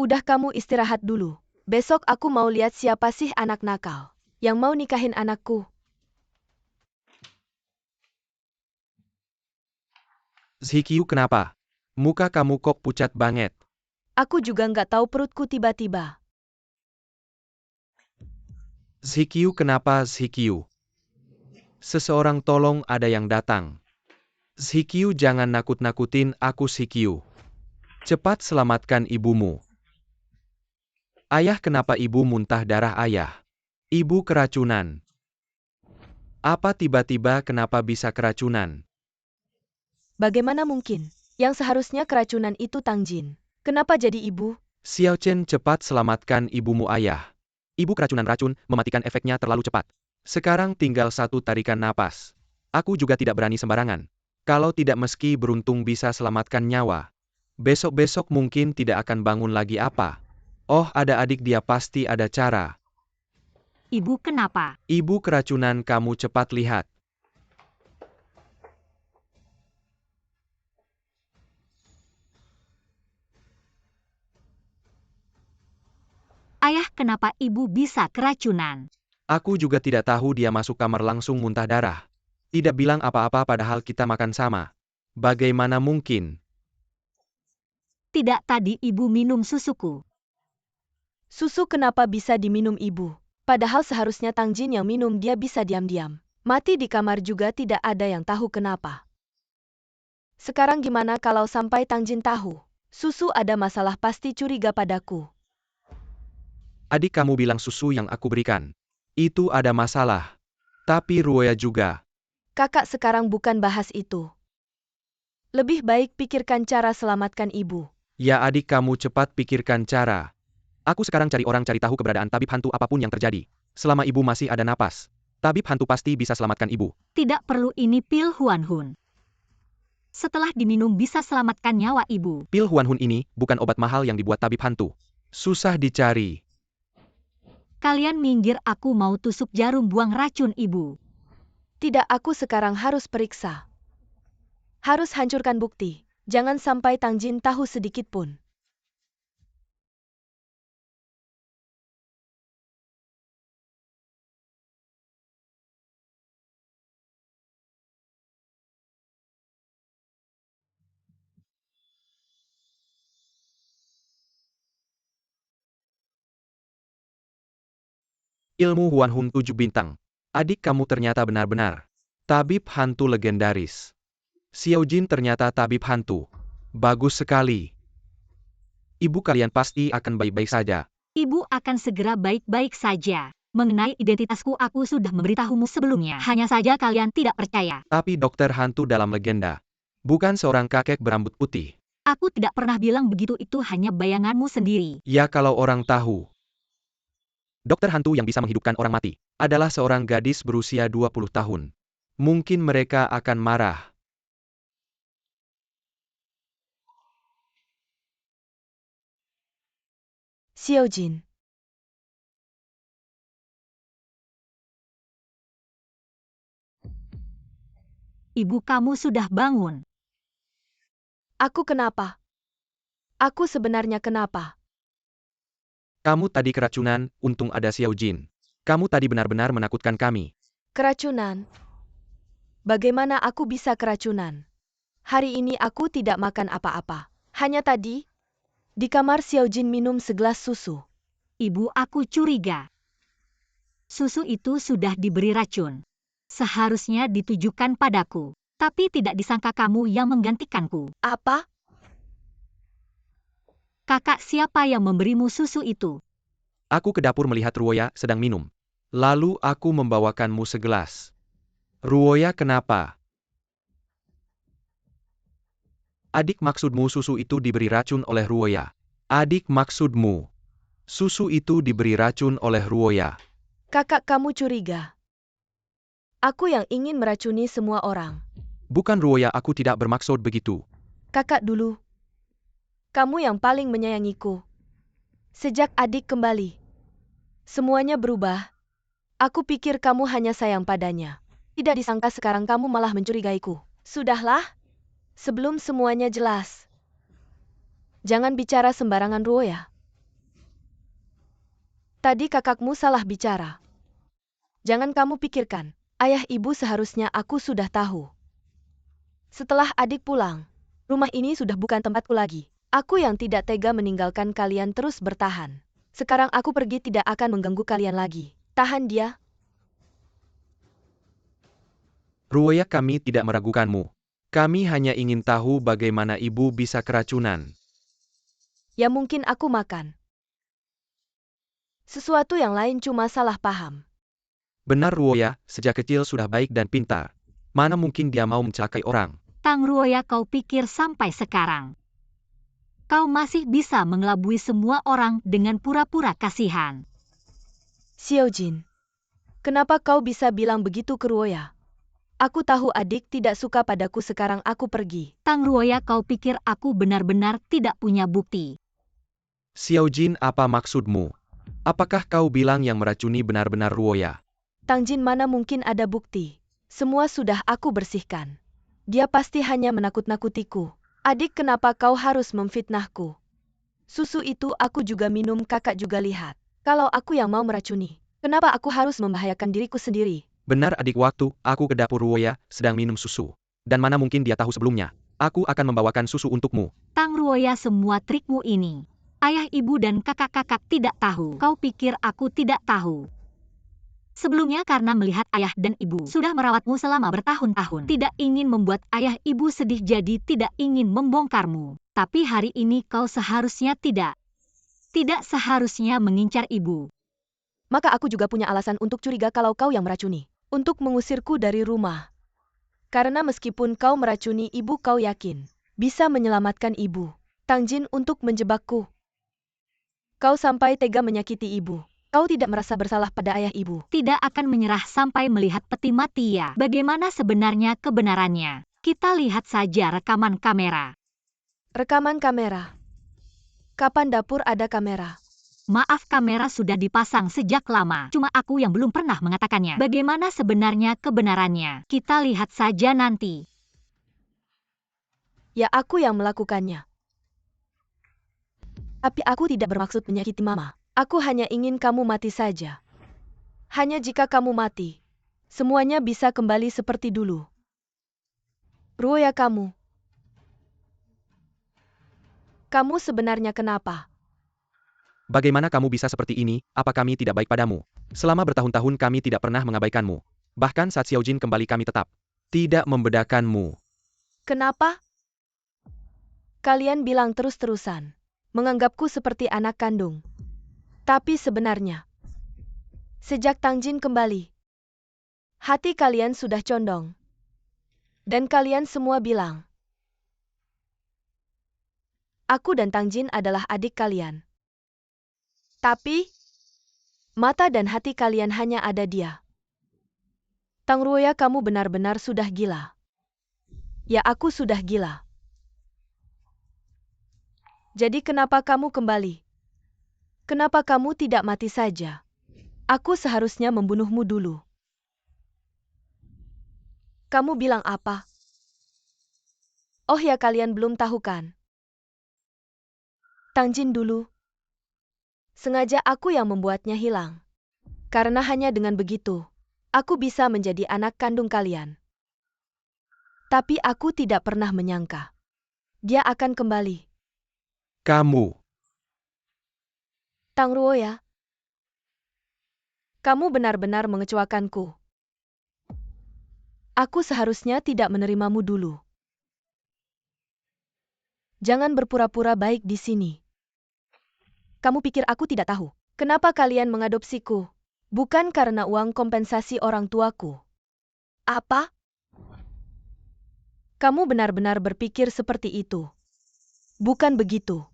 [SPEAKER 4] Udah, kamu istirahat dulu. Besok aku mau lihat siapa sih anak nakal yang mau nikahin anakku.
[SPEAKER 1] Zhiqiu, kenapa? Muka kamu kok pucat banget.
[SPEAKER 4] Aku juga nggak tahu, perutku tiba-tiba.
[SPEAKER 1] Zhiqiu, kenapa Zhiqiu? Seseorang, tolong, ada yang datang. Zhiqiu, jangan nakut-nakutin aku Zhiqiu. Cepat selamatkan ibumu. Ayah, kenapa ibu muntah darah ayah? Ibu keracunan. Apa tiba-tiba kenapa bisa keracunan?
[SPEAKER 4] Bagaimana mungkin? Yang seharusnya keracunan itu Tang Jin. Kenapa jadi ibu?
[SPEAKER 1] Xiao Chen, cepat selamatkan ibumu ayah. Ibu keracunan racun, mematikan efeknya terlalu cepat. Sekarang tinggal 1 tarikan napas. Aku juga tidak berani sembarangan. Kalau tidak meski beruntung bisa selamatkan nyawa. Besok-besok mungkin tidak akan bangun lagi apa. Oh, ada adik dia, pasti ada cara.
[SPEAKER 2] Ibu kenapa?
[SPEAKER 1] Ibu keracunan, kamu cepat lihat.
[SPEAKER 2] Ayah, kenapa ibu bisa keracunan?
[SPEAKER 1] Aku juga tidak tahu, dia masuk kamar langsung muntah darah. Tidak bilang apa-apa padahal kita makan sama. Bagaimana mungkin?
[SPEAKER 2] Tidak, tadi ibu minum susuku.
[SPEAKER 4] Susu kenapa bisa diminum ibu? Padahal seharusnya Tang Jin yang minum, dia bisa diam-diam. Mati di kamar juga tidak ada yang tahu kenapa. Sekarang gimana kalau sampai Tang Jin tahu? Susu ada masalah, pasti curiga padaku.
[SPEAKER 1] Adik kamu bilang susu yang aku berikan. Itu ada masalah. Tapi Ruoya juga.
[SPEAKER 4] Kakak, sekarang bukan bahas itu. Lebih baik pikirkan cara selamatkan ibu.
[SPEAKER 1] Ya adik, kamu cepat pikirkan cara. Aku sekarang cari orang, cari tahu keberadaan tabib hantu apapun yang terjadi. Selama ibu masih ada napas, tabib hantu pasti bisa selamatkan ibu.
[SPEAKER 2] Tidak perlu ini pil Huan Hun. Setelah diminum bisa selamatkan nyawa ibu.
[SPEAKER 1] Pil Huan Hun ini bukan obat mahal yang dibuat tabib hantu. Susah dicari.
[SPEAKER 2] Kalian minggir, aku mau tusuk jarum buang racun ibu.
[SPEAKER 4] Tidak, aku sekarang harus periksa. Harus hancurkan bukti. Jangan sampai Tang Jin tahu sedikit pun.
[SPEAKER 1] Ilmu Huan Hun 7 bintang. Adik kamu ternyata benar-benar tabib hantu legendaris. Xiaojin ternyata tabib hantu. Bagus sekali. Ibu kalian pasti akan baik-baik saja.
[SPEAKER 2] Ibu akan segera baik-baik saja. Mengenai identitasku aku sudah memberitahumu sebelumnya. Hanya saja kalian tidak percaya.
[SPEAKER 1] Tapi dokter hantu dalam legenda bukan seorang kakek berambut putih.
[SPEAKER 2] Aku tidak pernah bilang begitu, itu hanya bayanganmu sendiri.
[SPEAKER 1] Ya kalau orang tahu. Dokter hantu yang bisa menghidupkan orang mati adalah seorang gadis berusia 20 tahun. Mungkin mereka akan marah.
[SPEAKER 4] Xiaojin.
[SPEAKER 2] Ibu kamu sudah bangun.
[SPEAKER 4] Aku kenapa? Aku sebenarnya kenapa?
[SPEAKER 1] Kamu tadi keracunan, untung ada Xiaojin. Kamu tadi benar-benar menakutkan kami.
[SPEAKER 4] Keracunan? Bagaimana aku bisa keracunan? Hari ini aku tidak makan apa-apa. Hanya tadi, di kamar Xiaojin minum segelas susu.
[SPEAKER 2] Ibu, aku curiga. Susu itu sudah diberi racun. Seharusnya ditujukan padaku. Tapi tidak disangka kamu yang menggantikanku.
[SPEAKER 4] Apa?
[SPEAKER 2] Kakak, siapa yang memberimu susu itu?
[SPEAKER 1] Aku ke dapur melihat Ruoya sedang minum. Lalu aku membawakanmu segelas. Ruoya kenapa? Adik, maksudmu susu itu diberi racun oleh Ruoya? Adik, maksudmu susu itu diberi racun oleh Ruoya?
[SPEAKER 4] Kakak, kamu curiga. Aku yang ingin meracuni semua orang.
[SPEAKER 1] Bukan Ruoya, aku tidak bermaksud begitu.
[SPEAKER 4] Kakak dulu. Kamu yang paling menyayangiku. Sejak adik kembali, semuanya berubah. Aku pikir kamu hanya sayang padanya. Tidak disangka sekarang kamu malah mencurigaiku. Sudahlah. Sebelum semuanya jelas. Jangan bicara sembarangan, Ruoya. Tadi kakakmu salah bicara. Jangan kamu pikirkan, ayah ibu seharusnya aku sudah tahu. Setelah adik pulang, rumah ini sudah bukan tempatku lagi. Aku yang tidak tega meninggalkan kalian terus bertahan. Sekarang aku pergi tidak akan mengganggu kalian lagi. Tahan dia.
[SPEAKER 1] Ruoya, kami tidak meragukanmu. Kami hanya ingin tahu bagaimana ibu bisa keracunan.
[SPEAKER 4] Ya mungkin aku makan. Sesuatu yang lain cuma salah paham.
[SPEAKER 1] Benar Ruoya, sejak kecil sudah baik dan pintar. Mana mungkin dia mau mencelakai orang?
[SPEAKER 2] Tang Ruoya, kau pikir sampai sekarang kau masih bisa mengelabui semua orang dengan pura-pura kasihan?
[SPEAKER 4] Xiaojin, kenapa kau bisa bilang begitu ke Ruoya? Aku tahu adik tidak suka padaku, sekarang aku pergi.
[SPEAKER 2] Tang Ruoya, kau pikir aku benar-benar tidak punya bukti?
[SPEAKER 1] Xiaojin, apa maksudmu? Apakah kau bilang yang meracuni benar-benar Ruoya?
[SPEAKER 4] Tang Jin, mana mungkin ada bukti? Semua sudah aku bersihkan. Dia pasti hanya menakut-nakutiku. Adik, kenapa kau harus memfitnahku? Susu itu aku juga minum, kakak juga lihat. Kalau aku yang mau meracuni, kenapa aku harus membahayakan diriku sendiri?
[SPEAKER 1] Benar adik, waktu aku ke dapur Ruoya sedang minum susu. Dan mana mungkin dia tahu sebelumnya. Aku akan membawakan susu untukmu.
[SPEAKER 2] Tang Ruoya, semua trikmu ini, ayah, ibu, dan kakak-kakak tidak tahu. Kau pikir aku tidak tahu? Sebelumnya karena melihat ayah dan ibu sudah merawatmu selama bertahun-tahun, tidak ingin membuat ayah ibu sedih, jadi tidak ingin membongkarmu. Tapi hari ini kau seharusnya tidak seharusnya mengincar ibu.
[SPEAKER 4] Maka aku juga punya alasan untuk curiga kalau kau yang meracuni. Untuk mengusirku dari rumah. Karena meskipun kau meracuni ibu, kau yakin bisa menyelamatkan ibu. Tang Jin, untuk menjebakku. Kau sampai tega menyakiti ibu. Kau tidak merasa bersalah pada ayah ibu.
[SPEAKER 2] Tidak akan menyerah sampai melihat peti mati ya. Bagaimana sebenarnya kebenarannya? Kita lihat saja rekaman kamera.
[SPEAKER 4] Rekaman kamera. Kapan dapur ada kamera?
[SPEAKER 2] Maaf, kamera sudah dipasang sejak lama. Cuma aku yang belum pernah mengatakannya. Bagaimana sebenarnya kebenarannya? Kita lihat saja nanti.
[SPEAKER 4] Ya, aku yang melakukannya. Tapi aku tidak bermaksud menyakiti mama. Aku hanya ingin kamu mati saja. Hanya jika kamu mati, semuanya bisa kembali seperti dulu. Ruoya, kamu sebenarnya kenapa?
[SPEAKER 1] Bagaimana kamu bisa seperti ini? Apa kami tidak baik padamu? Selama bertahun-tahun kami tidak pernah mengabaikanmu. Bahkan saat Xiaojin kembali kami tetap tidak membedakanmu.
[SPEAKER 4] Kenapa? Kalian bilang terus-terusan. Menganggapku seperti anak kandung. Tapi sebenarnya, sejak Tang Jin kembali, hati kalian sudah condong. Dan kalian semua bilang, aku dan Tang Jin adalah adik kalian. Tapi, mata dan hati kalian hanya ada dia. Tang Ruoya, kamu benar-benar sudah gila. Ya, aku sudah gila. Jadi kenapa kamu kembali? Kenapa kamu tidak mati saja? Aku seharusnya membunuhmu dulu. Kamu bilang apa? Oh ya, kalian belum tahu kan? Tang Jin dulu. Sengaja aku yang membuatnya hilang. Karena hanya dengan begitu, aku bisa menjadi anak kandung kalian. Tapi aku tidak pernah menyangka. Dia akan kembali.
[SPEAKER 1] Kamu.
[SPEAKER 4] Tang Ruoya. Kamu benar-benar mengecewakanku. Aku seharusnya tidak menerimamu dulu. Jangan berpura-pura baik di sini. Kamu pikir aku tidak tahu? Kenapa kalian mengadopsiku? Bukan karena uang kompensasi orang tuaku. Apa? Kamu benar-benar berpikir seperti itu. Bukan begitu.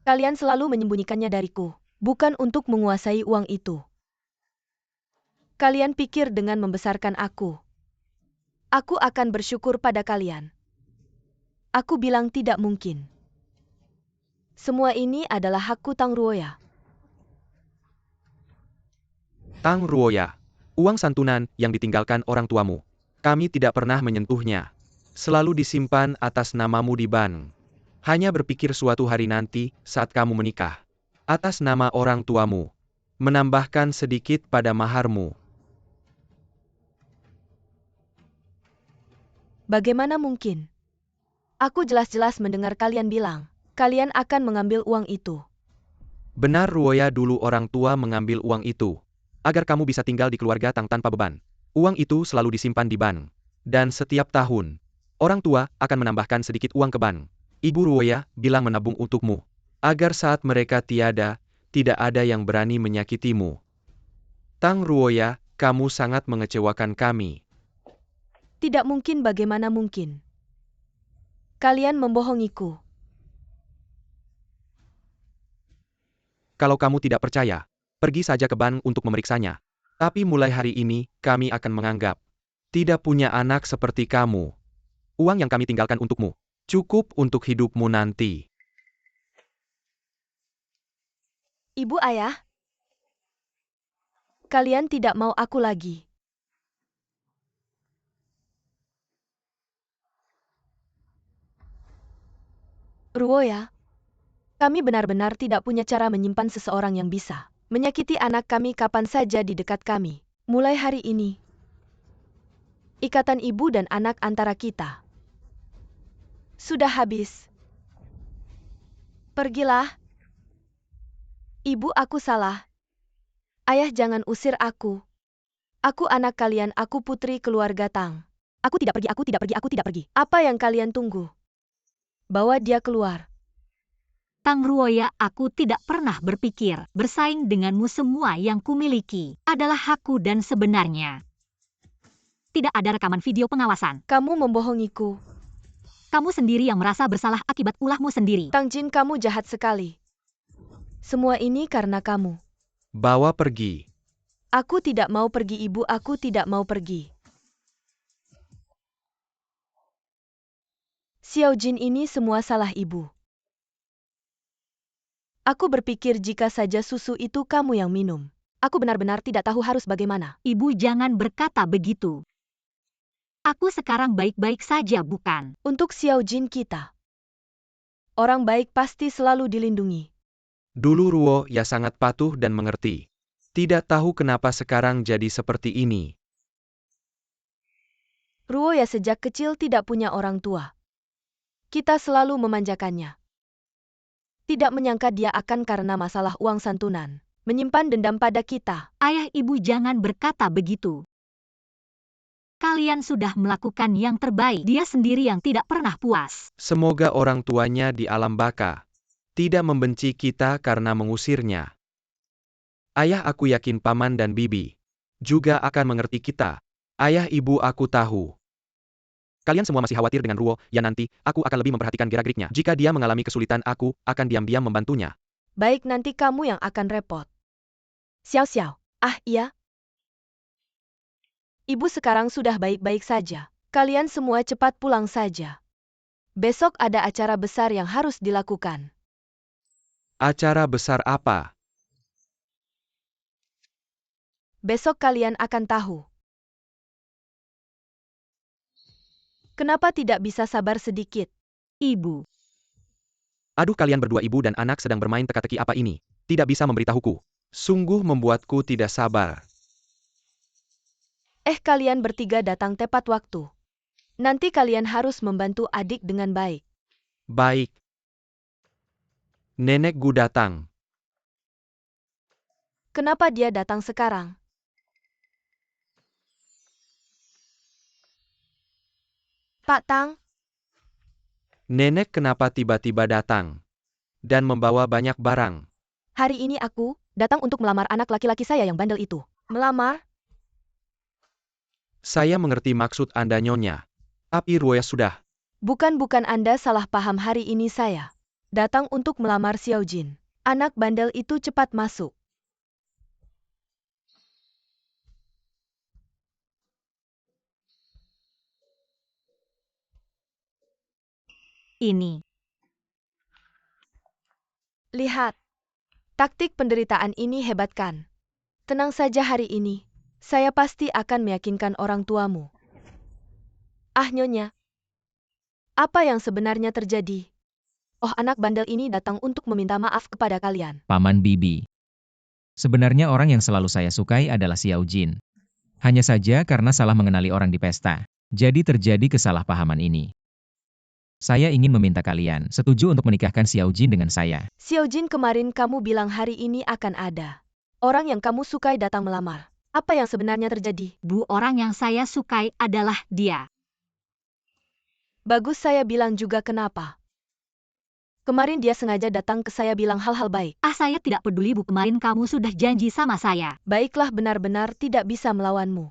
[SPEAKER 4] Kalian selalu menyembunyikannya dariku, bukan untuk menguasai uang itu. Kalian pikir dengan membesarkan aku akan bersyukur pada kalian. Aku bilang tidak mungkin. Semua ini adalah hakku Tang Ruoya.
[SPEAKER 1] Tang Ruoya. Uang santunan yang ditinggalkan orang tuamu. Kami tidak pernah menyentuhnya. Selalu disimpan atas namamu di bank. Hanya berpikir suatu hari nanti saat kamu menikah. Atas nama orang tuamu. Menambahkan sedikit pada maharmu.
[SPEAKER 4] Bagaimana mungkin? Aku jelas-jelas mendengar kalian bilang, kalian akan mengambil uang itu.
[SPEAKER 1] Benar Ruoya, dulu orang tua mengambil uang itu. Agar kamu bisa tinggal di keluarga Tang tanpa beban. Uang itu selalu disimpan di bank. Dan setiap tahun, orang tua akan menambahkan sedikit uang ke bank. Ibu Ruoya bilang menabung untukmu. Agar saat mereka tiada, tidak ada yang berani menyakitimu. Tang Ruoya, kamu sangat mengecewakan kami.
[SPEAKER 4] Tidak mungkin, bagaimana mungkin? Kalian membohongiku.
[SPEAKER 1] Kalau kamu tidak percaya, pergi saja ke bank untuk memeriksanya. Tapi mulai hari ini, kami akan menganggap tidak punya anak seperti kamu. Uang yang kami tinggalkan untukmu, cukup untuk hidupmu nanti.
[SPEAKER 4] Ibu, ayah, kalian tidak mau aku lagi. Ruoya, kami benar-benar tidak punya cara menyimpan seseorang yang bisa menyakiti anak kami kapan saja di dekat kami. Mulai hari ini, ikatan ibu dan anak antara kita sudah habis. Pergilah. Ibu, aku salah. Ayah, jangan usir aku. Aku anak kalian, aku putri keluarga Tang. Aku tidak pergi, aku tidak pergi, aku tidak pergi. Apa yang kalian tunggu? Bawa dia keluar.
[SPEAKER 2] Tang Ruoya, aku tidak pernah berpikir bersaing denganmu. Semua yang kumiliki adalah hakku dan sebenarnya tidak ada rekaman video pengawasan.
[SPEAKER 4] Kamu membohongiku.
[SPEAKER 2] Kamu sendiri yang merasa bersalah akibat ulahmu sendiri.
[SPEAKER 4] Tang Jin, kamu jahat sekali. Semua ini karena kamu.
[SPEAKER 1] Bawa pergi.
[SPEAKER 4] Aku tidak mau pergi, ibu, aku tidak mau pergi. Xiaojin, ini semua salah ibu. Aku berpikir jika saja susu itu kamu yang minum. Aku benar-benar tidak tahu harus bagaimana.
[SPEAKER 2] Ibu, jangan berkata begitu. Aku sekarang baik-baik saja, bukan?
[SPEAKER 4] Untuk Xiaojin kita, orang baik pasti selalu dilindungi.
[SPEAKER 1] Dulu Ruoya sangat patuh dan mengerti. Tidak tahu kenapa sekarang jadi seperti ini.
[SPEAKER 4] Ruoya sejak kecil tidak punya orang tua. Kita selalu memanjakannya. Tidak menyangka dia akan karena masalah uang santunan menyimpan dendam pada kita.
[SPEAKER 2] Ayah ibu jangan berkata begitu. Kalian sudah melakukan yang terbaik. Dia sendiri yang tidak pernah puas.
[SPEAKER 1] Semoga orang tuanya di alam baka tidak membenci kita karena mengusirnya. Ayah, aku yakin paman dan bibi juga akan mengerti kita. Ayah, ibu, aku tahu. Kalian semua masih khawatir dengan Ruo, ya nanti, aku akan lebih memperhatikan gerak-geriknya. Jika dia mengalami kesulitan, aku akan diam-diam membantunya.
[SPEAKER 4] Baik, nanti kamu yang akan repot. Xiao Xiao. Ah, iya. Ibu sekarang sudah baik-baik saja. Kalian semua cepat pulang saja. Besok ada acara besar yang harus dilakukan.
[SPEAKER 1] Acara besar apa?
[SPEAKER 4] Besok kalian akan tahu. Kenapa tidak bisa sabar sedikit?
[SPEAKER 2] Ibu.
[SPEAKER 1] Aduh, kalian berdua ibu dan anak sedang bermain teka-teki apa ini? Tidak bisa memberitahuku. Sungguh membuatku tidak sabar.
[SPEAKER 4] Kalian bertiga datang tepat waktu. Nanti kalian harus membantu adik dengan baik.
[SPEAKER 1] Baik. Nenek Gu datang.
[SPEAKER 4] Kenapa dia datang sekarang? Pak Tang,
[SPEAKER 1] Nenek kenapa tiba-tiba datang? Dan membawa banyak barang.
[SPEAKER 4] hari ini aku datang untuk melamar anak laki-laki saya yang bandel itu. Melamar?
[SPEAKER 1] Saya mengerti maksud Anda, Nyonya. Tapi Ruo sudah.
[SPEAKER 4] Bukan Anda salah paham, hari ini saya datang untuk melamar Xiao Jin. Anak bandel itu cepat masuk.
[SPEAKER 2] Ini.
[SPEAKER 4] Lihat. Taktik penderitaan ini hebat kan? Tenang saja, hari ini saya pasti akan meyakinkan orang tuamu. Ah, Nyonya. Apa yang sebenarnya terjadi? Oh, anak bandel ini datang untuk meminta maaf kepada kalian.
[SPEAKER 3] Paman bibi. Sebenarnya orang yang selalu saya sukai adalah Xiao Jin. Hanya saja karena salah mengenali orang di pesta. Jadi terjadi kesalahpahaman ini. Saya ingin meminta kalian setuju untuk menikahkan Xiao Jin dengan saya.
[SPEAKER 4] Xiao Jin, kemarin kamu bilang hari ini akan ada orang yang kamu sukai datang melamar. Apa yang sebenarnya terjadi?
[SPEAKER 2] Bu, orang yang saya sukai adalah dia.
[SPEAKER 4] Bagus, saya bilang juga kenapa. Kemarin dia sengaja datang ke saya bilang hal-hal baik.
[SPEAKER 2] Ah, saya tidak peduli Bu, kemarin kamu sudah janji sama saya.
[SPEAKER 4] Baiklah, benar-benar tidak bisa melawanmu.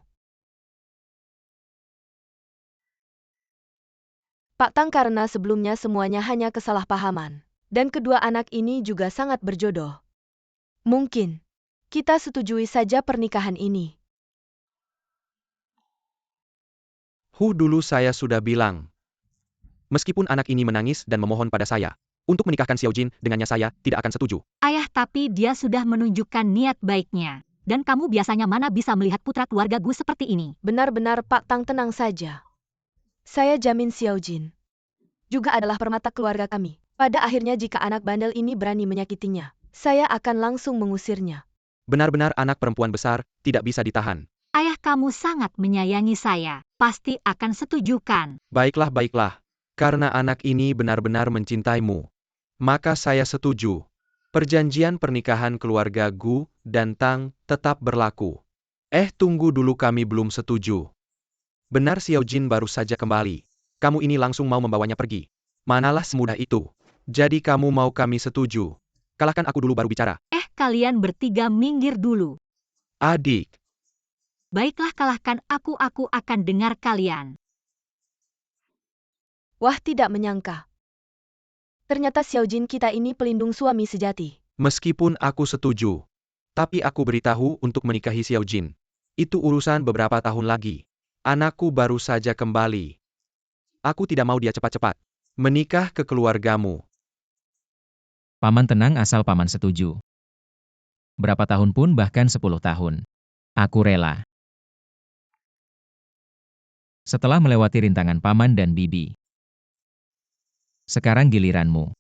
[SPEAKER 4] Pak Tang, karena sebelumnya semuanya hanya kesalahpahaman. Dan kedua anak ini juga sangat berjodoh. Mungkin kita setujui saja pernikahan ini.
[SPEAKER 1] Dulu saya sudah bilang. Meskipun anak ini menangis dan memohon pada saya untuk menikahkan Xiao Jin dengannya, saya tidak akan setuju.
[SPEAKER 2] Ayah, tapi dia sudah menunjukkan niat baiknya. Dan kamu biasanya mana bisa melihat putra keluarga Gu seperti ini?
[SPEAKER 4] Benar-benar Pak Tang, tenang saja. Saya jamin Xiao Jin juga adalah permata keluarga kami. Pada akhirnya jika anak bandel ini berani menyakitinya, saya akan langsung mengusirnya.
[SPEAKER 1] Benar-benar anak perempuan besar, tidak bisa ditahan.
[SPEAKER 2] Ayah, kamu sangat menyayangi saya. Pasti akan setujukan.
[SPEAKER 1] Baiklah, baiklah. Karena anak ini benar-benar mencintaimu. Maka saya setuju. Perjanjian pernikahan keluarga Gu dan Tang tetap berlaku. Tunggu dulu, kami belum setuju. Benar, Xiao Jin baru saja kembali. Kamu ini langsung mau membawanya pergi. Manalah semudah itu. Jadi kamu mau kami setuju. Kalahkan aku dulu baru bicara.
[SPEAKER 2] Kalian bertiga minggir dulu.
[SPEAKER 1] Adik.
[SPEAKER 2] Baiklah, kalahkan aku akan dengar kalian.
[SPEAKER 4] Wah, tidak menyangka. Ternyata Xiao Jin kita ini pelindung suami sejati.
[SPEAKER 1] Meskipun aku setuju. Tapi aku beritahu untuk menikahi Xiao Jin. Itu urusan beberapa tahun lagi. Anakku baru saja kembali. Aku tidak mau dia cepat-cepat menikah ke keluargamu.
[SPEAKER 3] Paman tenang asal paman setuju. Berapa tahun pun, bahkan 10 tahun. Aku rela. Setelah melewati rintangan paman dan bibi. Sekarang giliranmu.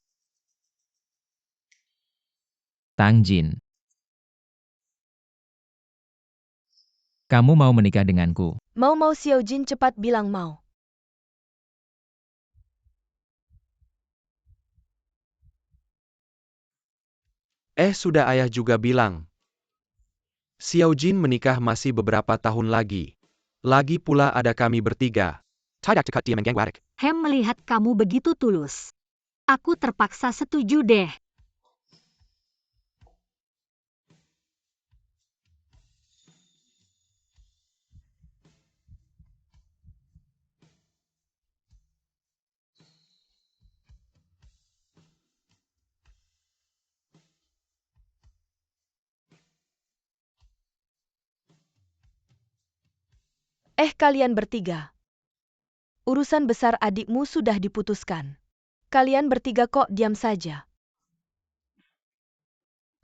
[SPEAKER 3] Tang Jin. Kamu mau menikah denganku?
[SPEAKER 4] Mau Xiao Jin cepat bilang mau.
[SPEAKER 1] Sudah ayah juga bilang. Xiao Jin menikah masih beberapa tahun lagi. Lagi pula ada kami bertiga. Tidak cekat dia menggeng warik.
[SPEAKER 2] Hem melihat kamu begitu tulus. Aku terpaksa setuju deh.
[SPEAKER 4] Kalian bertiga. Urusan besar adikmu sudah diputuskan. Kalian bertiga kok diam saja.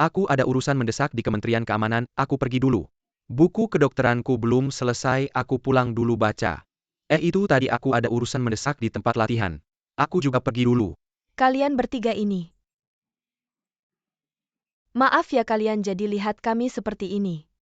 [SPEAKER 1] Aku ada urusan mendesak di Kementerian Keamanan, aku pergi dulu. Buku kedokteranku belum selesai, aku pulang dulu baca. Itu tadi aku ada urusan mendesak di tempat latihan. Aku juga pergi dulu.
[SPEAKER 4] Kalian bertiga ini. Maaf ya kalian jadi lihat kami seperti ini.